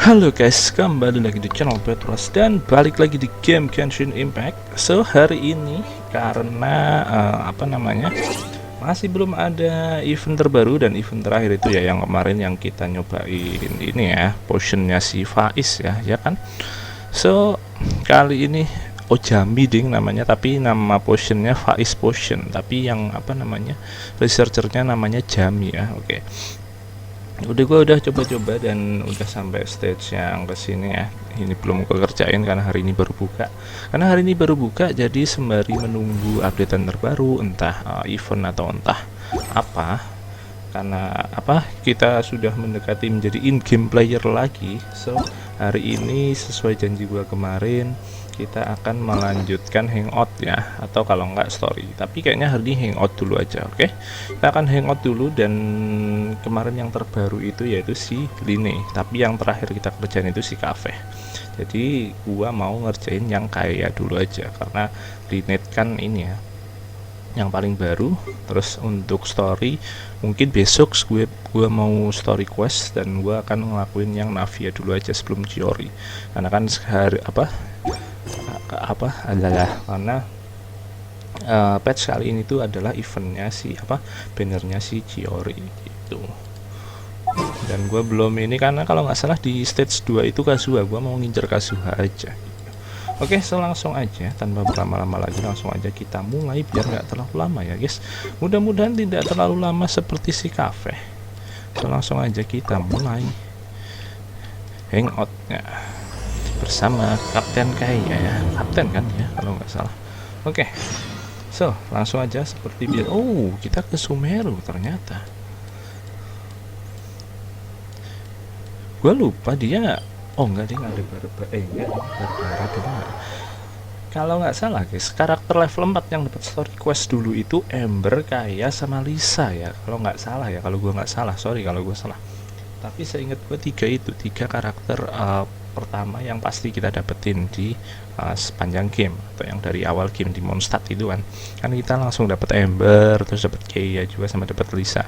Halo guys, kembali lagi di channel BadRush dan balik lagi di game Genshin Impact. So hari ini karena masih belum ada event terbaru dan event terakhir itu ya yang kemarin yang kita nyobain ini ya, potionnya si Faiz ya kan. So kali ini Ojami ding namanya, tapi nama potionnya Faiz Potion, tapi yang researchernya namanya Jami ya. Oke. Gue udah coba-coba dan udah sampai stage yang kesini ya. Ini belum kerjain karena hari ini baru buka. Jadi sembari menunggu updatean terbaru, entah event atau entah apa. Karena kita sudah mendekati menjadi in-game player lagi. So hari ini sesuai janji gua kemarin, kita akan melanjutkan hangout ya, atau kalau enggak story, tapi kayaknya hari ini hangout dulu aja. Oke, kita akan hangout dulu. Dan kemarin yang terbaru itu yaitu si Line, tapi yang terakhir kita kerjain itu si cafe. Jadi gua mau ngerjain yang kayak dulu aja karena Line kan ini ya yang paling baru. Terus untuk story mungkin besok gue mau story quest, dan gue akan ngelakuin yang Navia dulu aja sebelum Chiori, karena kan sehari karena patch kali ini tuh adalah eventnya si bannernya si Chiori gitu. Dan gue belum ini karena kalau nggak salah di stage 2 itu Kazuha, gue mau ngincer Kazuha aja gitu. Oke, so langsung aja tanpa berlama-lama lagi, langsung aja kita mulai biar nggak terlalu lama ya guys. Mudah-mudahan tidak terlalu lama seperti si cafe. So langsung aja kita mulai hangoutnya bersama Kapten Kaya ya, Kapten kan ya kalau nggak salah. Oke, so langsung aja seperti biasa. Oh, kita ke Sumeru ternyata. Gue lupa dia. Oh enggak, dia nggak ada Barbara. Kalau nggak salah guys, karakter level 4 yang dapat story quest dulu itu Ember, Kaya, sama Lisa ya. Kalau nggak salah ya, kalau gue nggak salah, sorry kalau gue salah. Tapi saya ingat gue tiga karakter pertama yang pasti kita dapetin di sepanjang game, atau yang dari awal game di Mondstadt itu kan kita langsung dapat Ember, terus dapat Kaya juga, sama dapat Lisa.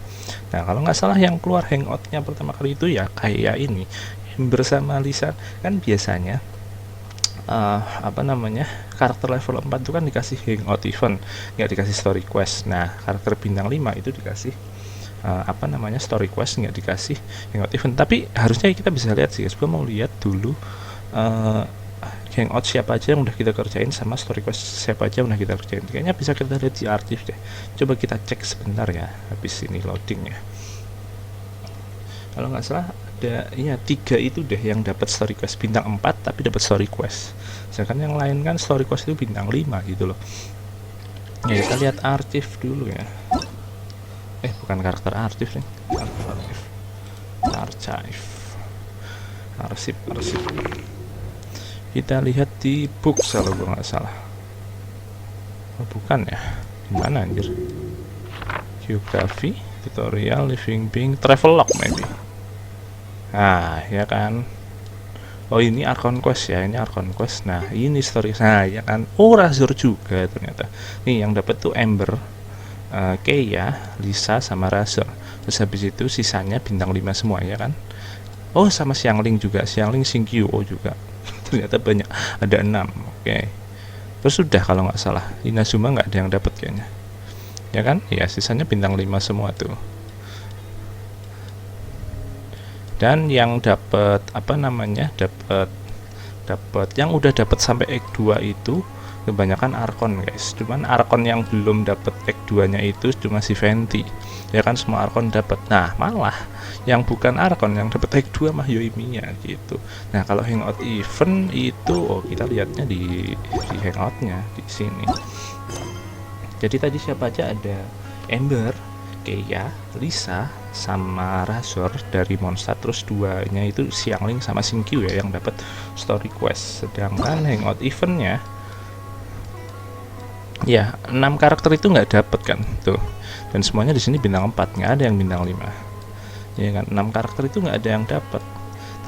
Nah kalau nggak salah yang keluar hangoutnya pertama kali itu ya Kaya ini. Bersama Lisa kan biasanya karakter level 4 itu kan dikasih hangout event, nggak dikasih story quest. Nah karakter bintang 5 itu dikasih story quest, nggak dikasih hangout event. Tapi harusnya kita bisa lihat sih guys, gue mau lihat dulu hangout siapa aja yang udah kita kerjain, sama story quest siapa aja yang udah kita kerjain. Kayaknya bisa kita lihat di archive deh. Coba kita cek sebentar ya, habis ini loading ya. Kalau nggak salah ada ya 3 itu deh yang dapat story quest bintang 4 tapi dapat story quest, sedangkan yang lain kan story quest itu bintang 5 gitu loh. Ya kita lihat archive dulu ya. Bukan karakter archive nih, arsip. Kita lihat di books kalau gue nggak salah. Bukan ya, gimana anjir? Geography, tutorial, living being, travel log maybe. Nah ya kan, oh ini Archon Quest ya, ini Archon Quest. Nah ini story, nah ya kan, oh Razor juga ternyata. Nih yang dapat tuh Ember, Kaya, Lisa, sama Razor. Terus habis itu sisanya bintang 5 semua ya kan. Oh sama Xiangling juga, Xiangling Xingqiu juga. Ternyata banyak, ada 6. Oke. Terus sudah kalau nggak salah Inazuma nggak ada yang dapat kayaknya ya kan. Ya sisanya bintang 5 semua tuh. Dan yang dapat dapat yang udah dapat sampai Egg 2 itu kebanyakan Archon guys. Cuman Archon yang belum dapat Egg 2 nya itu cuma si Venti ya kan, semua Archon dapat. Nah malah yang bukan Archon yang dapat Egg 2 mah Yoimiya gitu. Nah kalau hangout event itu kita lihatnya di hangoutnya di sini. Jadi tadi siapa aja, ada Ember, Kaya, Lisa, sama Razor dari Mondstadt. Terus 2-nya itu Xiangling sama Xingqiu ya yang dapat story quest. Sedangkan hangout eventnya ya 6 karakter itu nggak dapat kan tuh. Dan semuanya di sini bintang 4, nggak ada yang bintang 5 ya kan. 6 karakter itu nggak ada yang dapat,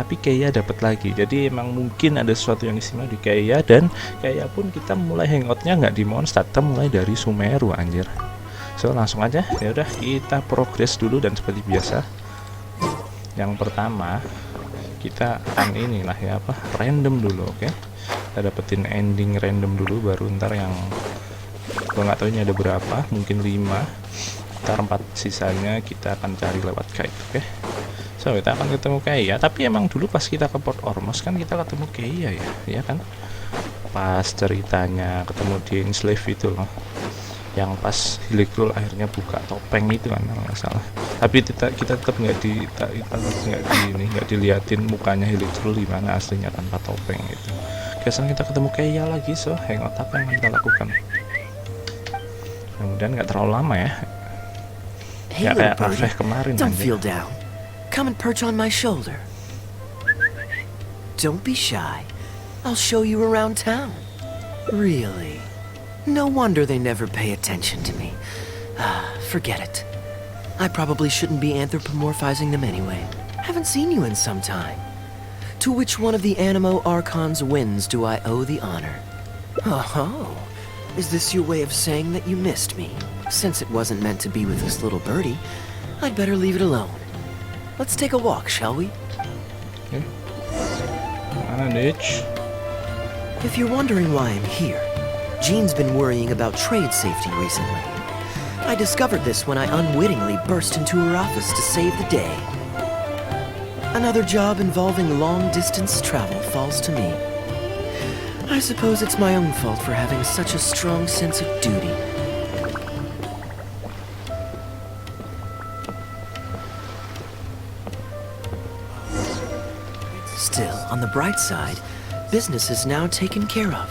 tapi Kaya dapat lagi. Jadi emang mungkin ada sesuatu yang istimewa di Kaya. Dan Kaya pun kita mulai hangoutnya nggak di Mondstadt, kita mulai dari Sumeru anjir. So langsung aja ya udah kita progres dulu. Dan seperti biasa yang pertama kita akan inilah ya apa, random dulu, oke? Kita dapetin ending random dulu, baru ntar yang gua nggak tahu ini ada berapa, mungkin 5, ntar 4 sisanya kita akan cari lewat guide, oke? So kita akan ketemu Kaya, tapi emang dulu pas kita ke Port Ormos kan kita ketemu Kaya ya kan? Pas ceritanya ketemu di Enslave itu loh, yang pas Hiligrul akhirnya buka topeng itu kan kalau nggak salah. Tapi kita tetap nggak diliatin mukanya Hiligrul gimana aslinya tanpa topeng itu. Sekarang kita ketemu Kaya lagi, so hangout apa yang kita lakukan? Kemudian nggak terlalu lama ya. Ya kayak Rafeh kemarin. Don't feel down. Come and perch on my shoulder. Don't be shy. I'll show you around town. Really? No wonder they never pay attention to me. Forget it. I probably shouldn't be anthropomorphizing them anyway. Haven't seen you in some time. To which one of the Animo Archon's winds do I owe the honor? Oh, is this your way of saying that you missed me? Since it wasn't meant to be with this little birdie, I'd better leave it alone. Let's take a walk, shall we? Okay. Manage. If you're wondering why I'm here, Jean's been worrying about trade safety recently. I discovered this when I unwittingly burst into her office to save the day. Another job involving long-distance travel falls to me. I suppose it's my own fault for having such a strong sense of duty. Still, on the bright side, business is now taken care of.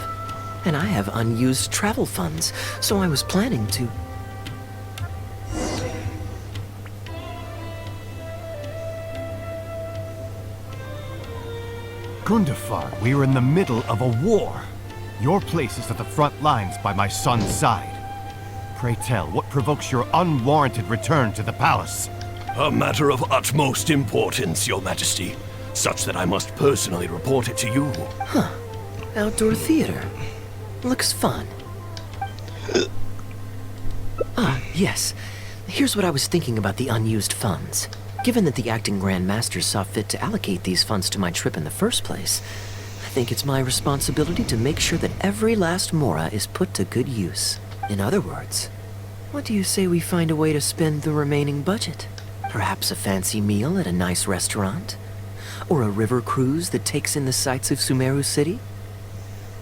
And I have unused travel funds, so I was planning to... Gundafar, we are in the middle of a war. Your place is at the front lines by my son's side. Pray tell, what provokes your unwarranted return to the palace? A matter of utmost importance, Your Majesty, such that I must personally report it to you. Huh. Outdoor theater. Looks fun. Yes. Here's what I was thinking about the unused funds. Given that the acting Grand Master saw fit to allocate these funds to my trip in the first place, I think it's my responsibility to make sure that every last mora is put to good use. In other words, what do you say we find a way to spend the remaining budget? Perhaps a fancy meal at a nice restaurant? Or a river cruise that takes in the sights of Sumeru City?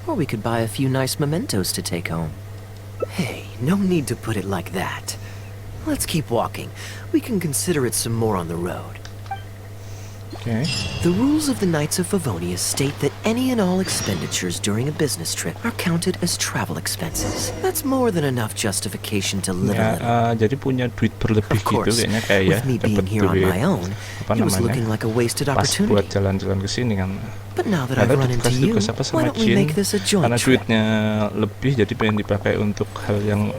Or we could buy a few nice mementos to take home. Hey, no need to put it like that. Let's keep walking. We can consider it some more on the road. Okay. The rules of the Knights of Favonius state that any and all expenditures during a business trip are counted as travel expenses. That's more than enough justification to live a little. Jadi punya duit berlebih Of course, gitu kayaknya kayak ya. with me being here on my own, it was looking like a wasted pas buat opportunity. jalan-jalan ke sini kan. But now that I've run into you, why don't we make this a joint karena trip? duitnya lebih jadi pengen dipakai untuk hal yang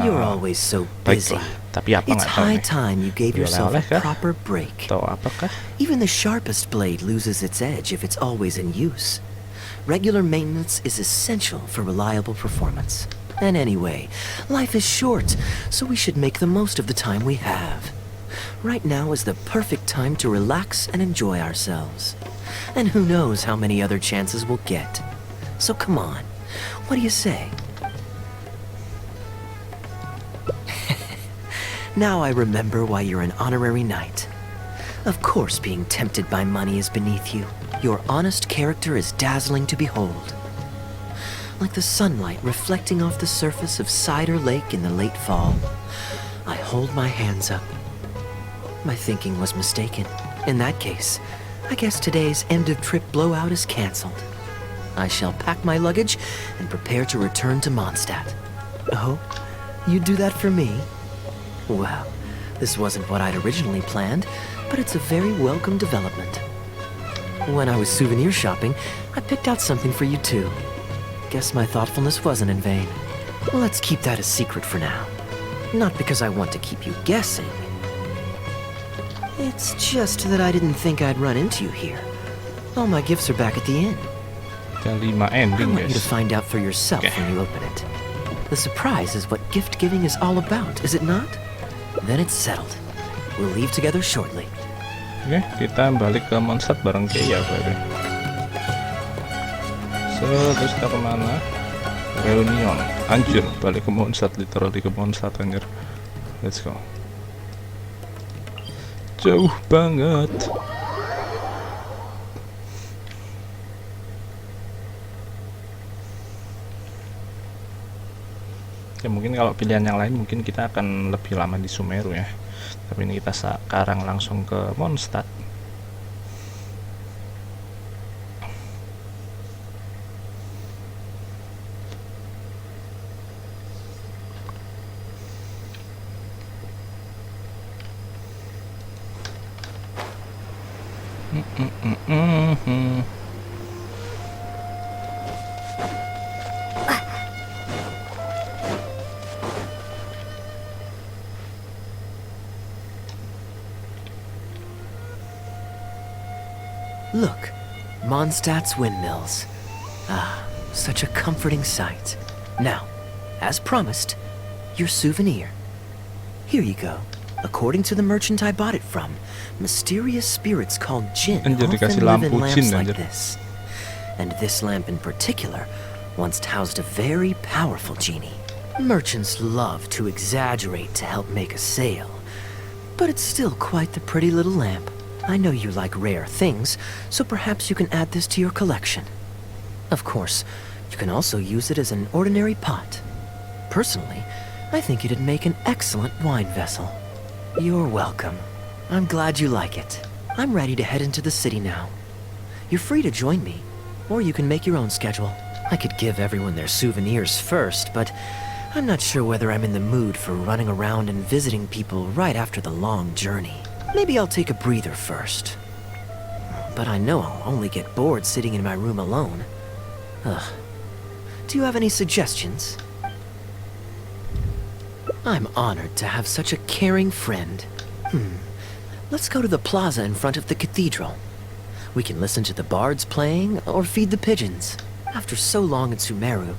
You're always so busy. baiklah. Tapi apa It's nggak tahu high nih. time you gave yourself a Oleh-oleh kah? proper break. Atau apakah? Even the sharpest blade loses its edge if it's always in use. Regular maintenance is essential for reliable performance. And anyway, life is short, so we should make the most of the time we have. Right now is the perfect time to relax and enjoy ourselves. And who knows how many other chances we'll get. So come on, what do you say? Now I remember why you're an honorary knight. Of course being tempted by money is beneath you. Your honest character is dazzling to behold. Like the sunlight reflecting off the surface of Cider Lake in the late fall, I hold my hands up. My thinking was mistaken. In that case, I guess today's end-of-trip blowout is cancelled. I shall pack my luggage and prepare to return to Mondstadt. Oh, you'd do that for me? Well, this wasn't what I'd originally planned, but it's a very welcome development. When I was souvenir shopping, I picked out something for you too. Guess my thoughtfulness wasn't in vain. Let's keep that a secret for now. Not because I want to keep you guessing. It's just that I didn't think I'd run into you here. All my gifts are back at the inn. Ada 5 I ending want you to guys. find out for yourself when you open it. The surprise is what gift giving is all about, is it not? Then it's settled. We'll leave together shortly. Oke, kita balik ke Mondstadt bareng Keia berarti. So, terus kita kemana? Reunion. Anjir, balik ke Mondstadt, literally ke Mondstadt anjir. Let's go. Jauh banget. Ya mungkin kalau pilihan yang lain mungkin kita akan lebih lama di Sumeru ya. Tapi ini kita sekarang langsung ke Mondstadt. Look, Mondstadt's windmills. Ah, such a comforting sight. Now, as promised, your souvenir. Here you go. According to the merchant I bought it from, mysterious spirits called Jinn Anjir, often dikasih live in lampu lamps Jinn, like anjir. this. And this lamp in particular once housed a very powerful genie. Merchants love to exaggerate to help make a sale, but it's still quite the pretty little lamp. I know you like rare things, so perhaps you can add this to your collection. Of course, you can also use it as an ordinary pot. Personally, I think it'd make an excellent wine vessel. You're welcome. I'm glad you like it. I'm ready to head into the city now. You're free to join me, or you can make your own schedule. I could give everyone their souvenirs first, but I'm not sure whether I'm in the mood for running around and visiting people right after the long journey. Maybe I'll take a breather first. But I know I'll only get bored sitting in my room alone. Ugh. Do you have any suggestions? I'm honored to have such a caring friend. Let's go to the plaza in front of the cathedral. We can listen to the bards playing or feed the pigeons. After so long in Sumeru,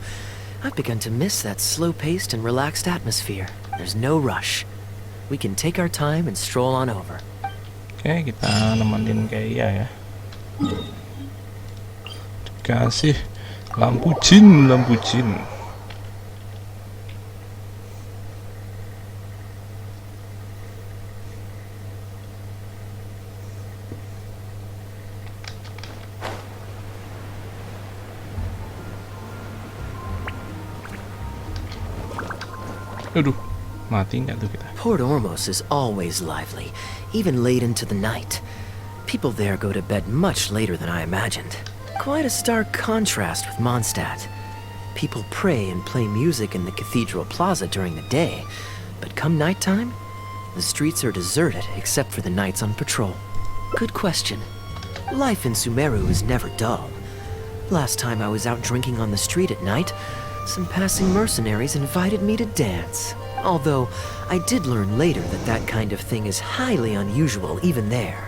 I've begun to miss that slow-paced and relaxed atmosphere. There's no rush. We can take our time and stroll on over. Oke, kita nemenin Keia ya. Dikasih lampu jin, lampu jin. Aduh, mati nggak tuh kita? Port Ormos is always lively, even late into the night. People there go to bed much later than I imagined. Quite a stark contrast with Mondstadt. People pray and play music in the cathedral plaza during the day, but come nighttime, the streets are deserted except for the knights on patrol. Good question. Life in Sumeru is never dull. Last time I was out drinking on the street at night, some passing mercenaries invited me to dance. Although, I did learn later that that kind of thing is highly unusual even there.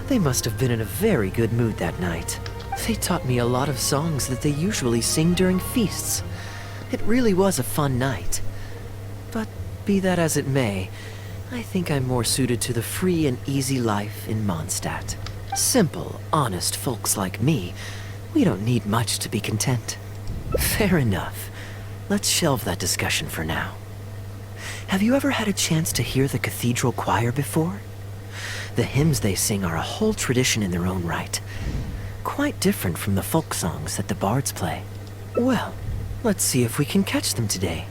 They must have been in a very good mood that night. They taught me a lot of songs that they usually sing during feasts. It really was a fun night. But be that as it may, I think I'm more suited to the free and easy life in Mondstadt. Simple, honest folks like me, we don't need much to be content. Fair enough. Let's shelve that discussion for now. Have you ever had a chance to hear the cathedral choir before? The hymns they sing are a whole tradition in their own right. Quite different from the folk songs that the bards play. Well, let's see if we can catch them today.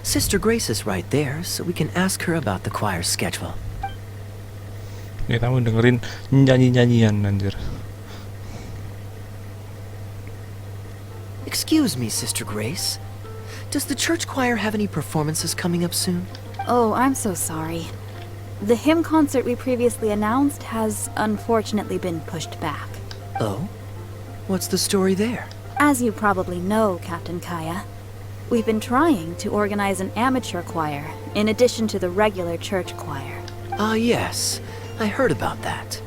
Sister Grace is right there, so we can ask her about the choir's schedule. Kita mau dengerin nyanyi-nyanyian anjir. Excuse me, Sister Grace. Does the church choir have any performances coming up soon? Oh, I'm so sorry. The hymn concert we previously announced has unfortunately been pushed back. Oh? What's the story there? As you probably know, Captain Kaya, we've been trying to organize an amateur choir in addition to the regular church choir. Ah, yes. I heard about that.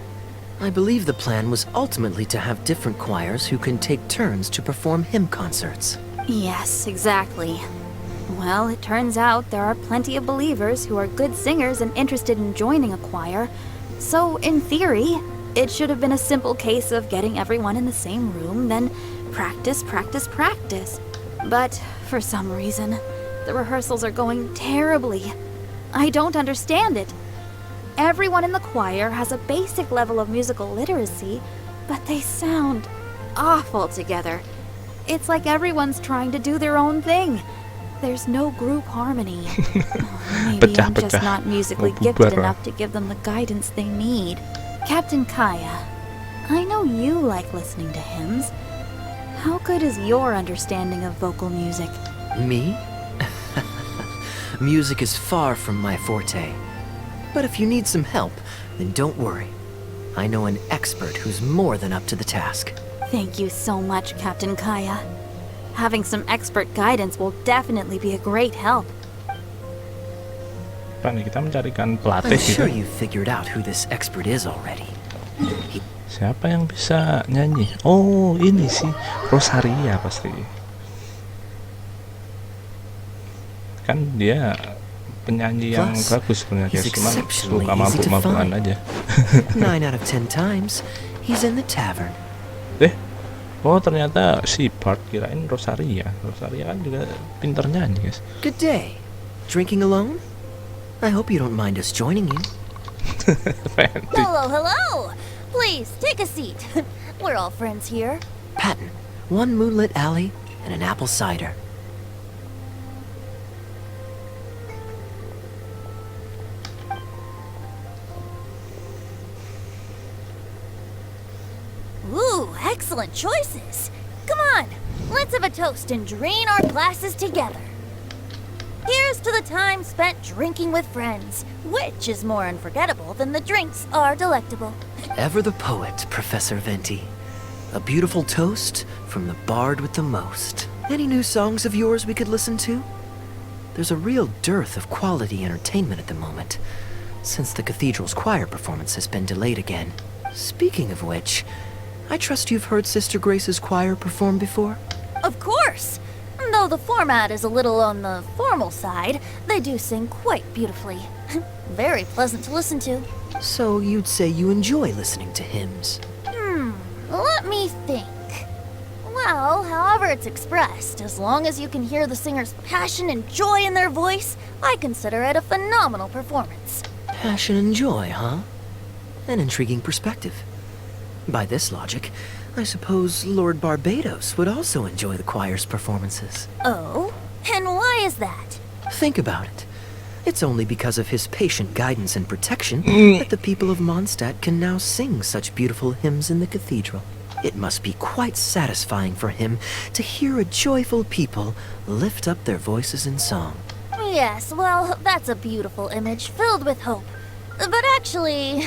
I believe the plan was ultimately to have different choirs who can take turns to perform hymn concerts. Yes, exactly. Well, it turns out there are plenty of believers who are good singers and interested in joining a choir, So, in theory, it should have been a simple case of getting everyone in the same room, then practice, practice, practice. But, for some reason, the rehearsals are going terribly. I don't understand it. Everyone in the choir has a basic level of musical literacy, but they sound awful together. It's like everyone's trying to do their own thing. There's no group harmony. Maybe I'm just not musically gifted enough to give them the guidance they need. Captain Kaya, I know you like listening to hymns. How good is your understanding of vocal music? Me? Music is far from my forte. But if you need some help, then don't worry. I know an expert who's more than up to the task. Thank you so much, Captain Kaya. Having some expert guidance will definitely be a great help. Apa nih, kita mencarikan pelatih I'm gitu. sure you've figured out who this expert is already. Siapa yang bisa nyanyi? Oh, ini sih Rosaria pasti. Kan dia penyanyi yang Plus, bagus sebenarnya, he's cuma exceptionally suka easy to mabuk-mabukan find. aja. 9 out of 10 times, he's in the tavern. Oh ternyata si Bart, kirain Rosaria. Rosaria kan juga pinter nyanyi, guys. Good day. Drinking alone? I hope you don't mind us joining you. Fancy. Hello, hello! Please, take a seat. We're all friends here. Patton, one moonlit alley and an apple cider. Ooh, excellent choices. Come on, let's have a toast and drain our glasses together. Here's to the time spent drinking with friends, which is more unforgettable than the drinks are delectable. Ever the poet, Professor Venti. A beautiful toast from the bard with the most. Any new songs of yours we could listen to? There's a real dearth of quality entertainment at the moment, since the cathedral's choir performance has been delayed again. Speaking of which, I trust you've heard Sister Grace's choir perform before? Of course! Though the format is a little on the formal side, they do sing quite beautifully. Very pleasant to listen to. So you'd say you enjoy listening to hymns? Let me think. Well, however it's expressed, as long as you can hear the singer's passion and joy in their voice, I consider it a phenomenal performance. Passion and joy, huh? An intriguing perspective. By this logic, I suppose Lord Barbados would also enjoy the choir's performances. Oh? And why is that? Think about it. It's only because of his patient guidance and protection that the people of Mondstadt can now sing such beautiful hymns in the cathedral. It must be quite satisfying for him to hear a joyful people lift up their voices in song. Yes, well, that's a beautiful image filled with hope. But actually,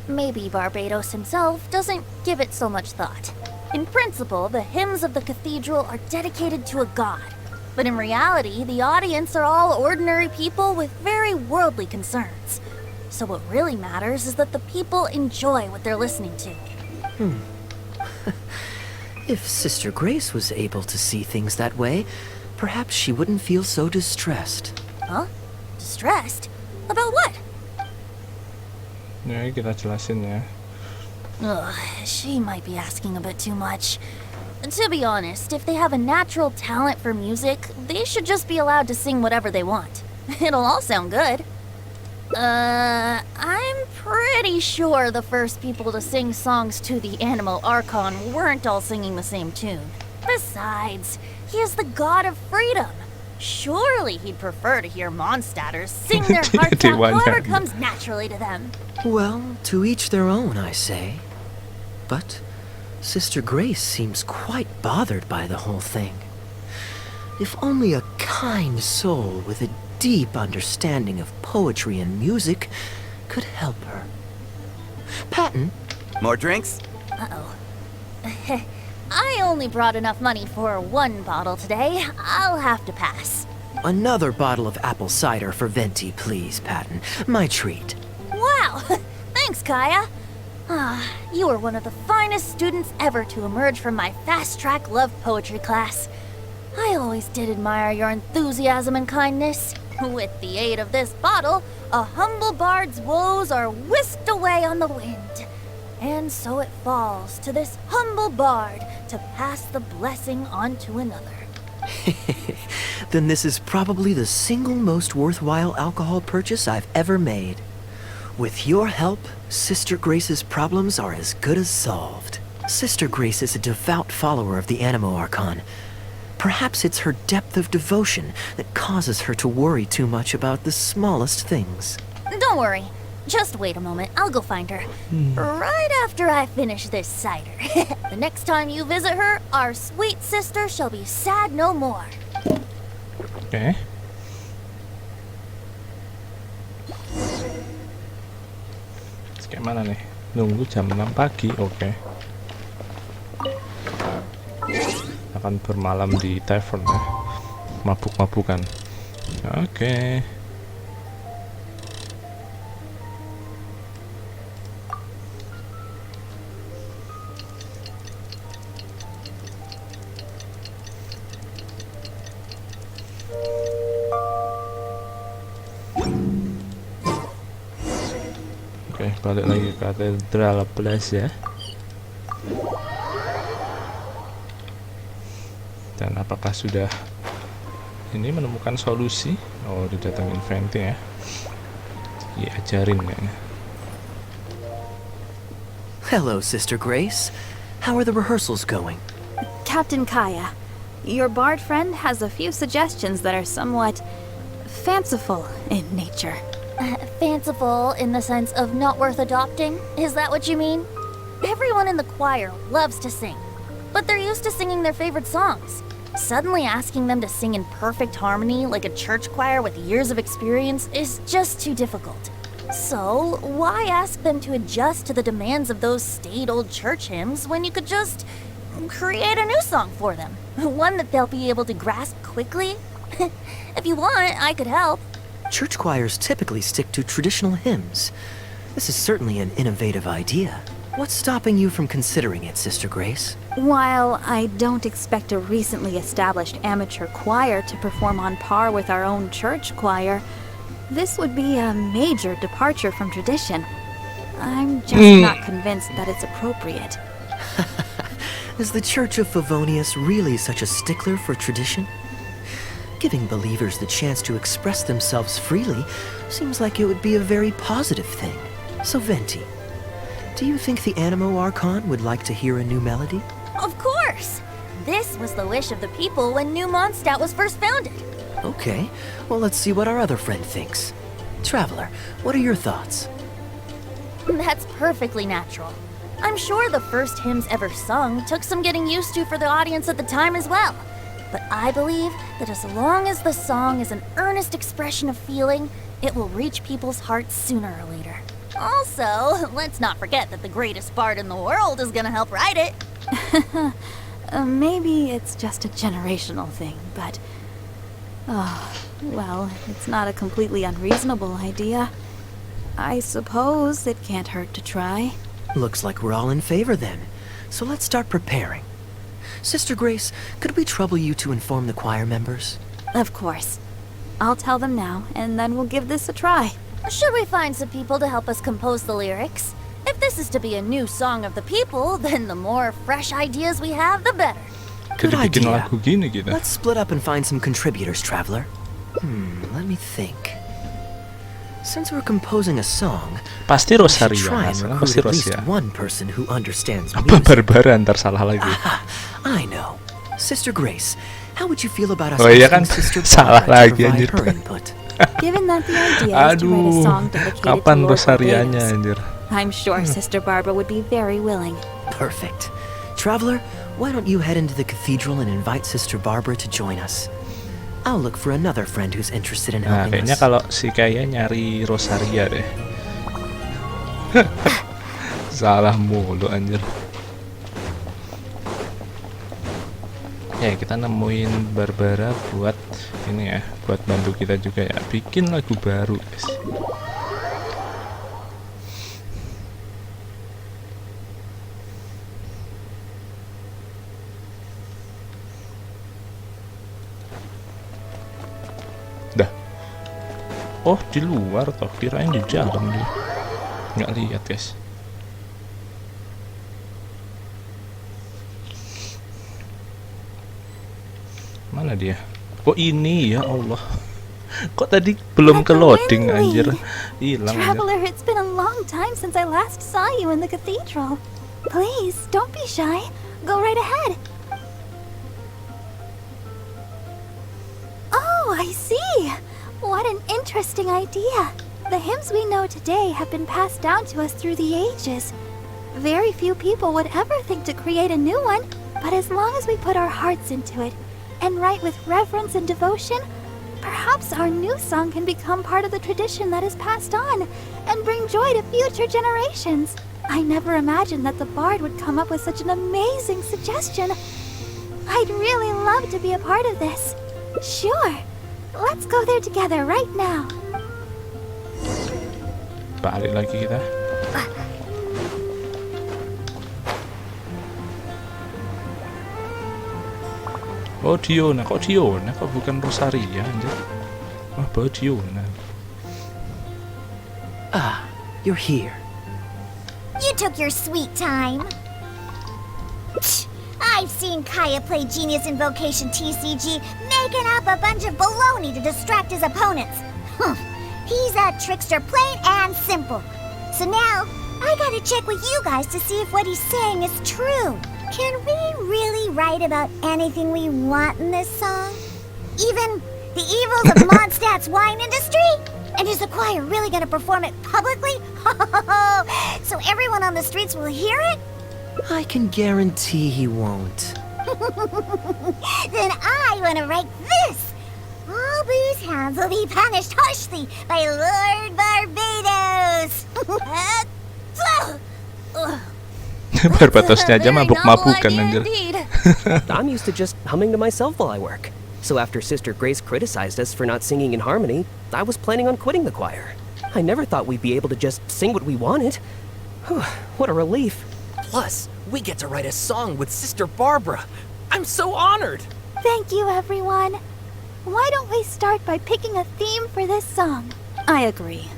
maybe Barbados himself doesn't give it so much thought. In principle, the hymns of the cathedral are dedicated to a god. But in reality, the audience are all ordinary people with very worldly concerns. So what really matters is that the people enjoy what they're listening to. If Sister Grace was able to see things that way, perhaps she wouldn't feel so distressed. Huh? Distressed? About what? Ya, kita jelasin ya. Ugh, she might be asking a bit too much. To be honest, if they have a natural talent for music, they should just be allowed to sing whatever they want. It'll all sound good. I'm pretty sure the first people to sing songs to the Animal Archon weren't all singing the same tune. Besides, he is the god of freedom. Surely he'd prefer to hear Mondstadters sing their hearts out whatever comes naturally to them. Well, to each their own, I say. But Sister Grace seems quite bothered by the whole thing. If only a kind soul with a deep understanding of poetry and music could help her. Patton? More drinks? Uh-oh. I only brought enough money for one bottle today. I'll have to pass. Another bottle of apple cider for Venti, please, Patton. My treat. Wow! Thanks, Kaya. You were one of the finest students ever to emerge from my fast-track love poetry class. I always did admire your enthusiasm and kindness. With the aid of this bottle, a humble bard's woes are whisked away on the wind. And so it falls to this humble bard to pass the blessing on to another. Then this is probably the single most worthwhile alcohol purchase I've ever made. With your help, Sister Grace's problems are as good as solved. Sister Grace is a devout follower of the Animo Archon. Perhaps it's her depth of devotion that causes her to worry too much about the smallest things. Don't worry. Just wait a moment. I'll go find her. Right after I finish this cider. The next time you visit her, our sweet sister shall be sad no more. Oke. Kayak mana nih? Nunggu jam 6 pagi. Oke. Akan bermalam di tavern ya. Mabuk-mabukan. Oke. Oke, balik lagi ke katedral Place ya. Dan apakah sudah ini menemukan solusi? Oh, didatengin Venti ya. Diajarin kayaknya. Hello, Sister Grace. How are the rehearsals going? Captain Kaya, your bard friend has a few suggestions that are somewhat fanciful in nature. Fanciful in the sense of not worth adopting? Is that what you mean? Everyone in the choir loves to sing, but they're used to singing their favorite songs. Suddenly asking them to sing in perfect harmony like a church choir with years of experience is just too difficult. So, why ask them to adjust to the demands of those staid old church hymns when you could just create a new song for them? One that they'll be able to grasp quickly? If you want, I could help. Church choirs typically stick to traditional hymns. This is certainly an innovative idea. What's stopping you from considering it, Sister Grace? While I don't expect a recently established amateur choir to perform on par with our own church choir, this would be a major departure from tradition. I'm just not convinced that it's appropriate. Is the Church of Favonius really such a stickler for tradition? Giving believers the chance to express themselves freely seems like it would be a very positive thing. So Venti, do you think the Animo Archon would like to hear a new melody? Of course! This was the wish of the people when New Mondstadt was first founded. Okay, well let's see what our other friend thinks. Traveler, what are your thoughts? That's perfectly natural. I'm sure the first hymns ever sung took some getting used to for the audience at the time as well. But I believe that as long as the song is an earnest expression of feeling, it will reach people's hearts sooner or later. Also, let's not forget that the greatest bard in the world is gonna help write it. Maybe it's just a generational thing, but... well, it's not a completely unreasonable idea. I suppose it can't hurt to try. Looks like we're all in favor then. So let's start preparing. Sister Grace, could we trouble you to inform the choir members? Of course. I'll tell them now, and then we'll give this a try. Should we find some people to help us compose the lyrics? If this is to be a new song of the people, then the more fresh ideas we have, the better. Good Jadi bikin idea. lagu gini kita. Let's split up and find some contributors, Traveler. Let me think. Since we're composing a song, Pasti we should Rosaria, try and masalah recruit pasti at least Rosaria. one person who understands Apa music. Barbara ntar salah lagi. Aha, I know. Sister Grace, how would you feel about us Oh iya asking kan? Sister Salah Barbara to lagi, provide anjir. her input? Given that the idea is to write a Aduh, song dedicated to kapan Lord Rosarianya Barbados, anjir? I'm sure Sister Barbara would be very willing. Perfect. Traveler, why don't you head into the cathedral and invite Sister Barbara to join us? I'll look for another friend who's interested in Nah, helping kayaknya us. kalau si Kaya nyari Rosaria deh. Salah mulu anjir. Ya, kita nemuin Barbara buat ini ya, buat bantu kita juga ya, bikin lagu baru, guys. Dah. Oh, di luar toh. Kirain di dalam dia. Nggak lihat, guys. Mana dia? Oh, ini ya Allah. Kok tadi belum ke loading anjir. Hilang anjir. Traveler, it's been a long time since I last saw you in the cathedral. Please, don't be shy. Go right ahead. Oh, I see. What an interesting idea. The hymns we know today have been passed down to us through the ages. Very few people would ever think to create a new one, but as long as we put our hearts into it and write with reverence and devotion, perhaps our new song can become part of the tradition that is passed on and bring joy to future generations. I never imagined that the bard would come up with such an amazing suggestion. I'd really love to be a part of this. Sure. Let's go there together right now. Balik lagi kita. Oh, Diona. Kok Diona? Kok bukan Rosaria anjir? Wah, bawa Diona. Ah, you're here. You took your sweet time. I've seen Kaya play Genius Invocation TCG, making up a bunch of baloney to distract his opponents. He's a trickster, plain and simple. So now, I gotta check with you guys to see if what he's saying is true. Can we really write about anything we want in this song? Even the evils of Mondstadt's wine industry? And is the choir really gonna perform it publicly? So everyone on the streets will hear it? I can guarantee he won't. Then I want to write this. All booze hounds will be punished harshly by Lord Barbados. Barbatosnya aja mabuk-mabukan anjir. I'm used to just humming to myself while I work. So after Sister Grace criticized us for not singing in harmony, I was planning on quitting the choir. I never thought we'd be able to just sing what we wanted. Whew, what a relief. Plus, we get to write a song with Sister Barbara. I'm so honored. Thank you, everyone. Why don't we start by picking a theme for this song? I agree.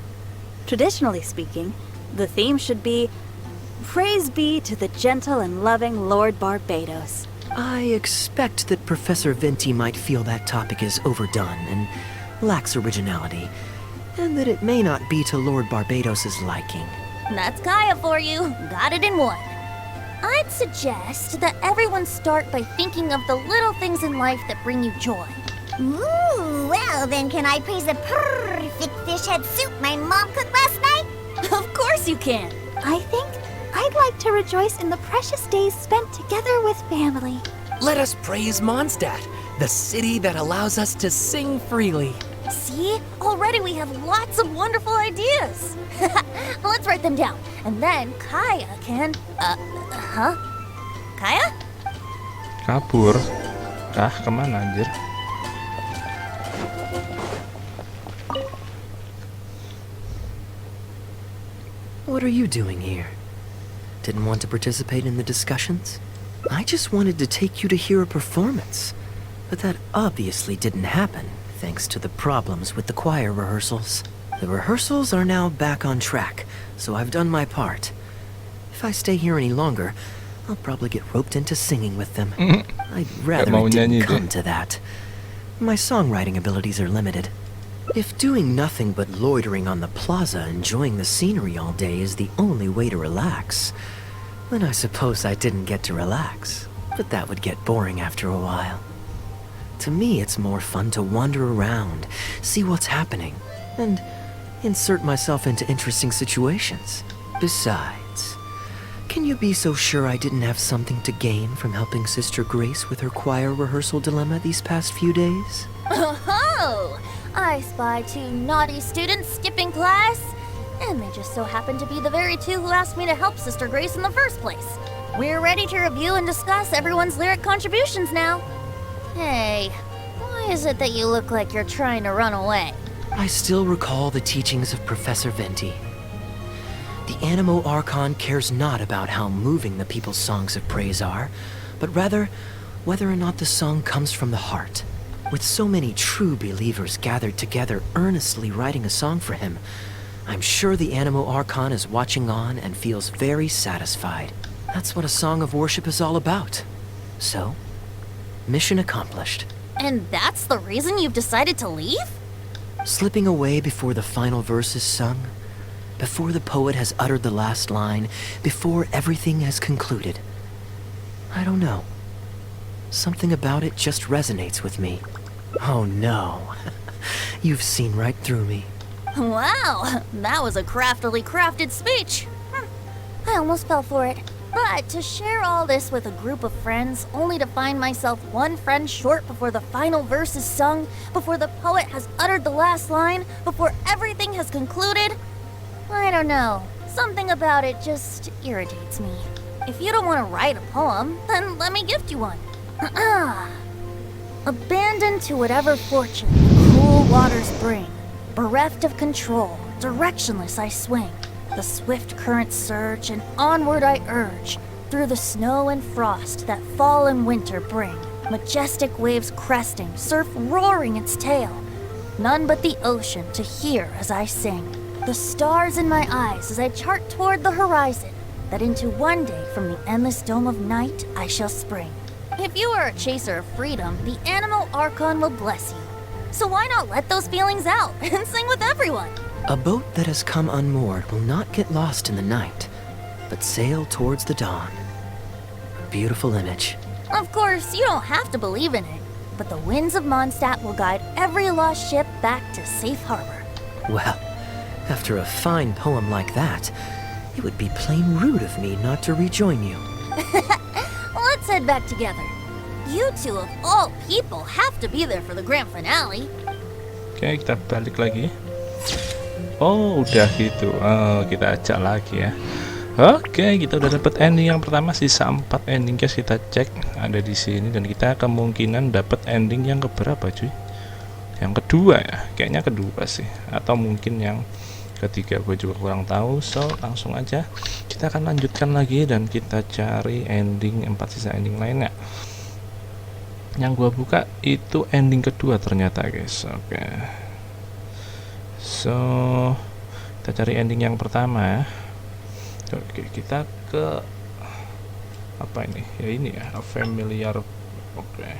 Traditionally speaking, the theme should be Praise be to the gentle and loving Lord Barbados. I expect that Professor Venti might feel that topic is overdone and lacks originality, and that it may not be to Lord Barbados's liking. That's Kaya for you. Got it in one. I'd suggest that everyone start by thinking of the little things in life that bring you joy. Ooh, well then can I praise the perfect fish head soup my mom cooked last night? Of course you can. I think I'd like to rejoice in the precious days spent together with family. Let us praise Mondstadt, the city that allows us to sing freely. See? Already we have lots of wonderful ideas. Let's write them down. And then Kaya can... Kaya? Kabur. Kemana anjir? What are you doing here? Didn't want to participate in the discussions? I just wanted to take you to hear a performance. But that obviously didn't happen, thanks to the problems with the choir rehearsals. The rehearsals are now back on track, so I've done my part. If I stay here any longer, I'll probably get roped into singing with them. I'd rather it didn't come to that. My songwriting abilities are limited. If doing nothing but loitering on the plaza enjoying the scenery all day is the only way to relax, then I suppose I didn't get to relax. But that would get boring after a while. To me, it's more fun to wander around, see what's happening, and insert myself into interesting situations. Besides, can you be so sure I didn't have something to gain from helping Sister Grace with her choir rehearsal dilemma these past few days? Oh! I spy 2 naughty students skipping class, and they just so happen to be the very 2 who asked me to help Sister Grace in the first place. We're ready to review and discuss everyone's lyric contributions now. Hey, why is it that you look like you're trying to run away? I still recall the teachings of Professor Venti. The Animo Archon cares not about how moving the people's songs of praise are, but rather whether or not the song comes from the heart. With so many true believers gathered together earnestly writing a song for him, I'm sure the Animo Archon is watching on and feels very satisfied. That's what a song of worship is all about. So, mission accomplished. And that's the reason you've decided to leave? Slipping away before the final verse is sung, before the poet has uttered the last line, before everything has concluded. I don't know. Something about it just resonates with me. Oh no. You've seen right through me. Wow, that was a craftily crafted speech. I almost fell for it. But to share all this with a group of friends, only to find myself one friend short before the final verse is sung, before the poet has uttered the last line, before everything has concluded, I don't know. Something about it just irritates me. If you don't want to write a poem, then let me gift you one. Abandoned to whatever fortune the cruel waters bring, bereft of control, directionless I swing. The swift currents surge, and onward I urge, through the snow and frost that fall and winter bring. Majestic waves cresting, surf roaring its tail. None but the ocean to hear as I sing. The stars in my eyes as I chart toward the horizon, that into one day from the endless dome of night I shall spring. If you are a chaser of freedom, the Animo Archon will bless you. So why not let those feelings out and sing with everyone? A boat that has come unmoored will not get lost in the night, but sail towards the dawn. A beautiful image. Of course, you don't have to believe in it, but the winds of Mondstadt will guide every lost ship back to safe harbor. Well, after a fine poem like that, it would be plain rude of me not to rejoin you. Let's head back together. You two of all people have to be there for the grand finale. Oke, kita balik lagi. Oh, udah gitu. Oh, kita ajak lagi ya. Oke, kita udah dapet ending yang pertama, sisa 4 ending guys. Kita cek ada di sini dan kita kemungkinan dapat ending yang keberapa cuy? Yang kedua ya, kayaknya kedua sih, atau mungkin yang ketiga, gue juga kurang tahu. So langsung aja kita akan lanjutkan lagi dan kita cari ending 4 sisa ending lainnya. Yang gue buka itu ending kedua ternyata guys. Oke. So kita cari ending yang pertama. Oke, kita ke apa ini? Ya ini ya, a familiar. Oke.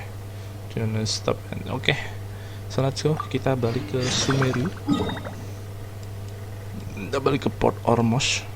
Jangan stop. Oke. So let's go. Kita balik ke Sumeru. Kita balik ke Port Ormos.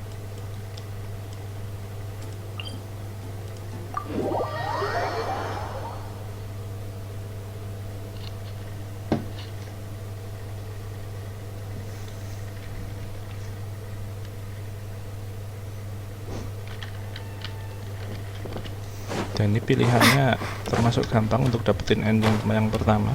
Dan ini pilihannya termasuk gampang untuk dapetin ending yang pertama.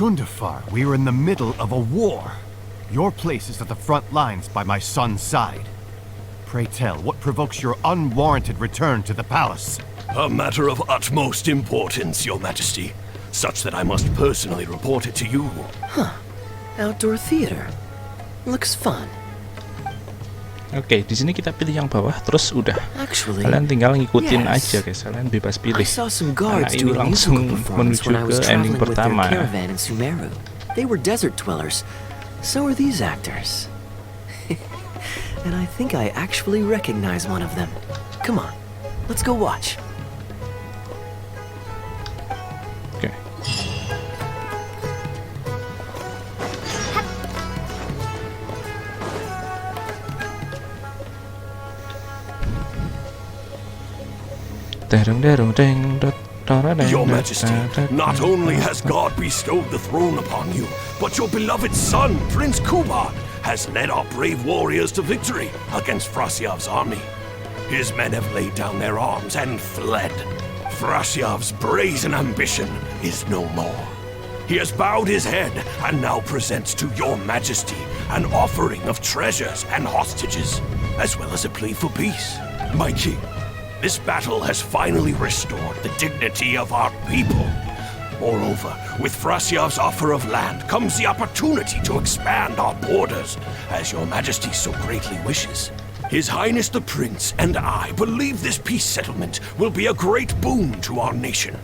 Gundafar, we are in the middle of a war. Your place is at the front lines by my son's side. Pray tell, what provokes your unwarranted return to the palace? A matter of utmost importance, Your Majesty, such that I must personally report it to you. Outdoor theater. Looks fun. Oke, di sini kita pilih yang bawah, terus udah. Actually, Kalian tinggal ngikutin yes. aja guys, kalian bebas I pilih. saw some Nah, guards ini doing a langsung musical performance menuju when I was ke ending traveling with their pertama ya. caravan in Sumeru. They were desert dwellers. So are these actors. And I think I actually recognize one of them. Come on, let's go watch. Oke. Your Majesty, not only has God bestowed the throne upon you, but your beloved son, Prince Kubat, has led our brave warriors to victory against Frasyav's army. His men have laid down their arms and fled. Frasyav's brazen ambition is no more. He has bowed his head and now presents to your majesty an offering of treasures and hostages, as well as a plea for peace. My king, this battle has finally restored the dignity of our people. Moreover, with Frasiav's offer of land comes the opportunity to expand our borders, as your majesty so greatly wishes. His Highness the Prince and I believe this peace settlement will be a great boon to our nation.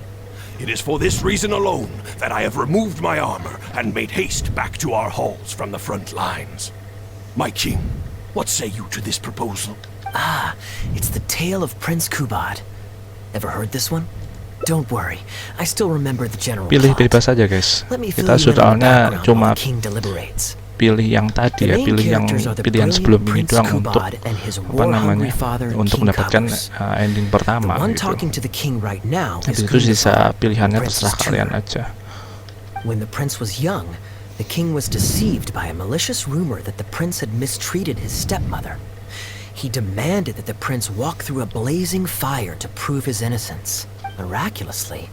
It is for this reason alone that I have removed my armor and made haste back to our halls from the front lines. My king, what say you to this proposal? Ah, it's the tale of Prince Kubad. Ever heard this one? Don't worry, I still remember the general Pilih plot. bebas saja guys. Let me Kita fill you in on the soalnya background cuma while the king deliberates. pilih yang tadi ya, The main pilih yang characters are the pilihan brilliant sebelum ini Prince doang untuk Kubad and his apa namanya, war-hungry father, untuk King mendapatkan Kabus. ending The pertama one gitu. talking to the king right now Habis is itu sisa Gundafar, pilihannya Prince's terserah kalian tutor. aja. When the prince was young, the king was deceived by a malicious rumor that the prince had mistreated his stepmother. He demanded that the prince walk through a blazing fire to prove his innocence. Miraculously,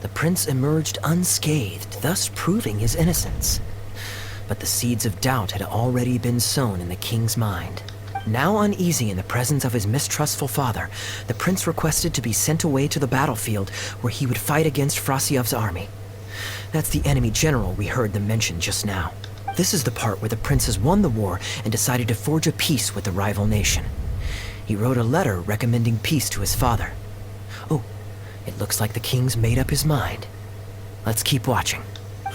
the prince emerged unscathed, thus proving his innocence. But the seeds of doubt had already been sown in the king's mind. Now uneasy in the presence of his mistrustful father, the prince requested to be sent away to the battlefield where he would fight against Frasiav's army. That's the enemy general we heard them mention just now. This is the part where the prince has won the war and decided to forge a peace with the rival nation. He wrote a letter recommending peace to his father. Oh, it looks like the king's made up his mind. Let's keep watching.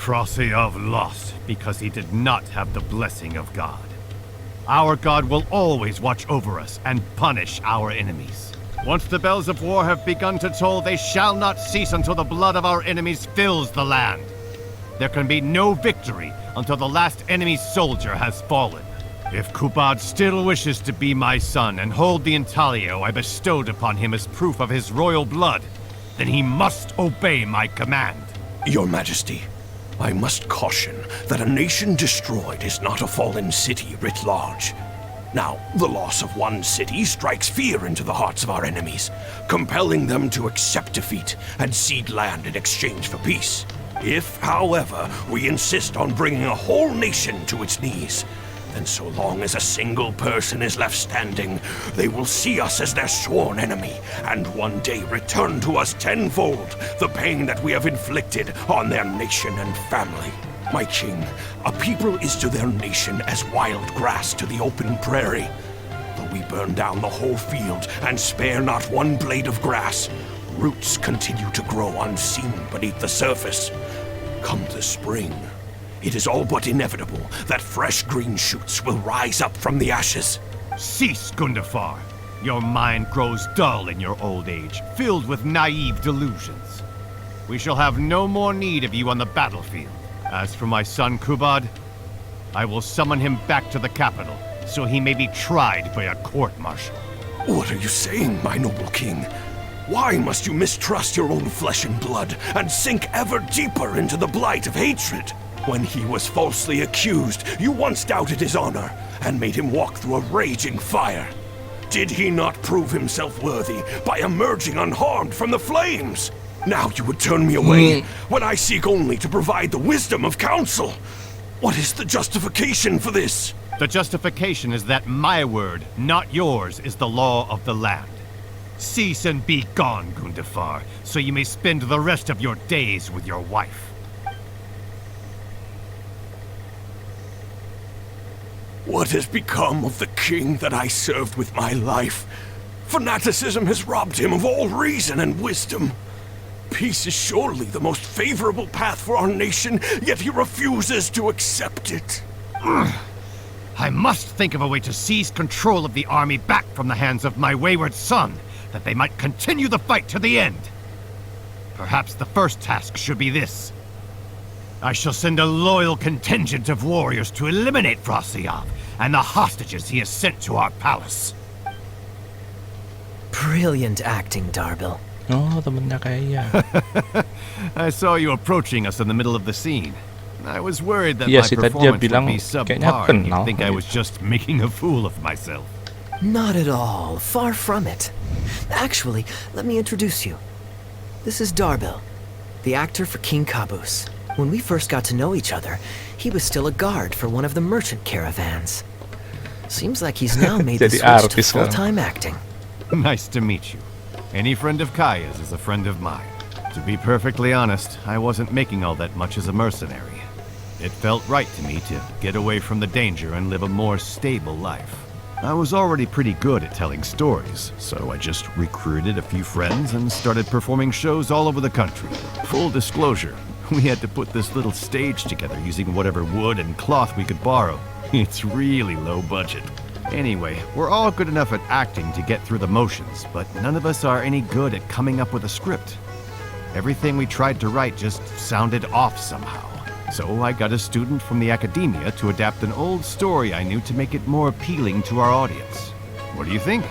Frasiav lost because he did not have the blessing of God. Our God will always watch over us and punish our enemies. Once the bells of war have begun to toll, they shall not cease until the blood of our enemies fills the land. There can be no victory until the last enemy soldier has fallen. If Kubad still wishes to be my son and hold the intaglio I bestowed upon him as proof of his royal blood, then he must obey my command. Your Majesty, I must caution that a nation destroyed is not a fallen city writ large. Now, the loss of one city strikes fear into the hearts of our enemies, compelling them to accept defeat and cede land in exchange for peace. If, however, we insist on bringing a whole nation to its knees, then so long as a single person is left standing, they will see us as their sworn enemy, and one day return to us tenfold the pain that we have inflicted on their nation and family. My king, a people is to their nation as wild grass to the open prairie. Though we burn down the whole field and spare not one blade of grass, roots continue to grow unseen beneath the surface. Come the spring, it is all but inevitable that fresh green shoots will rise up from the ashes. Cease, Gundafar. Your mind grows dull in your old age, filled with naive delusions. We shall have no more need of you on the battlefield. As for my son Kubad, I will summon him back to the capital, so he may be tried by a court-martial. What are you saying, my noble king? Why must you mistrust your own flesh and blood and sink ever deeper into the blight of hatred? When he was falsely accused, you once doubted his honor and made him walk through a raging fire. Did he not prove himself worthy by emerging unharmed from the flames? Now you would turn me away when I seek only to provide the wisdom of counsel. What is the justification for this? The justification is that my word, not yours, is the law of the land. Cease and be gone, Gundafar, so you may spend the rest of your days with your wife. What has become of the king that I served with my life? Fanaticism has robbed him of all reason and wisdom. Peace is surely the most favorable path for our nation, yet he refuses to accept it. I must think of a way to seize control of the army back from the hands of my wayward son, that they might continue the fight to the end. Perhaps the first task should be this. I shall send a loyal contingent of warriors to eliminate Frasiav and the hostages he has sent to our palace. Brilliant acting, Darbil. Oh, temennya kayaknya. I saw you approaching us in the middle of the scene. I was worried that Iya my sih, tadi dia performance bilang would be kayaknya subpar and kenal. you'd think I was just making a fool of myself. Not at all. Far from it. Actually, let me introduce you. This is Darbil, the actor for King Kabus. When we first got to know each other, he was still a guard for one of the merchant caravans. Seems like he's now made the Jadi switch to artis sekarang. full-time acting. Nice to meet you. Any friend of Kaya's is a friend of mine. To be perfectly honest, I wasn't making all that much as a mercenary. It felt right to me to get away from the danger and live a more stable life. I was already pretty good at telling stories, so I just recruited a few friends and started performing shows all over the country. Full disclosure, we had to put this little stage together using whatever wood and cloth we could borrow. It's really low budget. Anyway, we're all good enough at acting to get through the motions, but none of us are any good at coming up with a script. Everything we tried to write just sounded off somehow. So I got a student from the academia to adapt an old story I knew to make it more appealing to our audience. What do you think?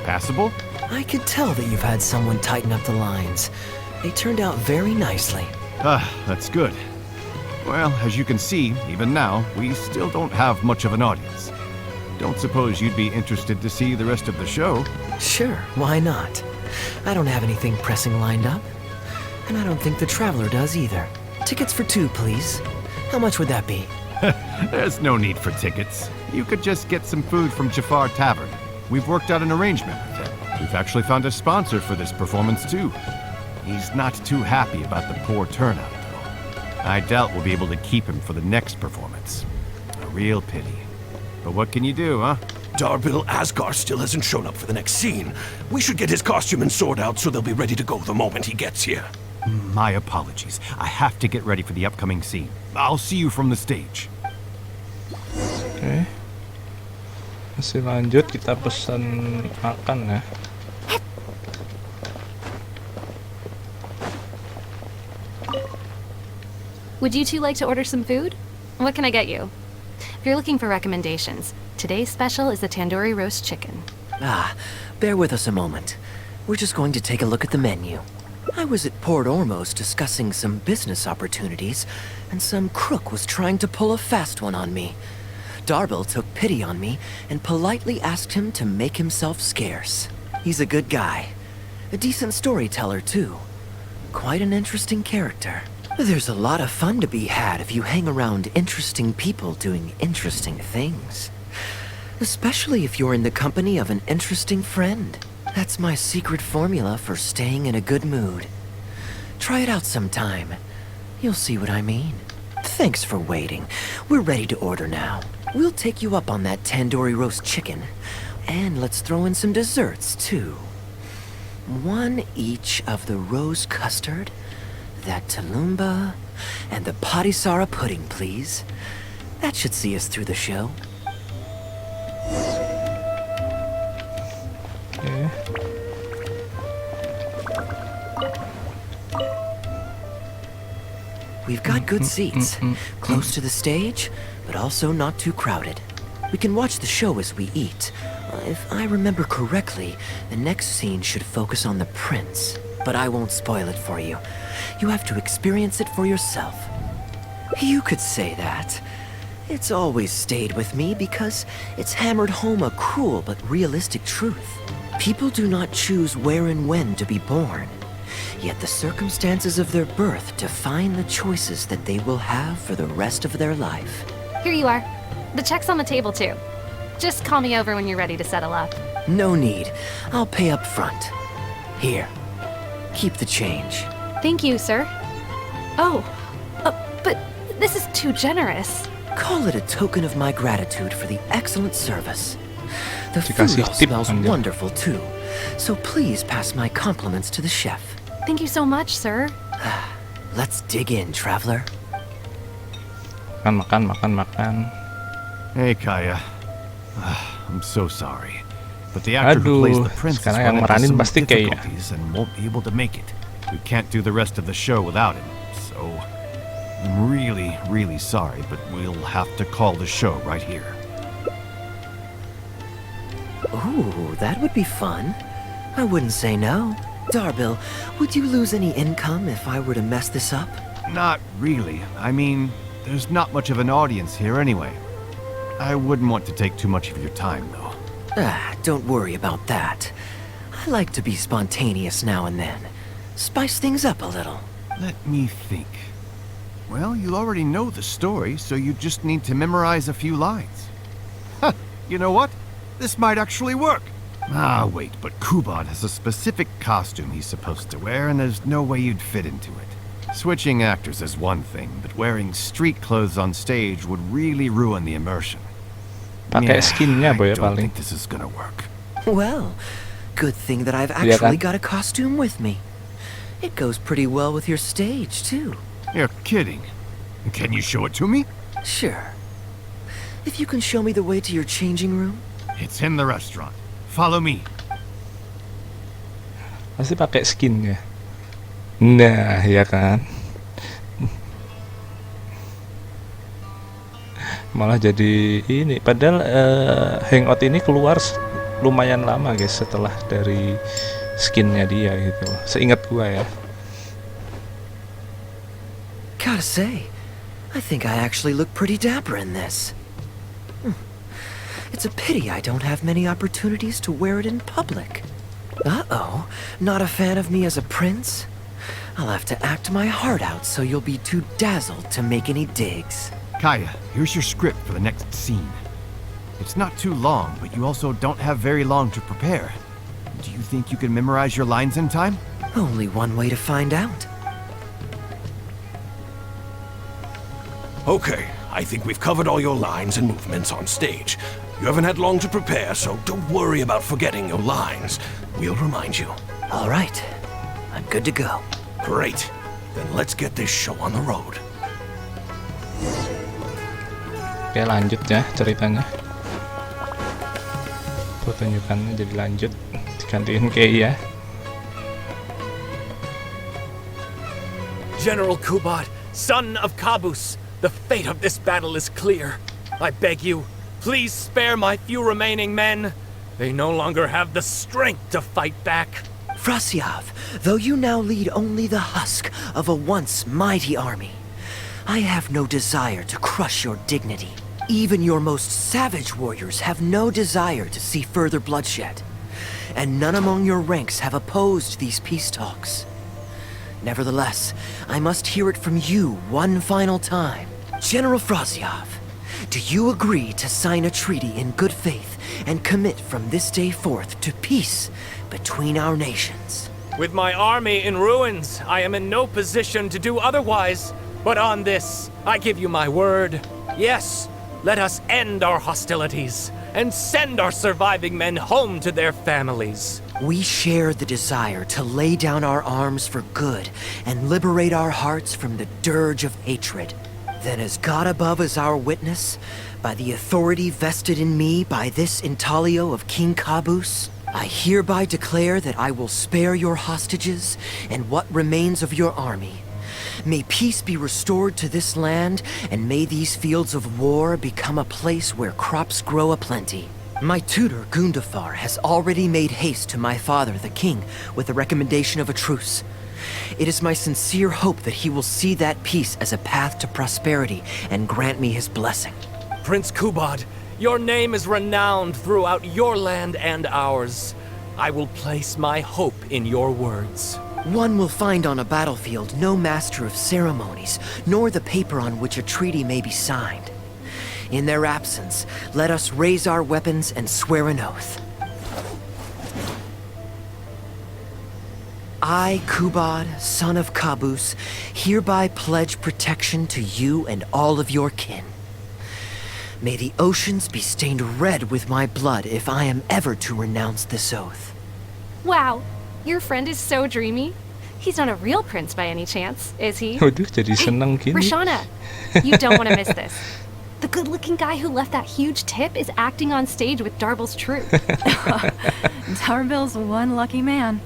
Passable? I could tell that you've had someone tighten up the lines. They turned out very nicely. That's good. Well, as you can see, even now, we still don't have much of an audience. Don't suppose you'd be interested to see the rest of the show? Sure, why not? I don't have anything pressing lined up. And I don't think the Traveler does either. Tickets for 2, please. How much would that be? There's no need for tickets. You could just get some food from Jafar Tavern. We've worked out an arrangement with him. We've actually found a sponsor for this performance, too. He's not too happy about the poor turnout, though. I doubt we'll be able to keep him for the next performance. A real pity. But what can you do, huh? Darbil Asgar still hasn't shown up for the next scene. We should get his costume and sword out so they'll be ready to go the moment he gets here. My apologies. I have to get ready for the upcoming scene. I'll see you from the stage. Oke. Masih lanjut, kita pesan makan ya. Would you two like to order some food? What can I get you? If you're looking for recommendations, today's special is the tandoori roast chicken. Bear with us a moment. We're just going to take a look at the menu. I was at Port Ormos discussing some business opportunities, and some crook was trying to pull a fast one on me. Darbil took pity on me and politely asked him to make himself scarce. He's a good guy. A decent storyteller, too. Quite an interesting character. There's a lot of fun to be had if you hang around interesting people doing interesting things. Especially if you're in the company of an interesting friend. That's my secret formula for staying in a good mood. Try it out sometime. You'll see what I mean. Thanks for waiting. We're ready to order now. We'll take you up on that tandoori roast chicken. And let's throw in some desserts, too. 1 each of the rose custard, that talumba, and the patisara pudding, please. That should see us through the show. Oke. We've got good seats, close to the stage, but also not too crowded. We can watch the show as we eat. If I remember correctly, the next scene should focus on the prince, but I won't spoil it for you. You have to experience it for yourself. You could say that. It's always stayed with me because it's hammered home a cruel but realistic truth. People do not choose where and when to be born. Yet the circumstances of their birth define the choices that they will have for the rest of their life. Here you are. The check's on the table, too. Just call me over when you're ready to settle up. No need. I'll pay up front. Here. Keep the change. Thank you, sir. Oh, but this is too generous. Call it a token of my gratitude for the excellent service. The Dikasih food all tip, smells Angel. wonderful, too. So please pass my compliments to the chef. Thank you so much, sir. Let's dig in, traveler. Makan. Hey, Kaya. I'm so sorry. But the actor who plays the Aduh, prince is sekarang yang running into meranin some pasti kayak. difficulties and won't be able to make it. We can't do the rest of the show without him, so I'm really, really sorry, but we'll have to call the show right here. Ooh, that would be fun. I wouldn't say no. Darbil, would you lose any income if I were to mess this up? Not really. I mean, there's not much of an audience here anyway. I wouldn't want to take too much of your time, though. Don't worry about that. I like to be spontaneous now and then. Spice things up a little. Let me think. Well, you already know the story, so you just need to memorize a few lines. Huh, you know what? This might actually work. Ah, wait, but Kubad has a specific costume he's supposed to wear, and there's no way you'd fit into it. Switching actors is one thing, but wearing street clothes on stage would really ruin the immersion. Pakai skinnya boy I don't paling. think this is gonna work. Well, good thing that I've Iya actually kan? got a costume with me. It goes pretty well with your stage, too. You're kidding. Can you show it to me? Sure. If you can show me the way to your changing room. It's in the restaurant. Follow me. Pasti pakai skinnya. Nah, ya kan. Malah jadi ini. Padahal hangout ini keluar lumayan lama guys setelah dari skinnya dia gitu. Seingat gua ya. Gotta say, I think I actually look pretty dapper in this. It's a pity I don't have many opportunities to wear it in public. Uh-oh, not a fan of me as a prince? I'll have to act my heart out so you'll be too dazzled to make any digs. Kaya, here's your script for the next scene. It's not too long, but you also don't have very long to prepare. Do you think you can memorize your lines in time? Only one way to find out. Okay, I think we've covered all your lines and movements on stage. You haven't had long to prepare, so don't worry about forgetting your lines. We'll remind you. All right, I'm good to go. Great. Then let's get this show on the road. Oke, lanjut ya ceritanya. Pertunjukannya jadi lanjut. Digantiin Kei ya. General Kubad, son of Kabus, the fate of this battle is clear. I beg you, please spare my few remaining men. They no longer have the strength to fight back. Frasyav, though you now lead only the husk of a once mighty army, I have no desire to crush your dignity. Even your most savage warriors have no desire to see further bloodshed, and none among your ranks have opposed these peace talks. Nevertheless, I must hear it from you one final time. General Frasyav, do you agree to sign a treaty in good faith and commit from this day forth to peace between our nations? With my army in ruins, I am in no position to do otherwise. But on this, I give you my word. Yes, let us end our hostilities and send our surviving men home to their families. We share the desire to lay down our arms for good and liberate our hearts from the dirge of hatred. Then as God above is our witness, by the authority vested in me by this intaglio of King Kabus, I hereby declare that I will spare your hostages and what remains of your army. May peace be restored to this land, and may these fields of war become a place where crops grow aplenty. My tutor, Gundafar, has already made haste to my father, the king, with the recommendation of a truce. It is my sincere hope that he will see that peace as a path to prosperity and grant me his blessing. Prince Kubad, your name is renowned throughout your land and ours. I will place my hope in your words. One will find on a battlefield no master of ceremonies, nor the paper on which a treaty may be signed. In their absence, let us raise our weapons and swear an oath. I, Kubad, son of Kabus, hereby pledge protection to you and all of your kin. May the oceans be stained red with my blood if I am ever to renounce this oath. Wow, your friend is so dreamy. He's not a real prince by any chance, is he? Waduh, jadi seneng gini. Rashana, you don't want to miss this. The good-looking guy who left that huge tip is acting on stage with Darbel's troupe. Darbel's one lucky man.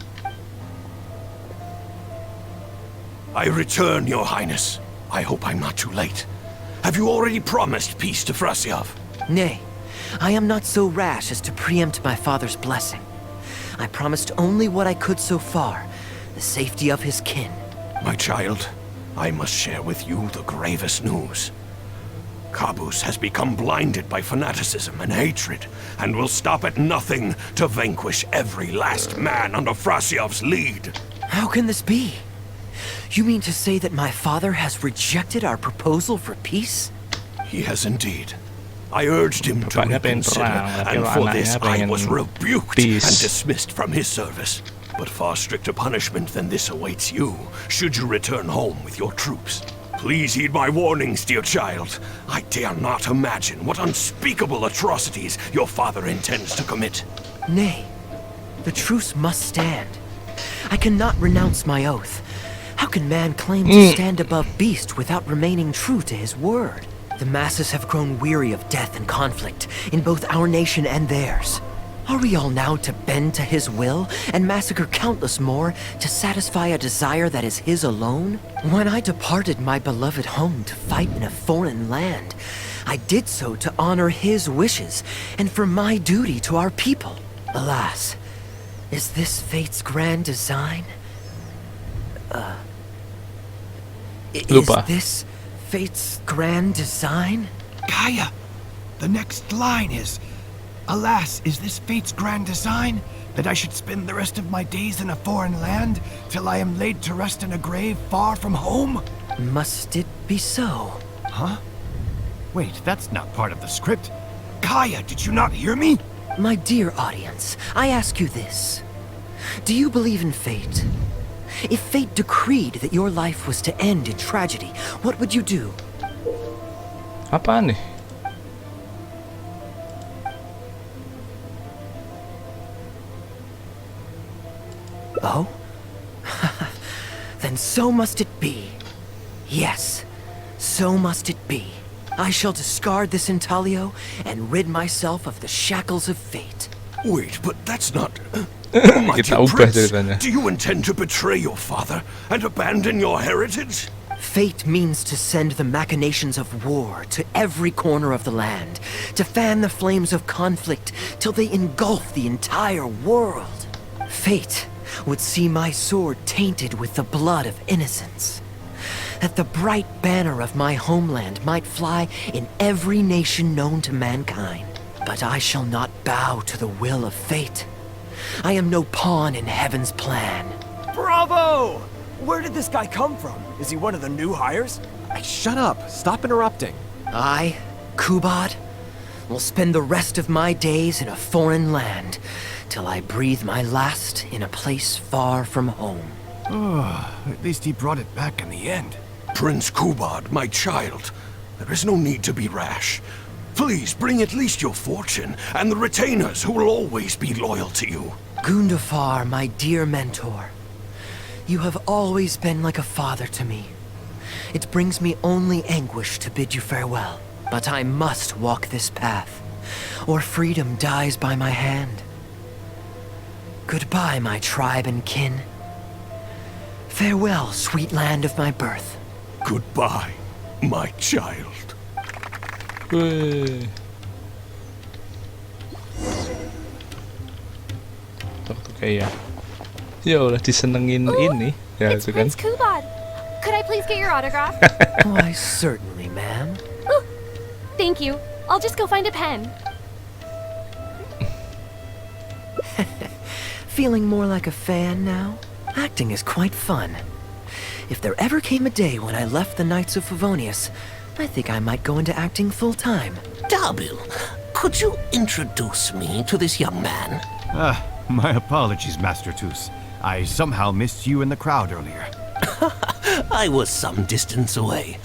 I return, Your Highness. I hope I'm not too late. Have you already promised peace to Frasyav? Nay, I am not so rash as to preempt my father's blessing. I promised only what I could so far, the safety of his kin. My child, I must share with you the gravest news. Kabus has become blinded by fanaticism and hatred, and will stop at nothing to vanquish every last man under Frasyav's lead. How can this be? You mean to say that my father has rejected our proposal for peace? He has indeed. I urged him to Bapaknya pengen reconsider, perang, tapi and for this anaknya I pengen was rebuked peace. and dismissed from his service. But far stricter punishment than this awaits you, should you return home with your troops. Please heed my warnings, dear child. I dare not imagine what unspeakable atrocities your father intends to commit. Nay, the truce must stand. I cannot renounce my oath. How can man claim to stand above beast without remaining true to his word? The masses have grown weary of death and conflict in both our nation and theirs. Are we all now to bend to his will and massacre countless more to satisfy a desire that is his alone? When I departed my beloved home to fight in a foreign land, I did so to honor his wishes and for my duty to our people. Alas, is this fate's grand design? Is Lupa. this fate's grand design? Kaya, the next line is, "Alas, is this fate's grand design, that I should spend the rest of my days in a foreign land, till I am laid to rest in a grave far from home?" Must it be so? Huh? Wait, that's not part of the script. Kaya, did you not hear me? My dear audience, I ask you this. Do you believe in fate? If fate decreed that your life was to end in tragedy, what would you do? Apaan nih? Oh? Then so must it be. Yes, so must it be. I shall discard this intaglio and rid myself of the shackles of fate. Wait, but that's not... My Kita dear ubah prince, ceritanya. do you intend to betray your father and abandon your heritage? Fate means to send the machinations of war to every corner of the land, to fan the flames of conflict till they engulf the entire world. Fate would see my sword tainted with the blood of innocence, that the bright banner of my homeland might fly in every nation known to mankind. But I shall not bow to the will of fate. I am no pawn in heaven's plan. Bravo! Where did this guy come from? Is he one of the new hires? Shut up. Stop interrupting. I, Kubad, will spend the rest of my days in a foreign land till I breathe my last in a place far from home. Oh, at least he brought it back in the end. Prince Kubad, my child, there is no need to be rash. Please bring at least your fortune and the retainers who will always be loyal to you. Gundafar, my dear mentor, you have always been like a father to me. It brings me only anguish to bid you farewell, but I must walk this path, or freedom dies by my hand. Goodbye, my tribe and kin. Farewell, sweet land of my birth. Goodbye, my child. Wih. Tuh kayak ya udah disenengin ini ya It's itu kan. Prince Kubad. Could I please get your autograph? Why, certainly, ma'am. Thank you. I'll just go find a pen. Feeling more like a fan now? Acting is quite fun. If there ever came a day when I left the Knights of Favonius, I think I might go into acting full-time. Darbil, could you introduce me to this young man? My apologies, Master Toos. I somehow missed you in the crowd earlier. I was some distance away.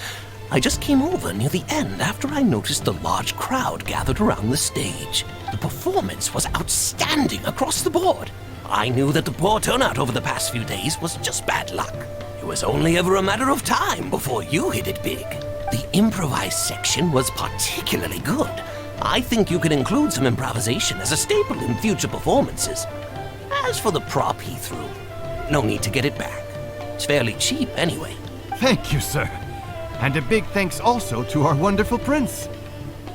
I just came over near the end after I noticed a large crowd gathered around the stage. The performance was outstanding across the board. I knew that the poor turnout over the past few days was just bad luck. It was only ever a matter of time before you hit it big. The improvised section was particularly good. I think you could include some improvisation as a staple in future performances. As for the prop he threw, no need to get it back. It's fairly cheap anyway. Thank you, sir. And a big thanks also to our wonderful prince.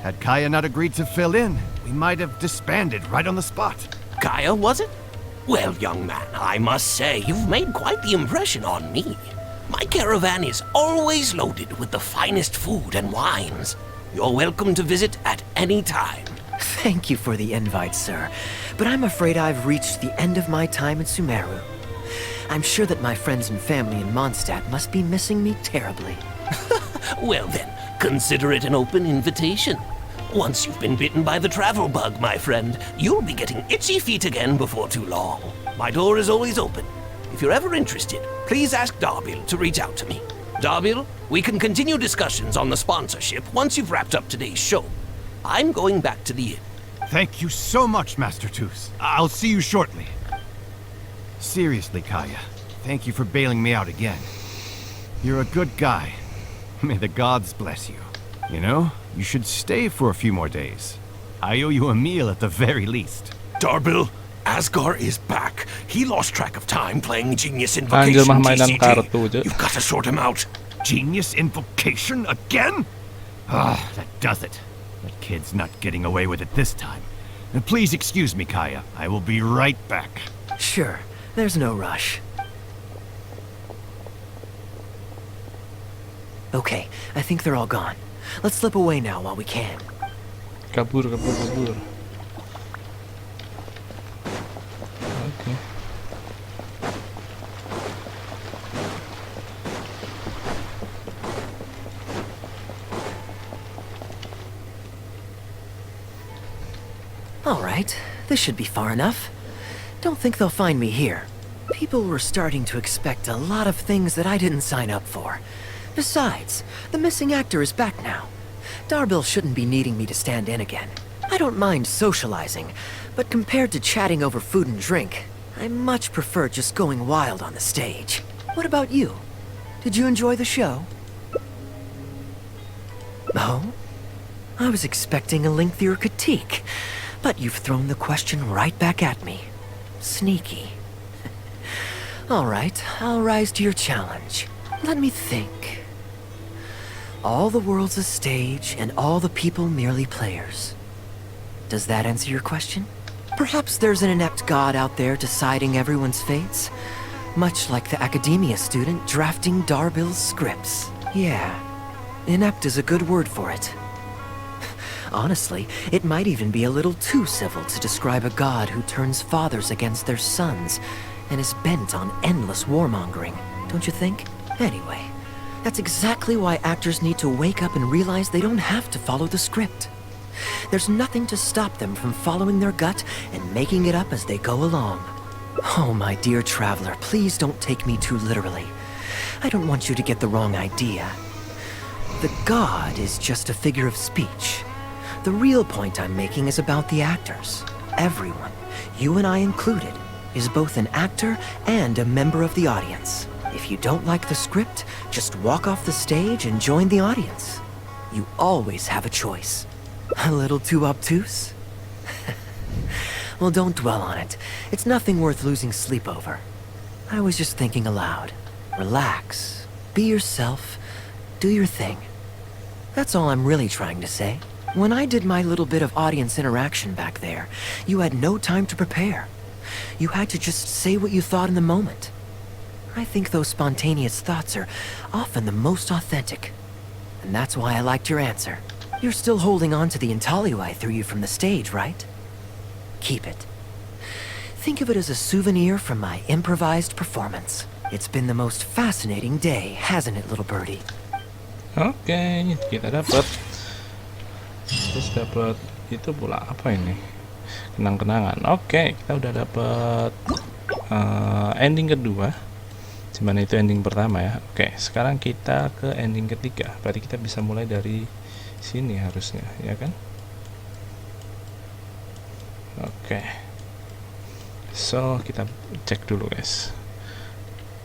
Had Kaya not agreed to fill in, we might have disbanded right on the spot. Kaya, was it? Well, young man, I must say you've made quite the impression on me. My caravan is always loaded with the finest food and wines. You're welcome to visit at any time. Thank you for the invite, sir, but I'm afraid I've reached the end of my time in Sumeru. I'm sure that my friends and family in Mondstadt must be missing me terribly. Well then, consider it an open invitation. Once you've been bitten by the travel bug, my friend, you'll be getting itchy feet again before too long. My door is always open. If you're ever interested, please ask Darbil to reach out to me. Darbil, we can continue discussions on the sponsorship once you've wrapped up today's show. I'm going back to the inn. Thank you so much, Master Toos. I'll see you shortly. Seriously, Kaya, thank you for bailing me out again. You're a good guy. May the gods bless you. You know, you should stay for a few more days. I owe you a meal at the very least. Darbil, Asgar is back. He lost track of time playing Genius Anjir Invocation mah mainan kartu TCG. aja. You've got to sort him out. Genius Invocation again? Ah, that does it. That kid's not getting away with it this time. Please excuse me, Kaya. I will be right back. Sure, there's no rush. Okay, I think they're all gone. Let's slip away now while we can. Kabur. Oke. All right, this should be far enough. Don't think they'll find me here. People were starting to expect a lot of things that I didn't sign up for. Besides, the missing actor is back now. Darbil shouldn't be needing me to stand in again. I don't mind socializing, but compared to chatting over food and drink, I much prefer just going wild on the stage. What about you? Did you enjoy the show? Oh? I was expecting a lengthier critique, but you've thrown the question right back at me. Sneaky. All right, I'll rise to your challenge. Let me think. All the world's a stage, and all the people merely players. Does that answer your question? Perhaps there's an inept god out there deciding everyone's fates, much like the academia student drafting Darbil's scripts. Yeah, inept is a good word for it. Honestly, it might even be a little too civil to describe a god who turns fathers against their sons and is bent on endless warmongering, don't you think? Anyway, that's exactly why actors need to wake up and realize they don't have to follow the script. There's nothing to stop them from following their gut and making it up as they go along. Oh, my dear traveler, please don't take me too literally. I don't want you to get the wrong idea. The god is just a figure of speech. The real point I'm making is about the actors. Everyone, you and I included, is both an actor and a member of the audience. If you don't like the script, just walk off the stage and join the audience. You always have a choice. A little too obtuse? Well, don't dwell on it. It's nothing worth losing sleep over. I was just thinking aloud. Relax. Be yourself. Do your thing. That's all I'm really trying to say. When I did my little bit of audience interaction back there, you had no time to prepare. You had to just say what you thought in the moment. I think those spontaneous thoughts are often the most authentic. And that's why I liked your answer. You're still holding on to the intaglio I threw you from the stage, right? Keep it. Think of it as a souvenir from my improvised performance. It's been the most fascinating day, hasn't it, little birdie? Oke, kita dapat. Terus dapat itu pula apa ini? Kenang-kenangan. Oke, kita udah dapat ending kedua. Dimana itu ending pertama ya. Oke, sekarang kita ke ending ketiga. Berarti kita bisa mulai dari sini harusnya, ya kan? Oke. So, kita cek dulu guys.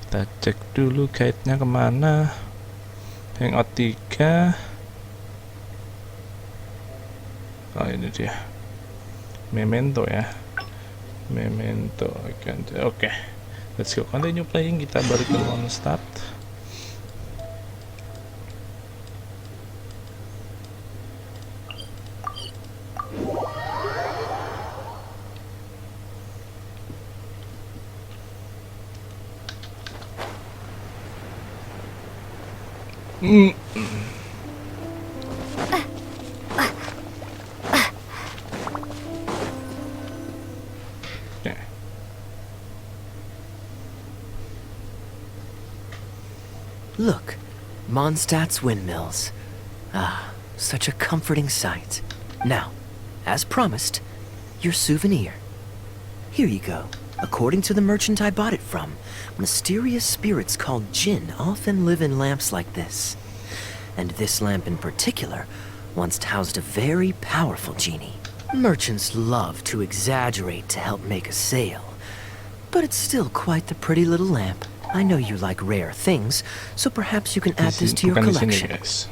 Kita cek dulu guide-nya kemana. Hangout 3. Oh, ini dia. Memento ya. Memento. Oke. Let's go. Continue playing. Kita balik ke Mondstadt. Mondstadt's windmills. Ah, such a comforting sight. Now, as promised, your souvenir. Here you go. According to the merchant I bought it from, mysterious spirits called Jinn often live in lamps like this. And this lamp in particular once housed a very powerful genie. Merchants love to exaggerate to help make a sale, but it's still quite the pretty little lamp. I know you like rare things, so perhaps you can add this to your Bukan di sini, collection. guys.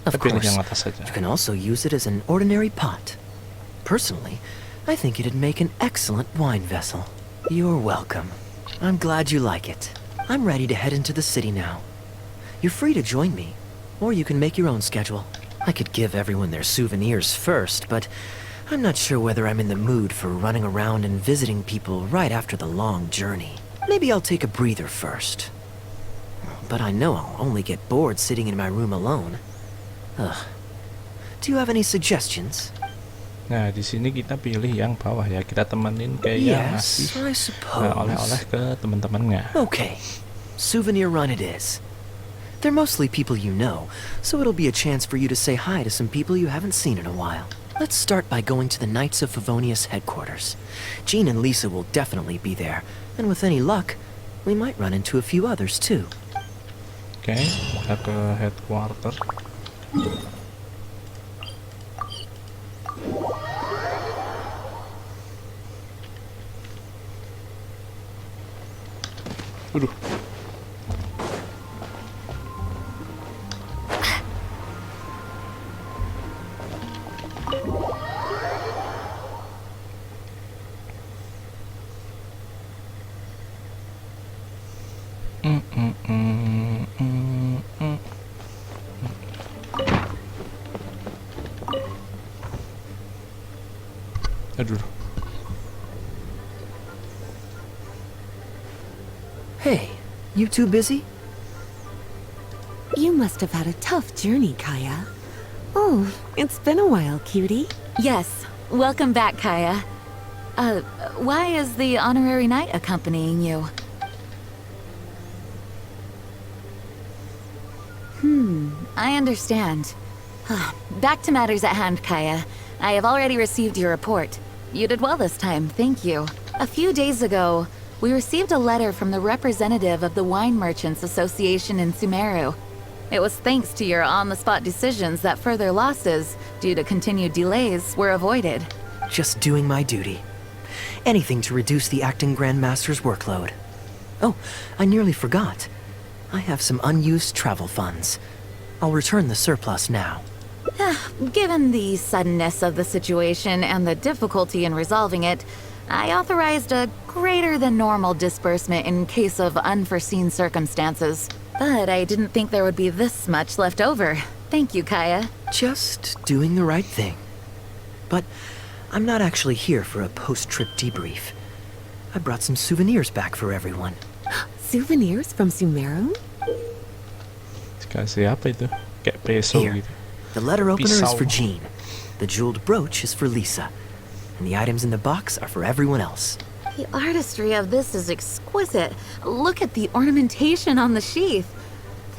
Of Kita pilih course, yang atas saja. you can also use it as an ordinary pot. Personally, I think it'd make an excellent wine vessel. You're welcome. I'm glad you like it. I'm ready to head into the city now. You're free to join me, or you can make your own schedule. I could give everyone their souvenirs first, but I'm not sure whether I'm in the mood for running around and visiting people right after the long journey. Maybe I'll take a breather first. But I know I'll only get bored sitting in my room alone. Ugh. Do you have any suggestions? Nah, di sini kita pilih yang bawah ya. Kita temenin kayak Yes, ngasih I suppose. oleh-oleh ke teman-temannya. Okay, souvenir run it is. They're mostly people you know, so it'll be a chance for you to say hi to some people you haven't seen in a while. Let's start by going to the Knights of Favonius headquarters. Jean and Lisa will definitely be there, and with any luck, we might run into a few others too. Oke, kita ke headquarter. Waduh. Aduh. Hey, you two busy? You must have had a tough journey, Kaya. Oh, it's been a while, cutie. Yes, welcome back, Kaya. Why is the honorary knight accompanying you? I understand. Back to matters at hand, Kaya. I have already received your report. You did well this time, thank you. A few days ago, we received a letter from the representative of the Wine Merchants Association in Sumeru. It was thanks to your on-the-spot decisions that further losses, due to continued delays, were avoided. Just doing my duty. Anything to reduce the acting Grandmaster's workload. Oh, I nearly forgot. I have some unused travel funds. I'll return the surplus now. Given the suddenness of the situation and the difficulty in resolving it, I authorized a greater than normal disbursement in case of unforeseen circumstances. But I didn't think there would be this much left over. Thank you, Kaya. Just doing the right thing. But I'm not actually here for a post-trip debrief. I brought some souvenirs back for everyone. Souvenirs from Sumeru? Dikasih apa itu? Kayak peso Here. gitu. The letter opener is Pisau. for Jean. The jeweled brooch is for Lisa. And the items in the box are for everyone else. The artistry of this is exquisite. Look at the ornamentation on the sheath.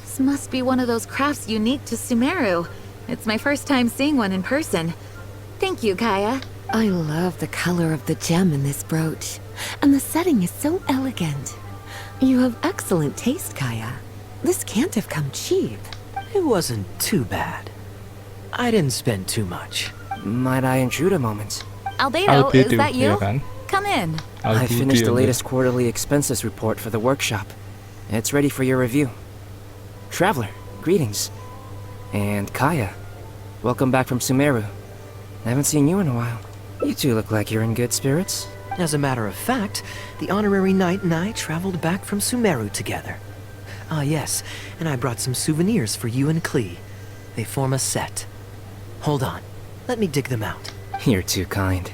This must be one of those crafts unique to Sumeru. It's my first time seeing one in person. Thank you, Kaya. I love the color of the gem in this brooch. And the setting is so elegant. You have excellent taste, Kaya. This can't have come cheap. It wasn't too bad. I didn't spend too much. Might I intrude a moment? Albedo, is that you? ya kan? Come in. I finished the Albedo. latest quarterly expenses report for the workshop. It's ready for your review. Traveler, greetings. And Kaya, welcome back from Sumeru. I haven't seen you in a while. You two look like you're in good spirits. As a matter of fact, the honorary knight and I traveled back from Sumeru together. Ah, yes, and I brought some souvenirs for you and Klee. They form a set. Hold on, let me dig them out. You're too kind.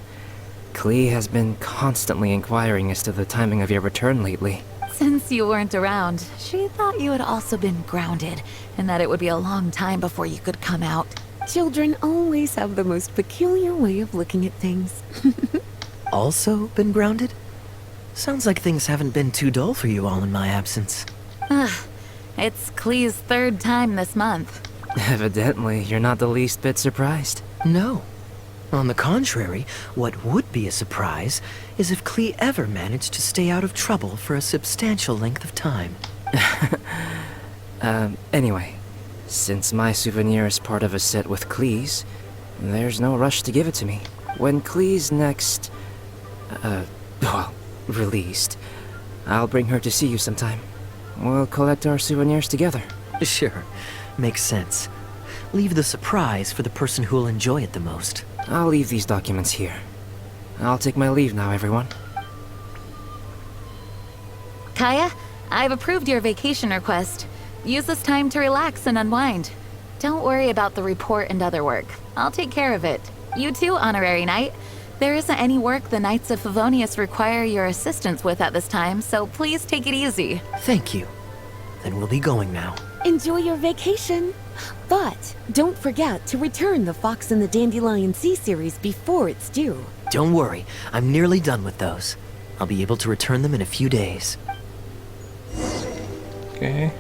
Klee has been constantly inquiring as to the timing of your return lately. Since you weren't around, she thought you had also been grounded, and that it would be a long time before you could come out. Children always have the most peculiar way of looking at things. Also been grounded? Sounds like things haven't been too dull for you all in my absence. It's Klee's third time this month. Evidently, you're not the least bit surprised. No. On the contrary, what would be a surprise is if Klee ever managed to stay out of trouble for a substantial length of time. Anyway, since my souvenir is part of a set with Klee's, there's no rush to give it to me. When Klee's next, released, I'll bring her to see you sometime. We'll collect our souvenirs together. Sure. Makes sense. Leave the surprise for the person who'll enjoy it the most. I'll leave these documents here. I'll take my leave now, everyone. Kaya, I've approved your vacation request. Use this time to relax and unwind. Don't worry about the report and other work. I'll take care of it. You too, Honorary Knight. There isn't any work the Knights of Favonius require your assistance with at this time, so please take it easy. Thank you. Then we'll be going now. Enjoy your vacation. But don't forget to return the Fox and the Dandelion Sea series before it's due. Don't worry, I'm nearly done with those. I'll be able to return them in a few days. Oke.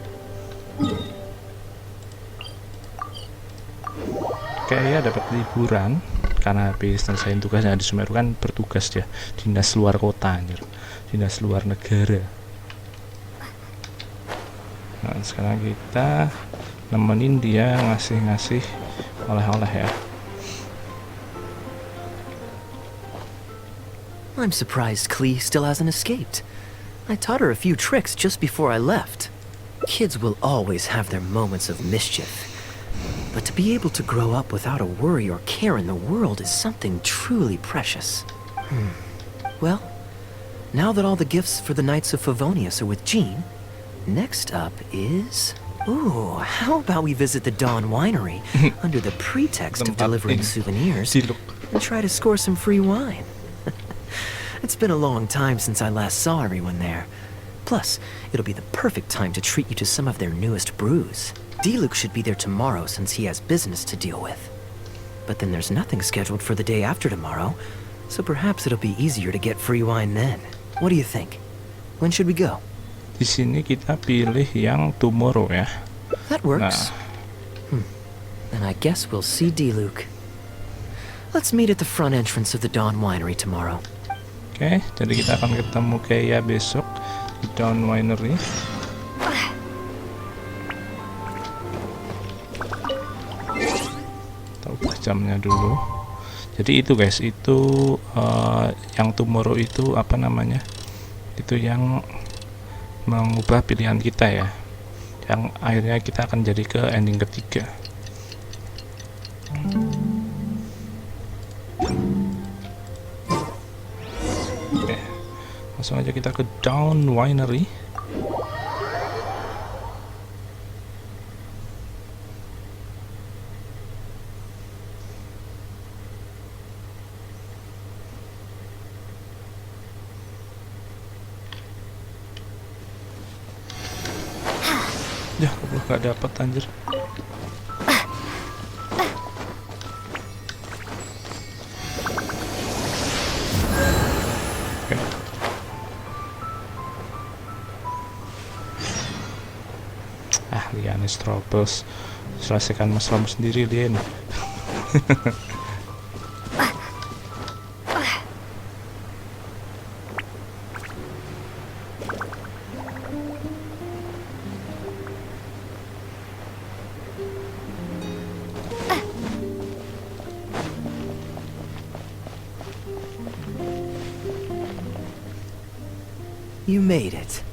Kayaknya dapat liburan karena habis selesaiin tugasnya di Sumeru, kan bertugas dia dinas luar kota, anjir. Dinas luar negara. Nah, sekarang kita nemenin dia ngasih oleh-oleh ya. I'm surprised Klee still hasn't escaped. I taught her a few tricks just before I left. Kids will always have their moments of mischief. But to be able to grow up without a worry or care in the world is something truly precious. Well, now that all the gifts for the Knights of Favonius are with Jean, next up is... Ooh, how about we visit the Dawn Winery under the pretext of delivering souvenirs and try to score some free wine? It's been a long time since I last saw everyone there. Plus, it'll be the perfect time to treat you to some of their newest brews. Diluc should be there tomorrow since he has business to deal with. But then there's nothing scheduled for the day after tomorrow, so perhaps it'll be easier to get free wine then. What do you think? When should we go? Di sini kita pilih yang tomorrow ya. That works. Then I guess we'll see Diluc. Let's meet at the front entrance of the Dawn Winery tomorrow. Oke, jadi kita akan ketemu Kaya besok di Dawn Winery. Kita ubah jamnya dulu. Jadi itu guys, itu yang tomorrow itu apa namanya? Itu yang mengubah pilihan kita ya, yang akhirnya kita akan jadi ke ending ketiga. Oke, langsung aja kita ke Dawn Winery. Ya, goblok gak dapet anjir. Oke. Lianis Troubles. Selesaikan masalahmu sendiri, Lien. You made it.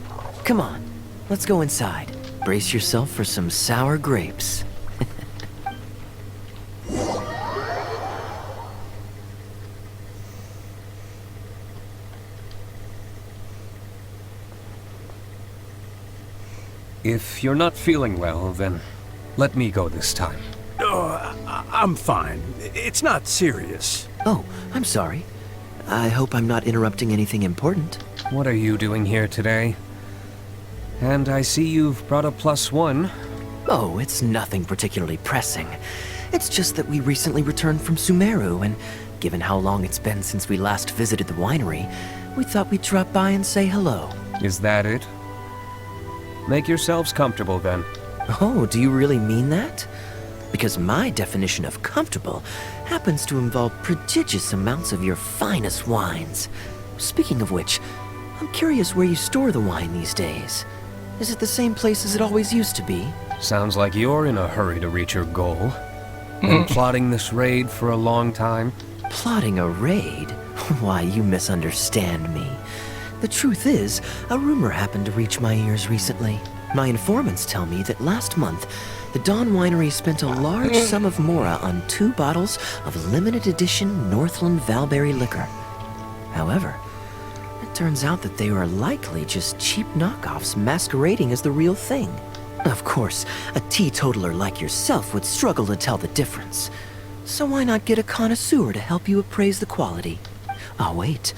Come on, let's go inside. Brace yourself for some sour grapes. If you're not feeling well, then let me go this time. I'm fine. It's not serious. Oh, I'm sorry. I hope I'm not interrupting anything important. What are you doing here today? And I see you've brought a +1. Oh, it's nothing particularly pressing. It's just that we recently returned from Sumeru, and given how long it's been since we last visited the winery, we thought we'd drop by and say hello. Is that it? Make yourselves comfortable then. Oh, do you really mean that? Because my definition of comfortable happens to involve prodigious amounts of your finest wines. Speaking of which, I'm curious where you store the wine these days. Is it the same place as it always used to be? Sounds like you're in a hurry to reach your goal. Been plotting this raid for a long time? Plotting a raid? Why, you misunderstand me. The truth is, a rumor happened to reach my ears recently. My informants tell me that last month, the Dawn Winery spent a large sum of mora on 2 bottles of limited edition Northland Valberry liquor. However, it turns out that they were likely just cheap knockoffs masquerading as the real thing. Of course, a teetotaler like yourself would struggle to tell the difference. So why not get a connoisseur to help you appraise the quality? Oh wait,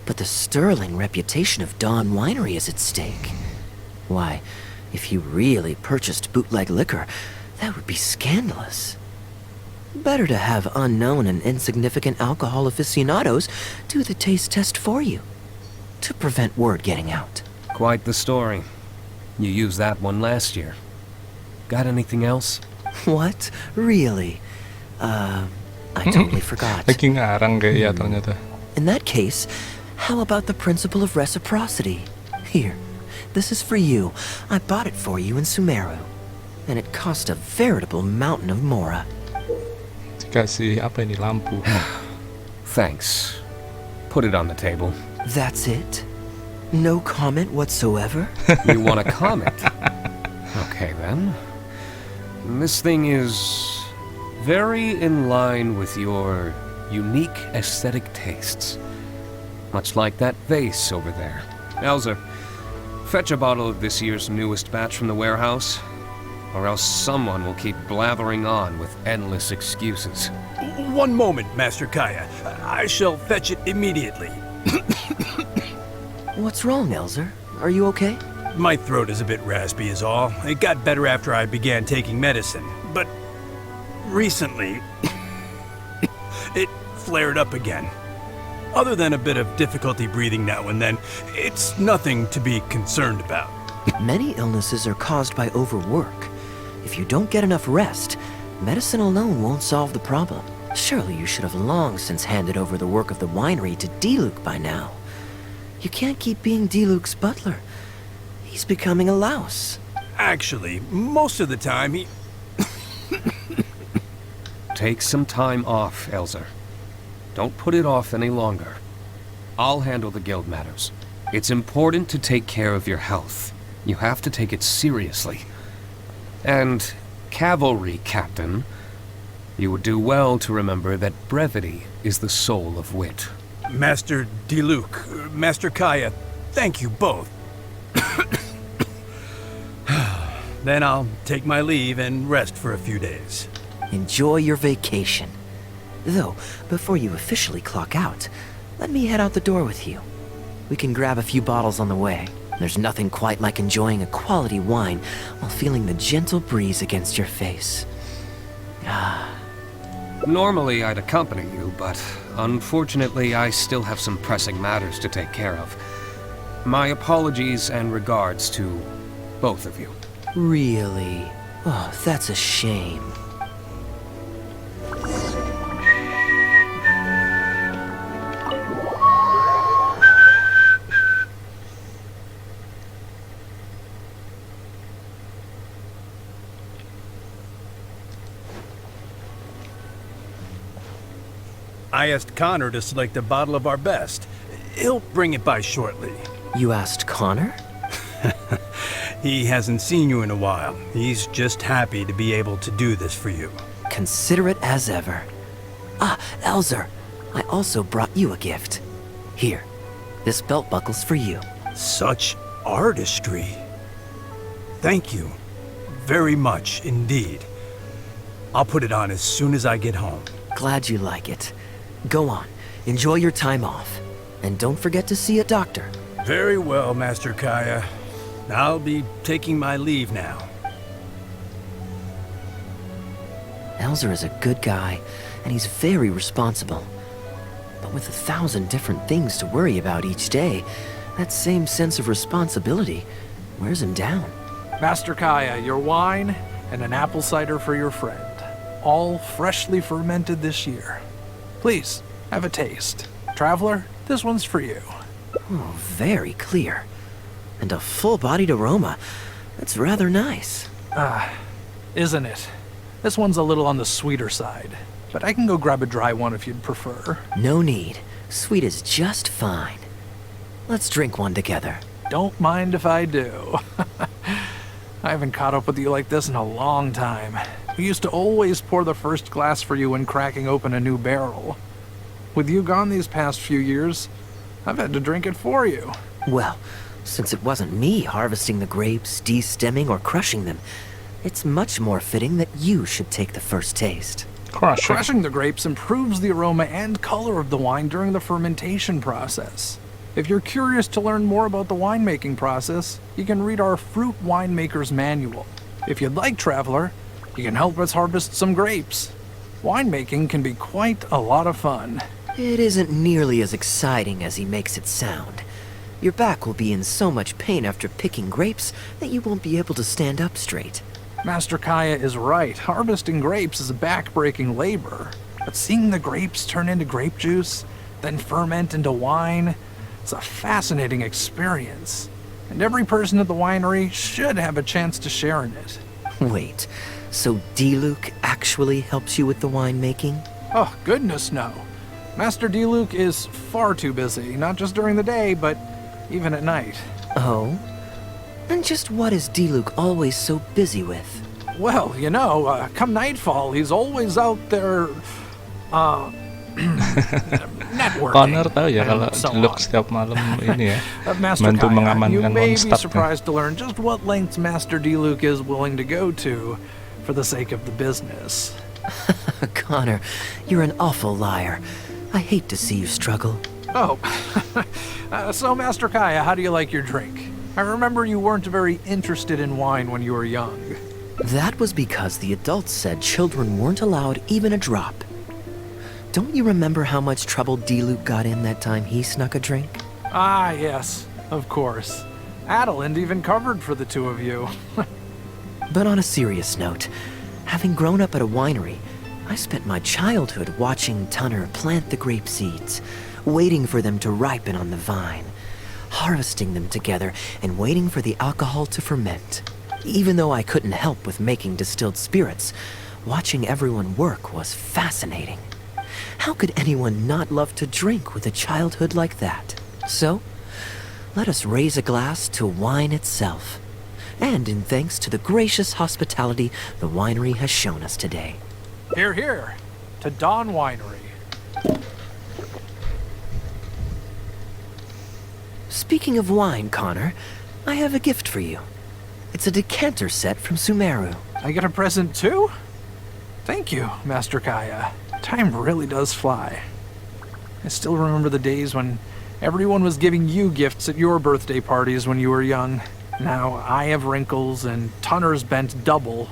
but the sterling reputation of Dawn Winery is at stake. Why, if you really purchased bootleg liquor, that would be scandalous. Better to have unknown and insignificant alcohol aficionados do the taste test for you, to prevent word getting out. Quite the story. You used that one last year. Got anything else? What? Really? I totally forgot. Lagi ngarang kayak ternyata. In that case, how about the principle of reciprocity? Here, this is for you. I bought it for you in Sumeru. And it cost a veritable mountain of mora. Dikasih apa ini, lampu. Thanks. Put it on the table. That's it? No comment whatsoever? You want a comment? Okay then. This thing is very in line with your unique aesthetic tastes. Much like that vase over there. Elzer, fetch a bottle of this year's newest batch from the warehouse, or else someone will keep blathering on with endless excuses. One moment, Master Kaya. I shall fetch it immediately. What's wrong, Elzer? Are you okay? My throat is a bit raspy is all. It got better after I began taking medicine. But recently, it flared up again. Other than a bit of difficulty breathing now and then, it's nothing to be concerned about. Many illnesses are caused by overwork. If you don't get enough rest, medicine alone won't solve the problem. Surely you should have long since handed over the work of the winery to Diluc by now. You can't keep being Diluc's butler. He's becoming a louse. Actually, most of the time he... Take some time off, Elzer. Don't put it off any longer. I'll handle the guild matters. It's important to take care of your health. You have to take it seriously. And, cavalry captain, you would do well to remember that brevity is the soul of wit. Master Diluc, Master Kaya, thank you both. Then I'll take my leave and rest for a few days. Enjoy your vacation. Though, before you officially clock out, let me head out the door with you. We can grab a few bottles on the way. There's nothing quite like enjoying a quality wine while feeling the gentle breeze against your face. Normally I'd accompany you, but unfortunately I still have some pressing matters to take care of. My apologies and regards to both of you. Really? Oh, that's a shame. I asked Connor to select a bottle of our best. He'll bring it by shortly. You asked Connor? He hasn't seen you in a while. He's just happy to be able to do this for you. Considerate as ever. Ah, Elzer, I also brought you a gift. Here, this belt buckle's for you. Such artistry. Thank you. Very much indeed. I'll put it on as soon as I get home. Glad you like it. Go on, enjoy your time off. And don't forget to see a doctor. Very well, Master Kaya. I'll be taking my leave now. Elzer is a good guy, and he's very responsible. But with 1,000 different things to worry about each day, that same sense of responsibility wears him down. Master Kaya, your wine, and an apple cider for your friend. All freshly fermented this year. Please, have a taste. Traveler, this one's for you. Oh, very clear. And a full-bodied aroma. That's rather nice. Isn't it? This one's a little on the sweeter side, but I can go grab a dry one if you'd prefer. No need. Sweet is just fine. Let's drink one together. Don't mind if I do. I haven't caught up with you like this in a long time. We used to always pour the first glass for you when cracking open a new barrel. With you gone these past few years, I've had to drink it for you. Well, since it wasn't me harvesting the grapes, de-stemming, or crushing them, it's much more fitting that you should take the first taste. Crushing the grapes improves the aroma and color of the wine during the fermentation process. If you're curious to learn more about the winemaking process, you can read our Fruit Winemaker's Manual. If you'd like, Traveler, you can help us harvest some grapes. Winemaking can be quite a lot of fun. It isn't nearly as exciting as he makes it sound. Your back will be in so much pain after picking grapes that you won't be able to stand up straight. Master Kaya is right. Harvesting grapes is a back-breaking labor. But seeing the grapes turn into grape juice, then ferment into wine, it's a fascinating experience. And every person at the winery should have a chance to share in it. Wait, so D-Luke actually helps you with the winemaking? Oh, goodness no. Master D-Luke is far too busy, not just during the day, but even at night. Oh? And just what is D-Luke always so busy with? Well, you know, come nightfall, he's always out there, networking. Connor tahu ya kalau Luke setiap malam ini ya bantu mengamankan you may be monster. surprised to learn just what lengths Master D-Luke is willing to go to for the sake of the business. Connor, you're an awful liar. I hate to see you struggle. Oh, so Master Kaya, how do you like your drink? I remember you weren't very interested in wine when you were young. That was because the adults said children weren't allowed even a drop. Don't you remember how much trouble D-Luke got in that time he snuck a drink? Ah, yes, of course. Adeline even covered for the two of you. But on a serious note, having grown up at a winery, I spent my childhood watching Tunner plant the grape seeds, waiting for them to ripen on the vine, harvesting them together, and waiting for the alcohol to ferment. Even though I couldn't help with making distilled spirits, watching everyone work was fascinating. How could anyone not love to drink with a childhood like that? So, let us raise a glass to wine itself, and in thanks to the gracious hospitality the winery has shown us today. Here, here, to Dawn Winery. Speaking of wine, Connor, I have a gift for you. It's a decanter set from Sumeru. I get a present too? Thank you, Master Kaya. Time really does fly. I still remember the days when everyone was giving you gifts at your birthday parties when you were young. Now I have wrinkles and Tunner's bent double,